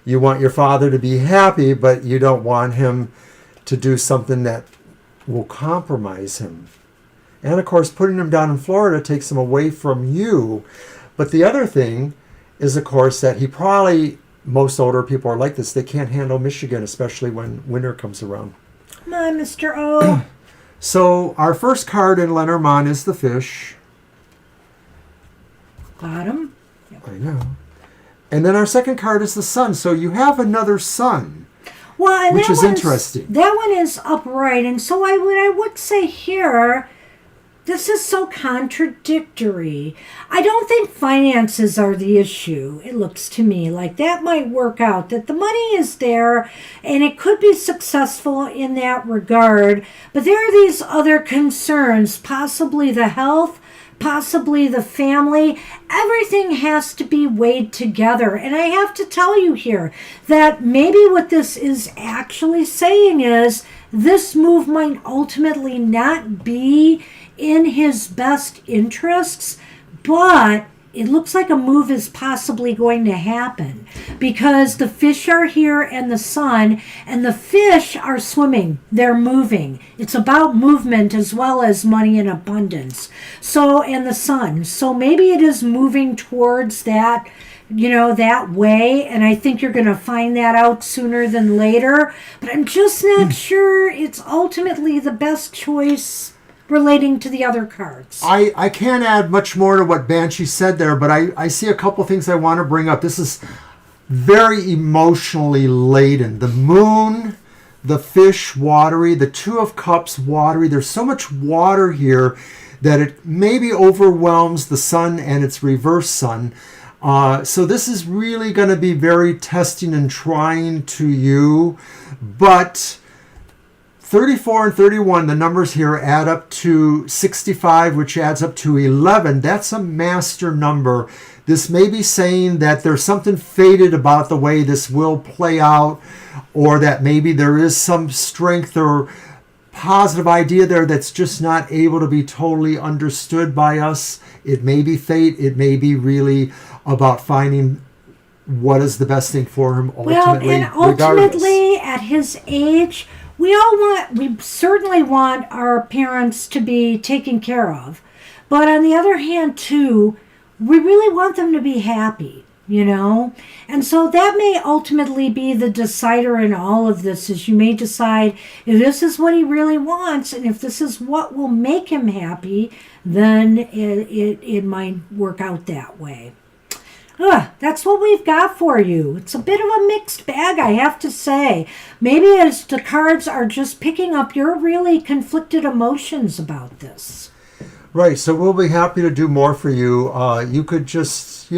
You want your father to be happy, but you don't want him to do something that will compromise him. And, of course, putting him down in Florida takes him away from you. But the other thing is, of course, that he probably, most older people are like this, they can't handle Michigan, especially when winter comes around. Come on, Mr. O. So our first card in Lenormand is the fish. Bottom. I know. And then our second card is the sun. So you have another sun, Well, and which is interesting. That one is upright. And so what I would say here, this is so contradictory. I don't think finances are the issue. It looks to me like that might work out, that the money is there and it could be successful in that regard. But there are these other concerns, possibly the health, possibly the family. Everything has to be weighed together. And I have to tell you here that maybe what this is actually saying is this move might ultimately not be in his best interests, but it looks like a move is possibly going to happen because the fish are here and the sun, and the fish are swimming. They're moving. It's about movement as well as money and abundance. So, and the sun. So maybe it is moving towards that, that way. And I think you're going to find that out sooner than later. But I'm just not sure it's ultimately the best choice relating to the other cards. I can't add much more to what Banshee said there, but I see a couple things I want to bring up. This is very emotionally laden. The moon, the fish, watery, the Two of Cups, watery. There's so much water here that it maybe overwhelms the sun and its reverse sun. So this is really going to be very testing and trying to you, but 34 and 31, the numbers here add up to 65, which adds up to 11. That's a master number. This may be saying that there's something fated about the way this will play out, or that maybe there is some strength or positive idea there that's just not able to be totally understood by us. It may be fate. It may be really about finding what is the best thing for him ultimately. Well, and ultimately, at his age, we certainly want our parents to be taken care of. But on the other hand, too, we really want them to be happy, you know? And so that may ultimately be the decider in all of this, is you may decide if this is what he really wants and if this is what will make him happy, then it might work out that way. That's what we've got for you. It's a bit of a mixed bag, I have to say. Maybe as the cards are just picking up your really conflicted emotions about this. Right, so we'll be happy to do more for you. You could just,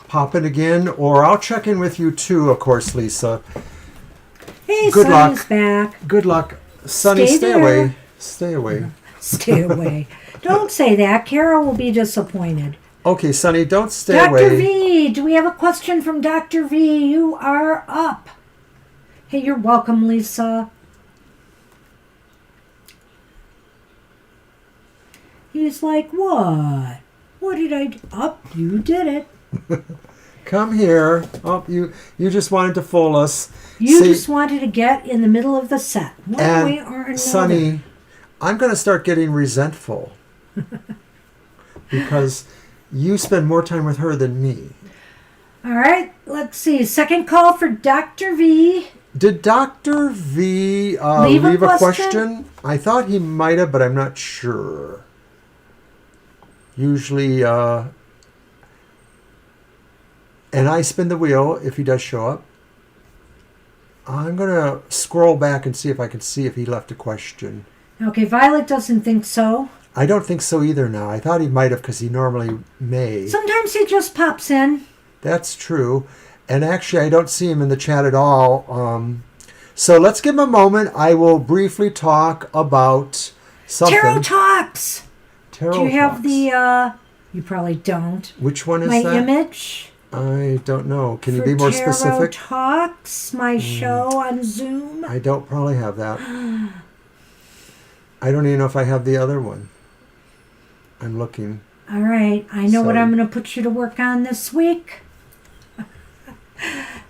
pop in again, or I'll check in with you too, of course, Lisa. Hey, Good Sonny's luck. back. Good luck. Sonny, stay away. Stay away. Stay away. Don't say that. Kara will be disappointed. Okay, Sonny, don't stay Dr. away. V, do we have a question from Dr. V? You are up. Hey, you're welcome, Lisa. He's like, what? What did I do? You did it. Come here. Oh, you just wanted to fool us. You See, just wanted to get in the middle of the set. One way or another. Sonny, I'm going to start getting resentful because you spend more time with her than me. All right, let's see. Second call for Dr. V. Did Dr. V Leave a question? I thought he might have, but I'm not sure. Usually, and I spin the wheel if he does show up. I'm going to scroll back and see if I can see if he left a question. Okay, Violet doesn't think so. I don't think so either now. I thought he might have because he normally may. Sometimes he just pops in. That's true. And actually, I don't see him in the chat at all. So let's give him a moment. I will briefly talk about something. Tarot Talks. Tarot Do you have Talks. the, you probably don't. Which one is my that? image? I don't know. Can you for be more Tarot specific? Talks, my show on Zoom. I don't probably have that. I don't even know if I have the other one. I'm looking. All right. I know what Sorry. I'm going to put you to work on this week.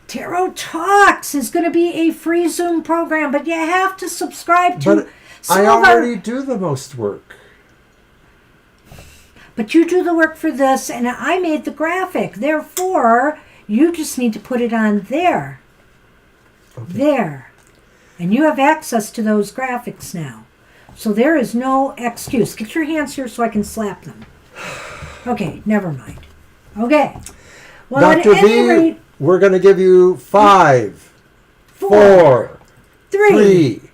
Tarot Talks is going to be a free Zoom program, but you have to subscribe to But some I of our... already do the most work. But you do the work for this, and I made the graphic. Therefore, you just need to put it on there. Okay. There. And you have access to those graphics now. So there is no excuse. Get your hands here so I can slap them. Okay, never mind. Okay. Well, Dr. at any V, rate, we're going to give you 5, 4, 4, 3, 3,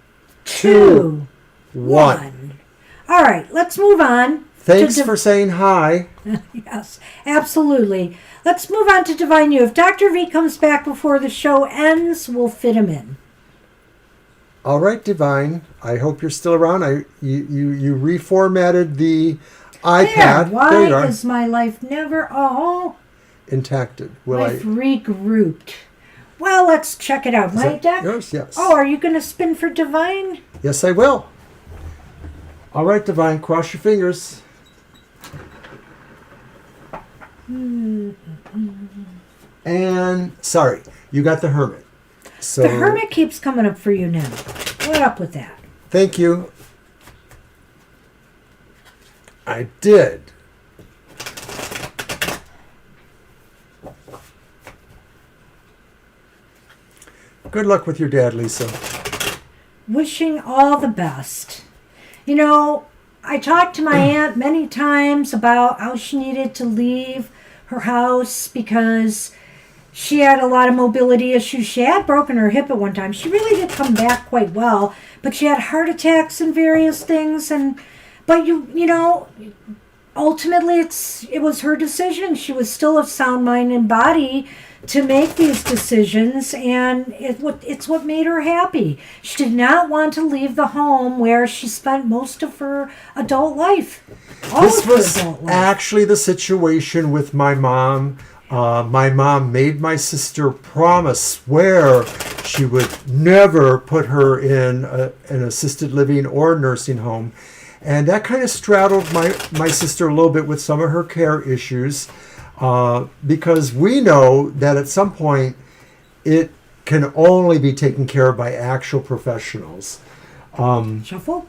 2, 1. 1. All right, let's move on. Thanks for saying hi. Yes, absolutely. Let's move on to Divine You. If Dr. V comes back before the show ends, we'll fit him in. All right, Divine. I hope you're still around. You reformatted the iPad. Why There you are. is my life never Intacted. Will life regrouped? Well, let's check it out. Is My that deck. yours? Yes. Oh, are you going to spin for Divine? Yes, I will. All right, Divine. Cross your fingers. And sorry, you got the Hermit. So The Hermit keeps coming up for you now. What up with that? thank you. I did. Good luck with your dad, Lisa. Wishing all the best. You know, I talked to my aunt many times about how she needed to leave her house because she had a lot of mobility issues. She had broken her hip at one time. She really did come back quite well, but she had heart attacks and various things. But you know, ultimately it was her decision. She was still of sound mind and body to make these decisions, and it's what made her happy. She did not want to leave the home where she spent most of her adult life. This was actually the situation with my mom. My mom made my sister swear she would never put her in an assisted living or nursing home. And that kind of straddled my sister a little bit with some of her care issues. Because we know that at some point it can only be taken care of by actual professionals. Shuffle.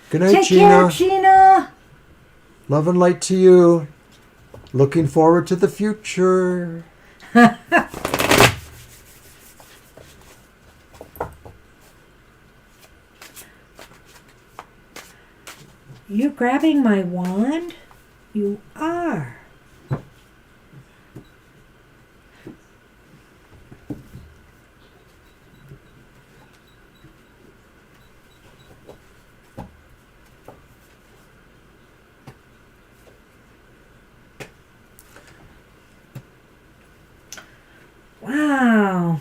Good night, Take Gina. care, Gina. Love and light to you. Looking forward to the future. You grabbing my wand? You are. Wow.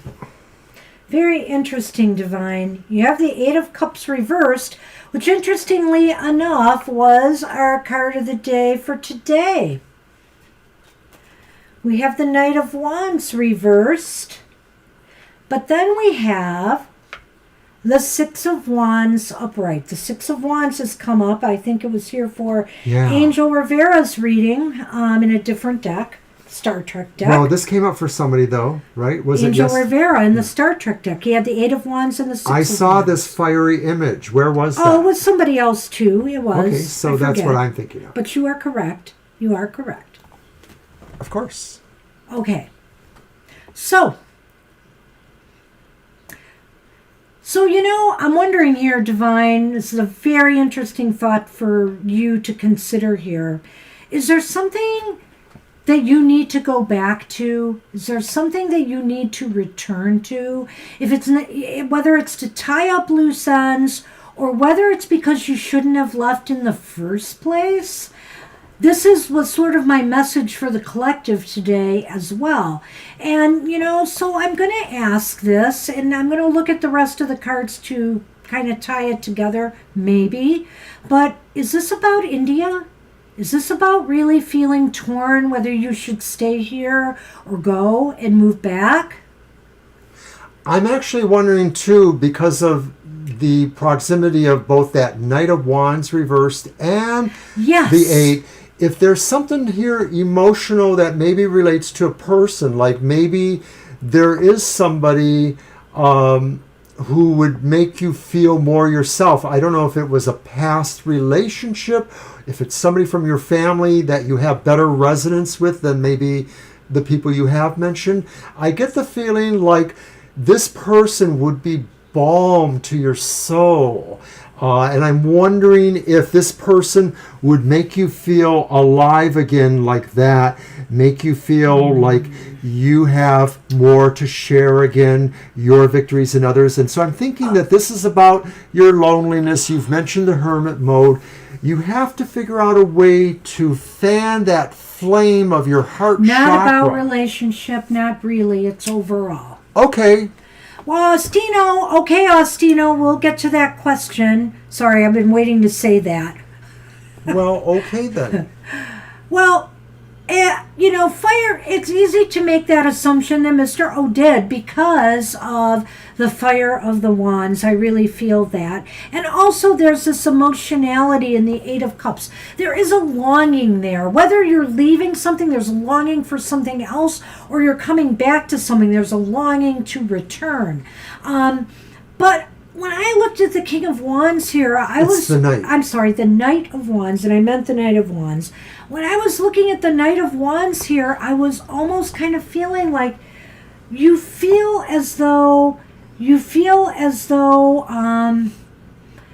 Very interesting, Divine. You have the Eight of Cups reversed, which interestingly enough was our card of the day for today. We have the Knight of Wands reversed, but then we have the Six of Wands upright. The Six of Wands has come up. I think it was here for Angel Rivera's reading in a different deck. Star Trek deck. Well, this came up for somebody though, right? Was Angel it Rivera in the Star Trek deck. He had the Eight of Wands and the Six of Wands. I saw this fiery image. Where was that? Oh, it was somebody else too. It was. Okay, so that's what I'm thinking of. But you are correct. You are correct. Of course. Okay. So, I'm wondering here, Divine, this is a very interesting thought for you to consider here. Is there something that you need to go back to? Is there something that you need to return to? If it's whether it's to tie up loose ends or whether it's because you shouldn't have left in the first place. This was sort of my message for the collective today as well. And, so I'm going to ask this, and I'm going to look at the rest of the cards to kind of tie it together, maybe. But is this about India? Is this about really feeling torn whether you should stay here or go and move back? I'm actually wondering too, because of the proximity of both that Knight of Wands reversed and the Eight, if there's something here emotional that maybe relates to a person, like maybe there is somebody who would make you feel more yourself. I don't know if it was a past relationship, if it's somebody from your family that you have better resonance with than maybe the people you have mentioned. I get the feeling like this person would be balm to your soul. And I'm wondering if this person would make you feel alive again like that, make you feel like you have more to share again, your victories and others. And so I'm thinking that this is about your loneliness. You've mentioned the hermit mode. You have to figure out a way to fan that flame of your heart chakra. Not about relationship, not really. It's overall. Okay. Well, Ostino, we'll get to that question. Sorry, I've been waiting to say that. Well, okay then. Well, fire, it's easy to make that assumption that Mr. O did because of the fire of the wands. I really feel that. And also there's this emotionality in the Eight of Cups. There is a longing there. Whether you're leaving something, there's a longing for something else, or you're coming back to something, there's a longing to return. But when I looked at the King of Wands here, the Knight of Wands, and I meant the Knight of Wands. When I was looking at the Knight of Wands here, I was almost kind of feeling like you feel as though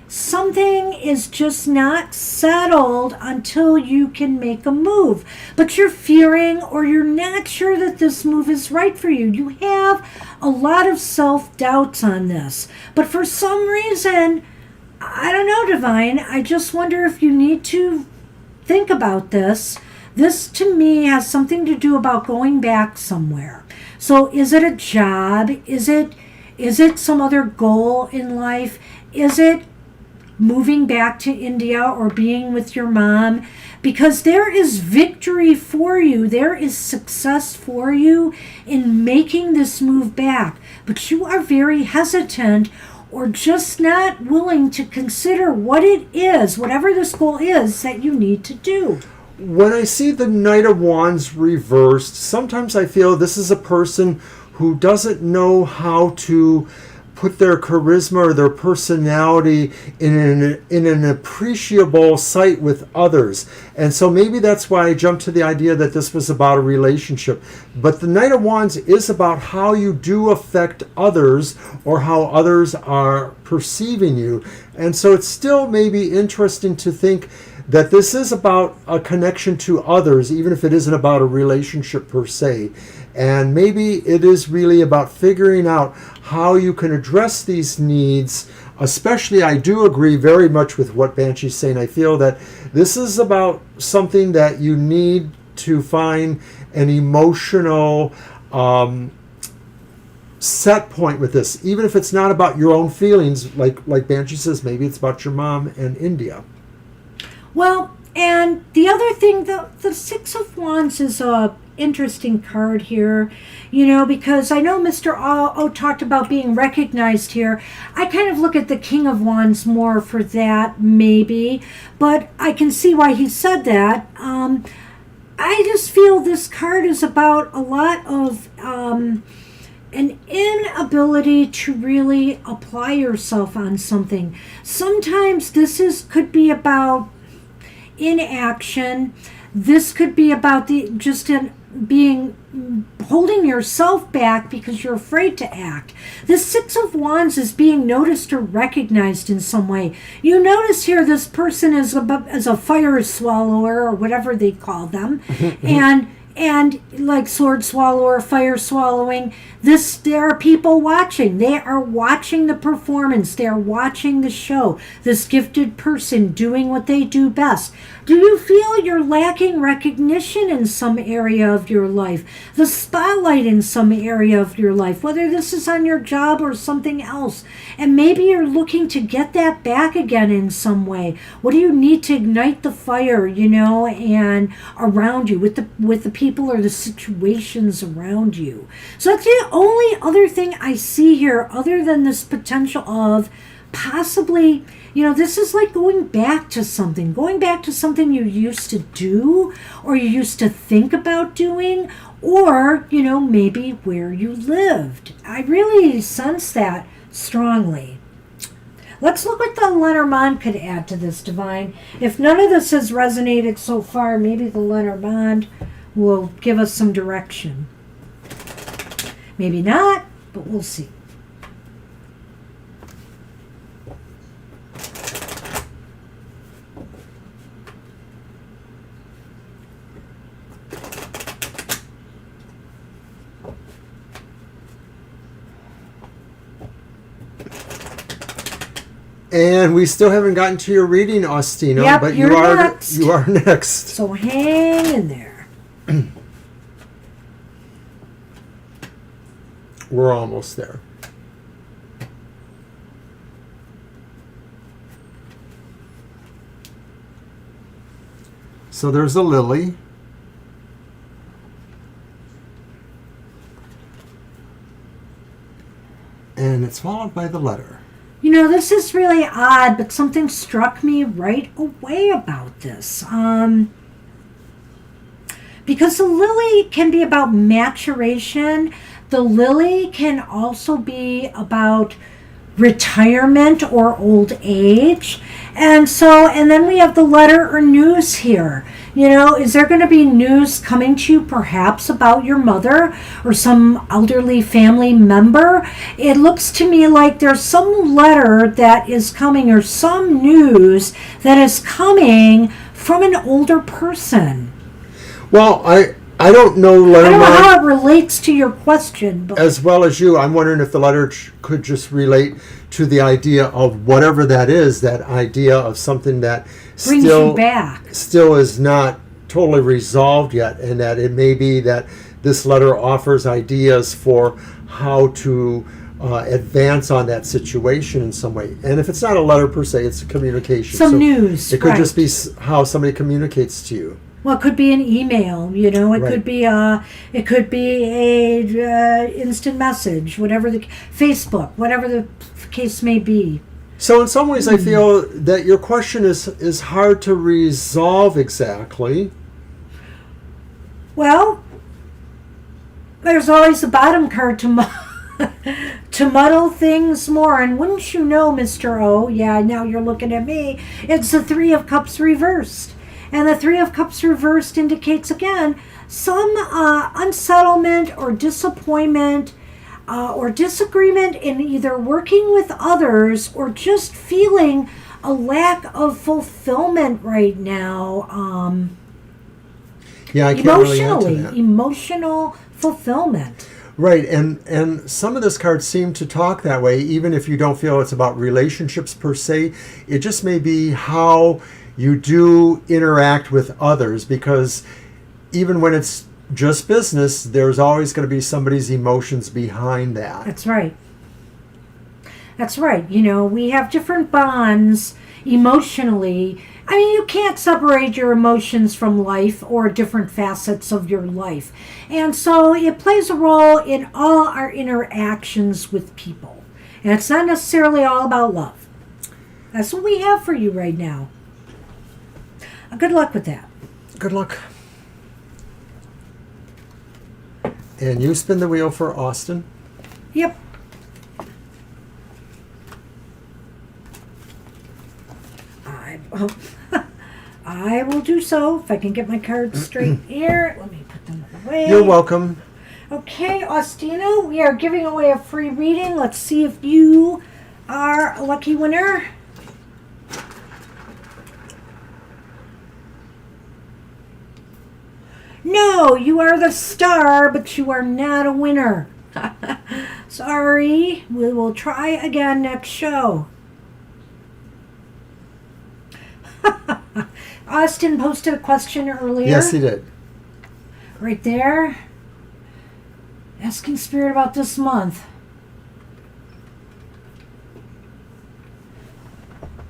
something is just not settled until you can make a move. But you're fearing or you're not sure that this move is right for you. You have a lot of self-doubts on this. But for some reason, I don't know, Divine, I just wonder if you need to think about this. This, to me, has something to do about going back somewhere. So is it a job? Is it some other goal in life? Is it moving back to India or being with your mom? Because there is victory for you. There is success for you in making this move back. But you are very hesitant or just not willing to consider what it is, whatever this goal is, that you need to do. when I see the Knight of Wands reversed, sometimes I feel this is a person who doesn't know how to put their charisma or their personality in an appreciable sight with others. And so maybe that's why I jumped to the idea that this was about a relationship. But the Knight of Wands is about how you do affect others or how others are perceiving you. And so it's still maybe interesting to think that this is about a connection to others, even if it isn't about a relationship per se. And maybe it is really about figuring out how you can address these needs. Especially, I do agree very much with what Banshee's saying. I feel that this is about something that you need to find an emotional set point with this. Even if it's not about your own feelings, like Banshee says, maybe it's about your mom and India. Well, and the other thing, the Six of Wands is a interesting card here, because I know Mr. O talked about being recognized here. I kind of look at the King of Wands more for that, maybe, but I can see why he said that. I just feel this card is about a lot of an inability to really apply yourself on something. Sometimes could be about inaction. This could be about holding yourself back because you're afraid to act. The Six of Wands is being noticed or recognized in some way. You notice here this person is a fire swallower or whatever they call them, and like sword swallower, fire swallowing. There are people watching. They are watching the performance. They are watching the show. This gifted person doing what they do best. Do you feel you're lacking recognition in some area of your life? The spotlight in some area of your life, whether this is on your job or something else. And maybe you're looking to get that back again in some way. What do you need to ignite the fire, and around you with the people or the situations around you? So that's the only other thing I see here, other than this potential of possibly, this is like going back to something you used to do or you used to think about doing, or, maybe where you lived. I really sense that strongly. Let's look what the Lenormand could add to this, Divine. If none of this has resonated so far, maybe the Lenormand will give us some direction. Maybe not, but we'll see. And we still haven't gotten to your reading, Austina, yep, but you are next. So hang in there. We're almost there. So there's a lily. And it's followed by the letter. This is really odd, but something struck me right away about this. Because the lily can be about maturation. The lily can also be about retirement or old age. And then we have the letter or news here. Is there going to be news coming to you perhaps about your mother or some elderly family member? It looks to me like there's some letter that is coming or some news that is coming from an older person. Well, I don't know, Lenormand, I don't know how it relates to your question. But as well as you. I'm wondering if the letter could just relate to the idea of whatever that is, that idea of something that brings you back. Still is not totally resolved yet, and that it may be that this letter offers ideas for how to advance on that situation in some way. And if it's not a letter per se, it's a communication. Some news. It could just be how somebody communicates to you. Well, it could be an email, It could be a instant message, whatever Facebook, whatever the case may be. So in some ways, I feel that your question is hard to resolve exactly. Well, there's always a bottom card to muddle things more. And wouldn't you know, Mr. O, yeah, now you're looking at me, it's the Three of Cups reversed. And the Three of Cups reversed indicates, again, some unsettlement or disappointment or disagreement in either working with others or just feeling a lack of fulfillment right now. Yeah, I can't really add to Emotionally, that. emotional fulfillment. Right, and some of this cards seem to talk that way, even if you don't feel it's about relationships per se. It just may be how you do interact with others, because even when it's just business, there's always going to be somebody's emotions behind that. That's right. That's right. You know, we have different bonds emotionally. I mean, you can't separate your emotions from life or different facets of your life. And so it plays a role in all our interactions with people. And it's not necessarily all about love. That's what we have for you right now. Good luck with that. Good luck. And you spin the wheel for Austin. Yep. I will do so if I can get my cards straight here. Let me put them away. You're welcome. Okay, Austina, we are giving away a free reading. Let's see if you are a lucky winner. No, you are the star, but you are not a winner. Sorry. We will try again next show. Austin posted a question earlier. Yes, he did. Right there. Asking Spirit about this month.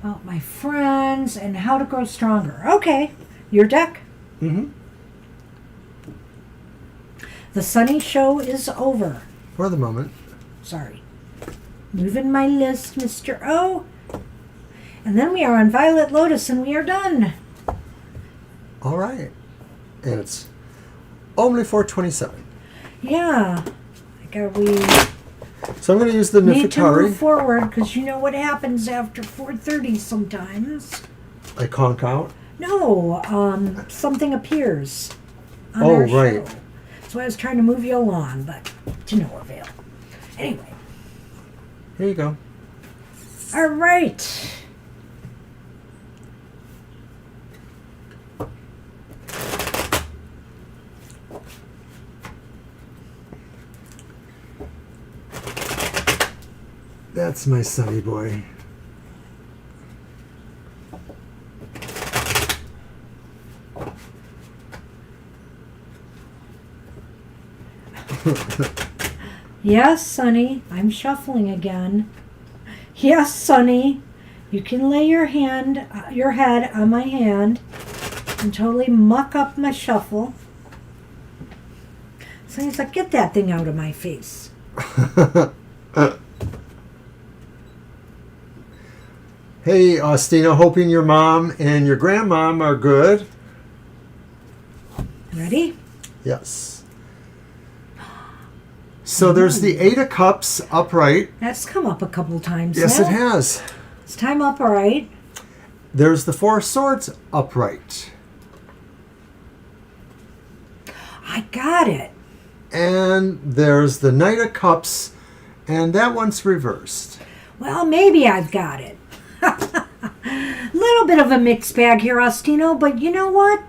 About my friends and how to grow stronger. Okay. Your deck. Mm-hmm. The Sunny Show is over. For the moment. Sorry. Moving my list, Mr. O. And then we are on Violet Lotus and we are done. All right. And it's only 4:27. Yeah. We So I'm going to use the need to Nefertari. move forward because you know what happens after 4:30 sometimes. I conk out. No, something appears on Oh, our right. show. So I was trying to move you along, but to no avail. Anyway. Here you go. All right. That's my sunny boy. Yes, Sonny, I'm shuffling again. Yes, Sonny, you can lay your head on my hand and totally muck up my shuffle. Sonny's like, get that thing out of my face. Hey, Austina, hoping your mom and your grandmom are good. Ready? Yes. So there's the Eight of Cups upright. That's come up a couple times Yes, now. it has. It's time up, all right. There's the Four of Swords upright. I got it. And there's the Knight of Cups, and that one's reversed. Well, maybe I've got it. Little bit of a mixed bag here, Ostino, but you know what?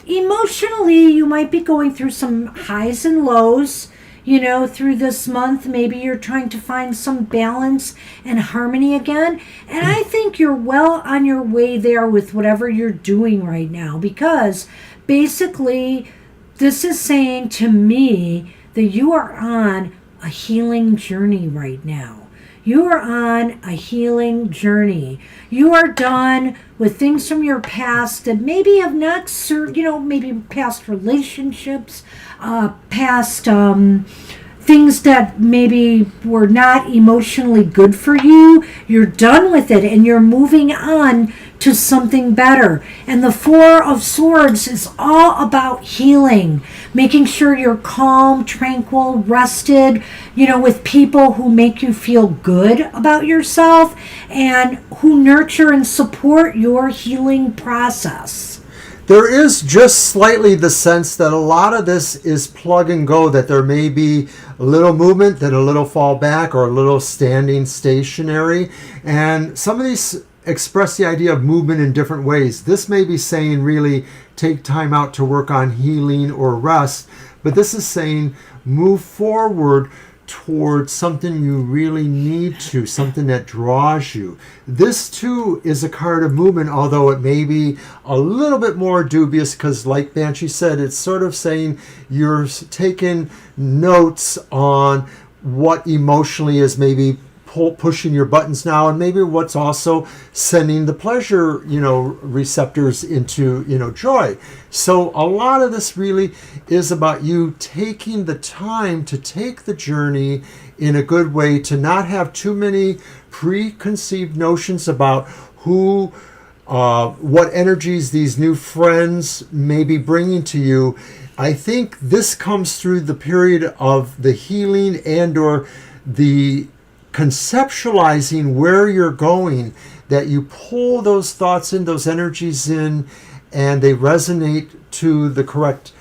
Emotionally, you might be going through some highs and lows, you know, through this month. Maybe you're trying to find some balance and harmony again. And I think you're well on your way there with whatever you're doing right now, because basically this is saying to me that you are on a healing journey right now. You are on a healing journey. You are done with things from your past that maybe have not served, you know, maybe past relationships, past things that maybe were not emotionally good for you, you're done with it and you're moving on to something better. And the Four of Swords is all about healing, making sure you're calm, tranquil, rested, with people who make you feel good about yourself and who nurture and support your healing process. There is just slightly the sense that a lot of this is plug and go, that there may be a little movement, then a little fall back, or a little standing stationary. And some of these express the idea of movement in different ways. This may be saying really take time out to work on healing or rest, but this is saying move forward towards something you really need to, something that draws you. This too is a card of movement, although it may be a little bit more dubious, because like Banshee said, it's sort of saying you're taking notes on what emotionally is maybe pushing your buttons now, and maybe what's also sending the pleasure, receptors into, joy. So a lot of this really is about you taking the time to take the journey in a good way, to not have too many preconceived notions about who, what energies these new friends may be bringing to you. I think this comes through the period of the healing and or the conceptualizing where you're going, that you pull those thoughts in, those energies in, and they resonate to the correct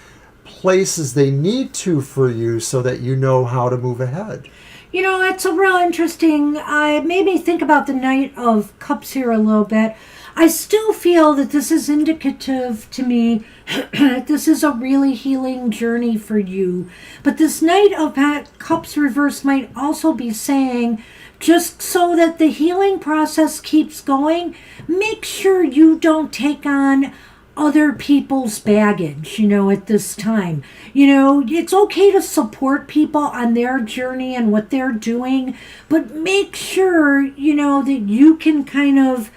places they need to for you, so that you know how to move ahead. It's a real interesting, it made me think about the Knight of Cups here a little bit. I still feel that this is indicative to me that this is a really healing journey for you. But this Knight of Cups reverse might also be saying, just so that the healing process keeps going, make sure you don't take on other people's baggage, at this time. It's okay to support people on their journey and what they're doing, but make sure, that you can kind of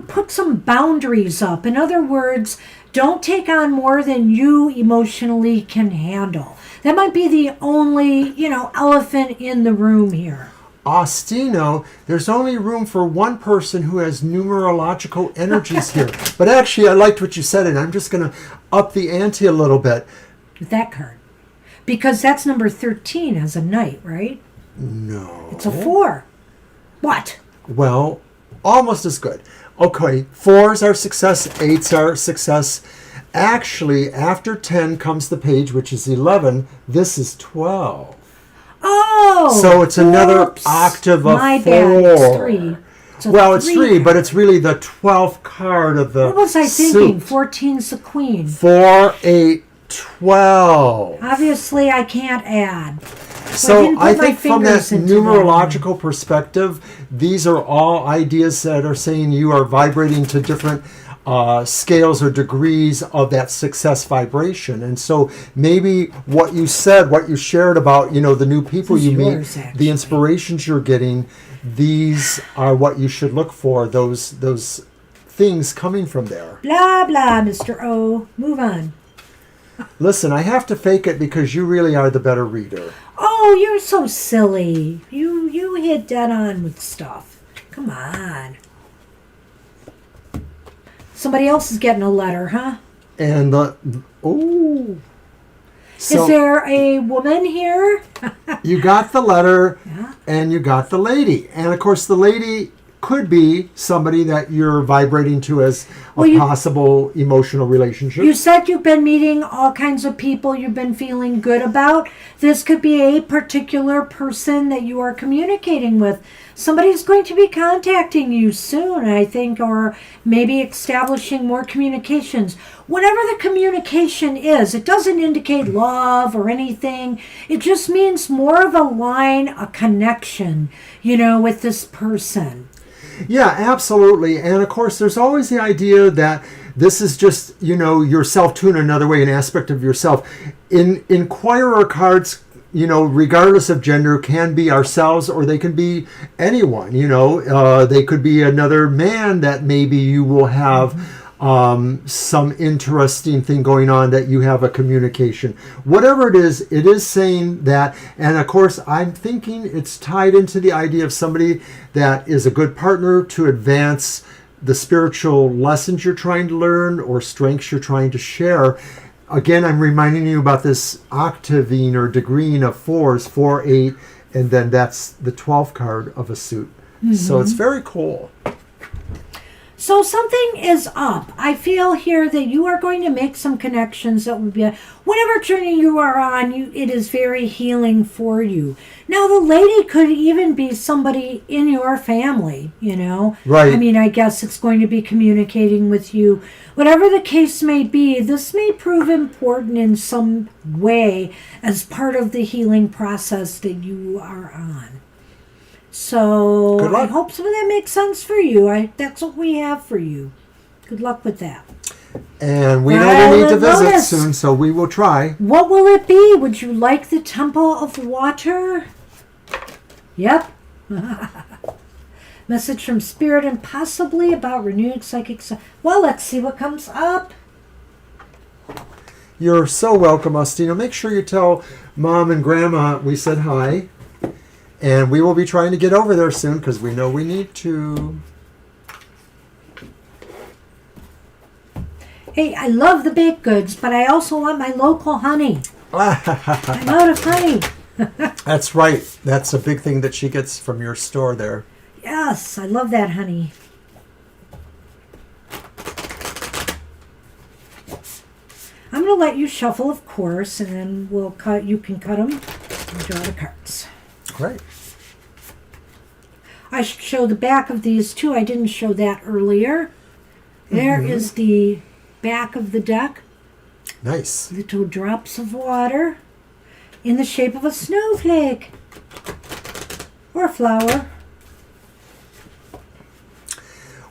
put some boundaries up. In other words, don't take on more than you emotionally can handle. That might be the only, elephant in the room here. Ostino, there's only room for one person who has numerological energies here. But actually, I liked what you said, and I'm just going to up the ante a little bit. With that card. Because that's number 13 as a knight, right? No. It's a 4. What? Well, almost as good. Okay, 4s are success, 8s are success. Actually, after 10 comes the page, which is 11. This is 12. Oh! So it's another oops. octave of My 4. bad, it's 3. It's 3, but it's really the 12th card of the What was I suit. thinking? 14's the queen. 4, 8, 12. Obviously, I can't add. So I think from that into numerological perspective, these are all ideas that are saying you are vibrating to different scales or degrees of that success vibration. And so maybe what you said, what you shared about, the new people you meet, the inspirations you're getting, these are what you should look for, those things coming from there. Blah, blah, Mr. O. Move on. Listen, I have to fake it because you really are the better reader. Oh, you're so silly. You hit dead on with stuff. Come on. Somebody else is getting a letter, huh? And so is there a woman here? You got the letter, Yeah. and you got the lady. And of course, the lady could be somebody that you're vibrating to as a possible emotional relationship. You said you've been meeting all kinds of people you've been feeling good about. This could be a particular person that you are communicating with. Somebody's going to be contacting you soon, I think, or maybe establishing more communications. Whatever the communication is, it doesn't indicate love or anything. It just means more of a line, a connection, with this person. Yeah, absolutely. And of course, there's always the idea that this is just, yourself to in another way, an aspect of yourself. Inquirer cards, regardless of gender, can be ourselves, or they can be anyone, they could be another man that maybe you will have some interesting thing going on, that you have a communication. Whatever it is saying that. And of course, I'm thinking it's tied into the idea of somebody that is a good partner to advance the spiritual lessons you're trying to learn or strengths you're trying to share. Again, I'm reminding you about this octavine or degreeing of fours, 4, 8, and then that's the 12th card of a suit. So it's very cool. So something is up. I feel here that you are going to make some connections that will be, whatever journey you are on, it is very healing for you. Now, the lady could even be somebody in your family, you know? Right. I mean, I guess it's going to be communicating with you. Whatever the case may be, this may prove important in some way as part of the healing process that you are on. So Good luck. I hope some of that makes sense for you. That's what we have for you. Good luck with that. And we know we need to visit Lotus. soon, so we will try. What will it be? Would you like the Temple of Water? Yep. Message from Spirit and possibly about renewed psychic. Well, let's see what comes up. You're so welcome, Austina. Make sure you tell Mom and Grandma we said hi. And we will be trying to get over there soon because we know we need to. Hey, I love the baked goods, but I also want my local honey. I'm out of honey. That's right. That's a big thing that she gets from your store there. Yes, I love that honey. I'm going to let you shuffle, of course, and then we'll cut. You can cut them and draw the cards. Great. I should show the back of these too. I didn't show that earlier. There is the back of the deck. Nice. Little drops of water in the shape of a snowflake or a flower.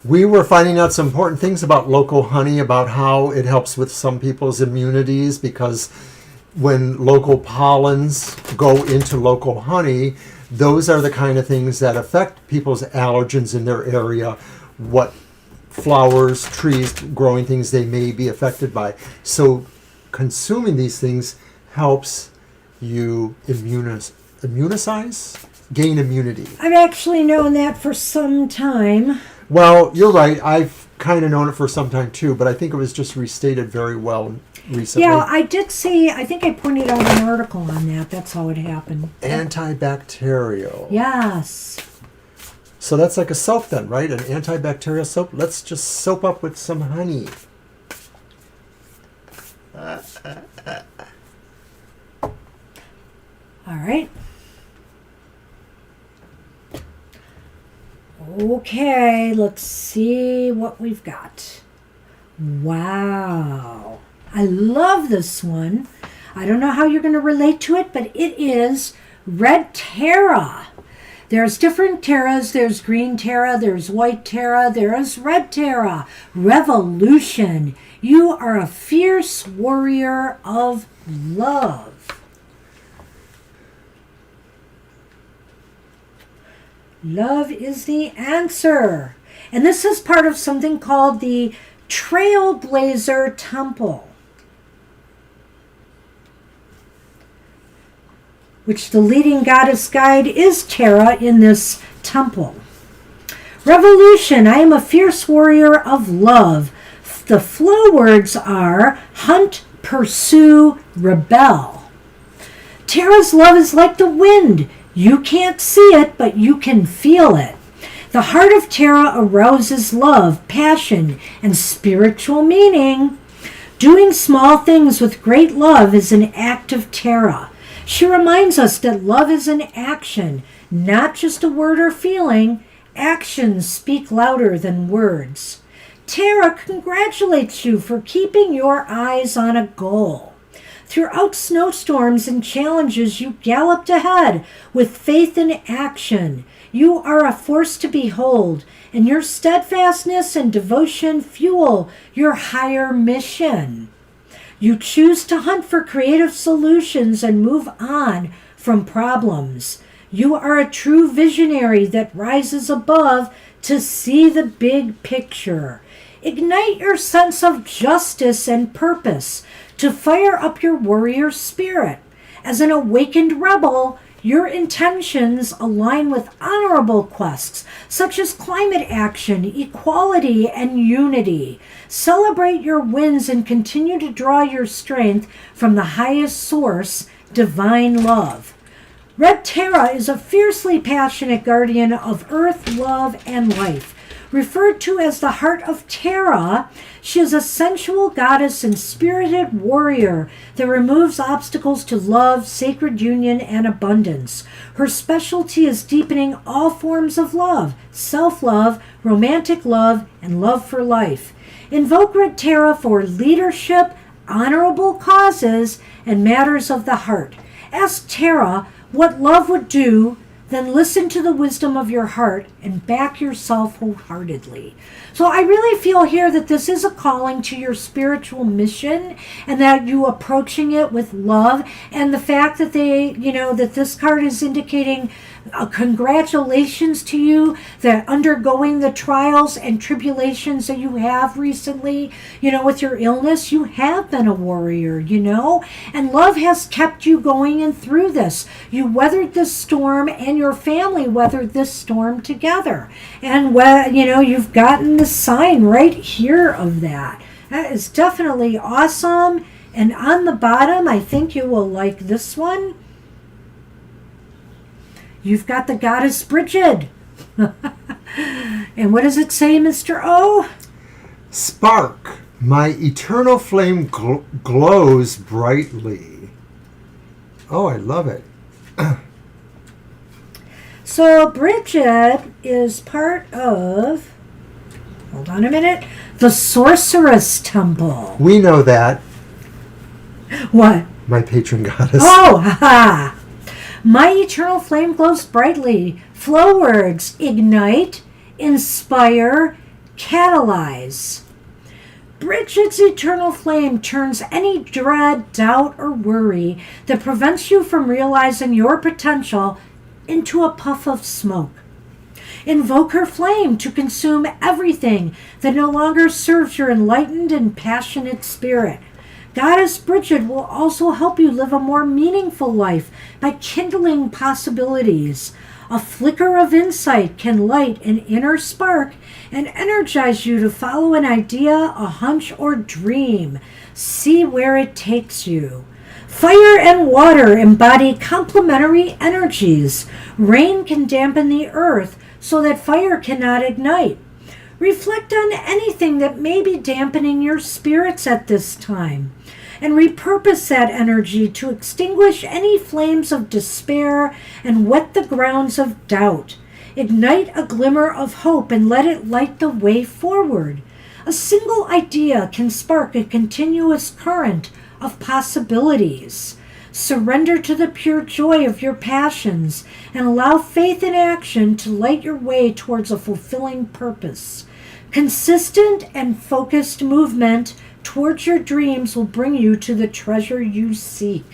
We were finding out some important things about local honey, about how it helps with some people's immunities, because when local pollens go into local honey, those are the kind of things that affect people's allergens in their area, what flowers, trees, growing things they may be affected by. So consuming these things helps you immunize? Gain immunity. I've actually known that for some time. Well, you're right. I've kind of known it for some time too, but I think it was just restated very well recently. Yeah, I did see, I think I pointed out an article on that. That's how it happened. Antibacterial. Yes. So that's like a soap then, right? An antibacterial soap? Let's just soap up with some honey. All right. Okay, let's see what we've got. Wow. I love this one. I don't know how you're going to relate to it, but it is red Terra. There's different Terras. There's green Terra. There's white Terra. There's red Terra. Revolution. You are a fierce warrior of love. Love is the answer. And this is part of something called the Trailblazer Temple, which the leading goddess guide is Terra in this temple. Revolution. I am a fierce warrior of love. The flow words are hunt, pursue, rebel. Terra's love is like the wind. You can't see it, but you can feel it. The heart of Terra arouses love, passion, and spiritual meaning. Doing small things with great love is an act of Terra. She reminds us that love is an action, not just a word or feeling. Actions speak louder than words. Terra congratulates you for keeping your eyes on a goal. Throughout snowstorms and challenges, you galloped ahead with faith and action. You are a force to behold, and your steadfastness and devotion fuel your higher mission. You choose to hunt for creative solutions and move on from problems. You are a true visionary that rises above to see the big picture. Ignite your sense of justice and purpose to fire up your warrior spirit. As an awakened rebel, your intentions align with honorable quests such as climate action, equality, and unity. Celebrate your wins and continue to draw your strength from the highest source, divine love. Red Terra is a fiercely passionate guardian of earth, love, and life. Referred to as the Heart of Terra, she is a sensual goddess and spirited warrior that removes obstacles to love, sacred union, and abundance. Her specialty is deepening all forms of love, self-love, romantic love, and love for life. Invoke Red Terra for leadership, honorable causes, and matters of the heart. Ask Terra what love would do, then listen to the wisdom of your heart and back yourself wholeheartedly. So I really feel here that this is a calling to your spiritual mission, and that you approaching it with love, and the fact that that this card is indicating congratulations to you that undergoing the trials and tribulations that you have recently, with your illness, you have been a warrior, and love has kept you going and through this. You weathered this storm, and your family weathered this storm together. And you've gotten the sign right here of that. That is definitely awesome. And on the bottom, I think you will like this one. You've got the goddess Bridget. And what does it say, Mr. O? Spark, my eternal flame glows brightly. Oh, I love it. So Bridget is part of, hold on a minute, the Sorceress Temple. We know that. What? My patron goddess. Oh, haha. My eternal flame glows brightly. Flow words: ignite, inspire, catalyze. Bridget's eternal flame turns any dread, doubt, or worry that prevents you from realizing your potential into a puff of smoke. Invoke her flame to consume everything that no longer serves your enlightened and passionate spirit. Goddess Bridget will also help you live a more meaningful life by kindling possibilities. A flicker of insight can light an inner spark and energize you to follow an idea, a hunch, or dream. See where it takes you. Fire and water embody complementary energies. Rain can dampen the earth so that fire cannot ignite. Reflect on anything that may be dampening your spirits at this time, and repurpose that energy to extinguish any flames of despair and wet the grounds of doubt. Ignite a glimmer of hope and let it light the way forward. A single idea can spark a continuous current of possibilities. Surrender to the pure joy of your passions and allow faith in action to light your way towards a fulfilling purpose. Consistent and focused movement towards your dreams will bring you to the treasure you seek.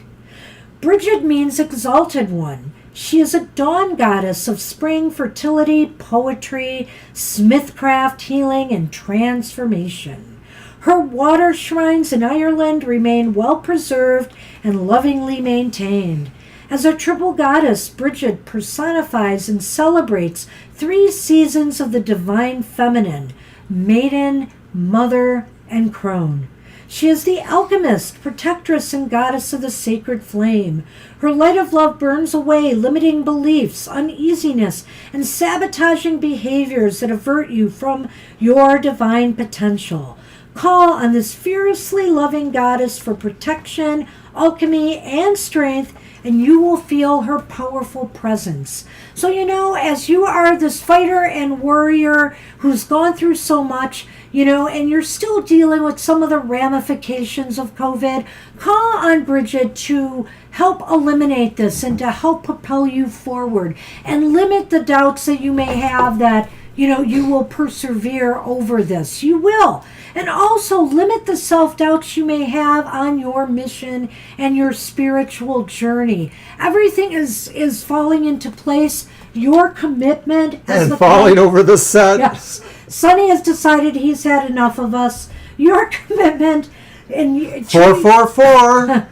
Bridget means exalted one. She is a dawn goddess of spring, fertility, poetry, smithcraft, healing, and transformation. Her water shrines in Ireland remain well preserved and lovingly maintained. As a triple goddess, Bridget personifies and celebrates 3 seasons of the divine feminine: maiden, mother, and crone. She is the alchemist, protectress, and goddess of the sacred flame. Her light of love burns away limiting beliefs, uneasiness, and sabotaging behaviors that avert you from your divine potential. Call on this fiercely loving goddess for protection, alchemy, and strength, and you will feel her powerful presence. So, as you are this fighter and warrior who's gone through so much, and you're still dealing with some of the ramifications of COVID, call on Bridget to help eliminate this and to help propel you forward and limit the doubts that you may have that, you will persevere over this. You will. And also limit the self-doubts you may have on your mission and your spiritual journey. Everything is falling into place. Your commitment and falling over the set. Yes. Sonny has decided he's had enough of us. Your commitment and 444.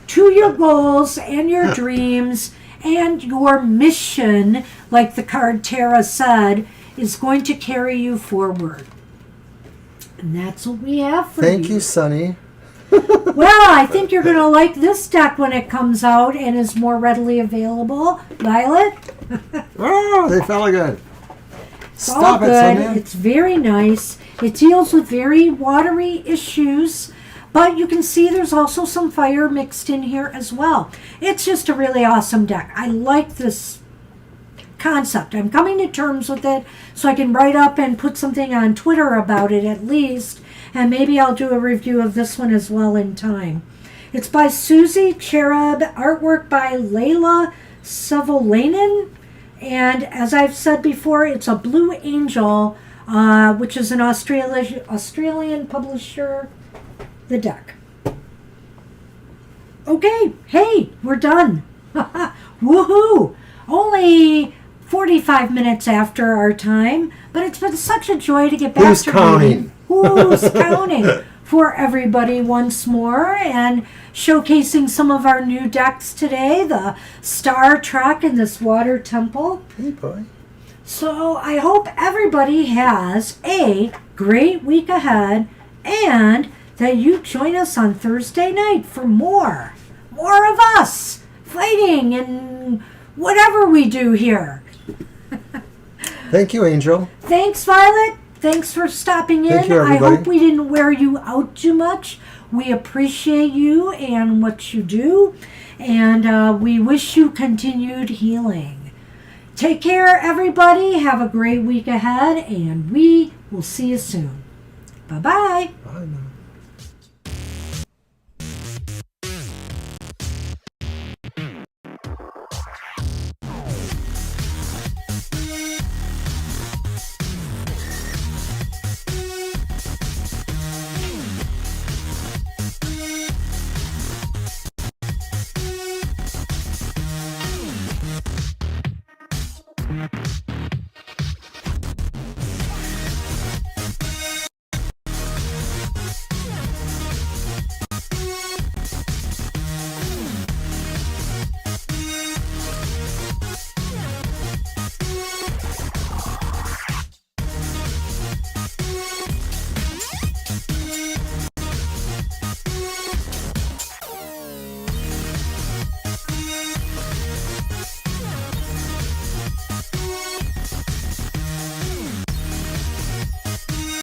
to your goals and your dreams and your mission, like the card Tara said, is going to carry you forward. And that's what we have for you. Thank you, Sonny. Well, I think you're going to like this deck when it comes out and is more readily available. Violet? Oh, they felt good. It's all Stop it, good. Sonia. It's very nice. It deals with very watery issues, but you can see there's also some fire mixed in here as well. It's just a really awesome deck. I like this concept. I'm coming to terms with it so I can write up and put something on Twitter about it at least, and maybe I'll do a review of this one as well in time. It's by Susie Cherub, artwork by Layla Savolainen, and as I've said before, it's a Blue Angel, which is an Australian publisher, the deck. Okay, hey, we're done. Woohoo! Only 45 minutes after our time, but it's been such a joy to get back Who's to counting? reading. Who's counting for everybody once more, and showcasing some of our new decks today, the Star Trek and this Water Temple. Hey, boy. So I hope everybody has a great week ahead, and that you join us on Thursday night for more of us fighting and whatever we do here. Thank you, Angel. Thanks, Violet. Thanks for stopping in. Thank you, I everybody. hope we didn't wear you out too much. We appreciate you and what you do, and we wish you continued healing. Take care, everybody. Have a great week ahead, and we will see you soon. Bye-bye. Bye now.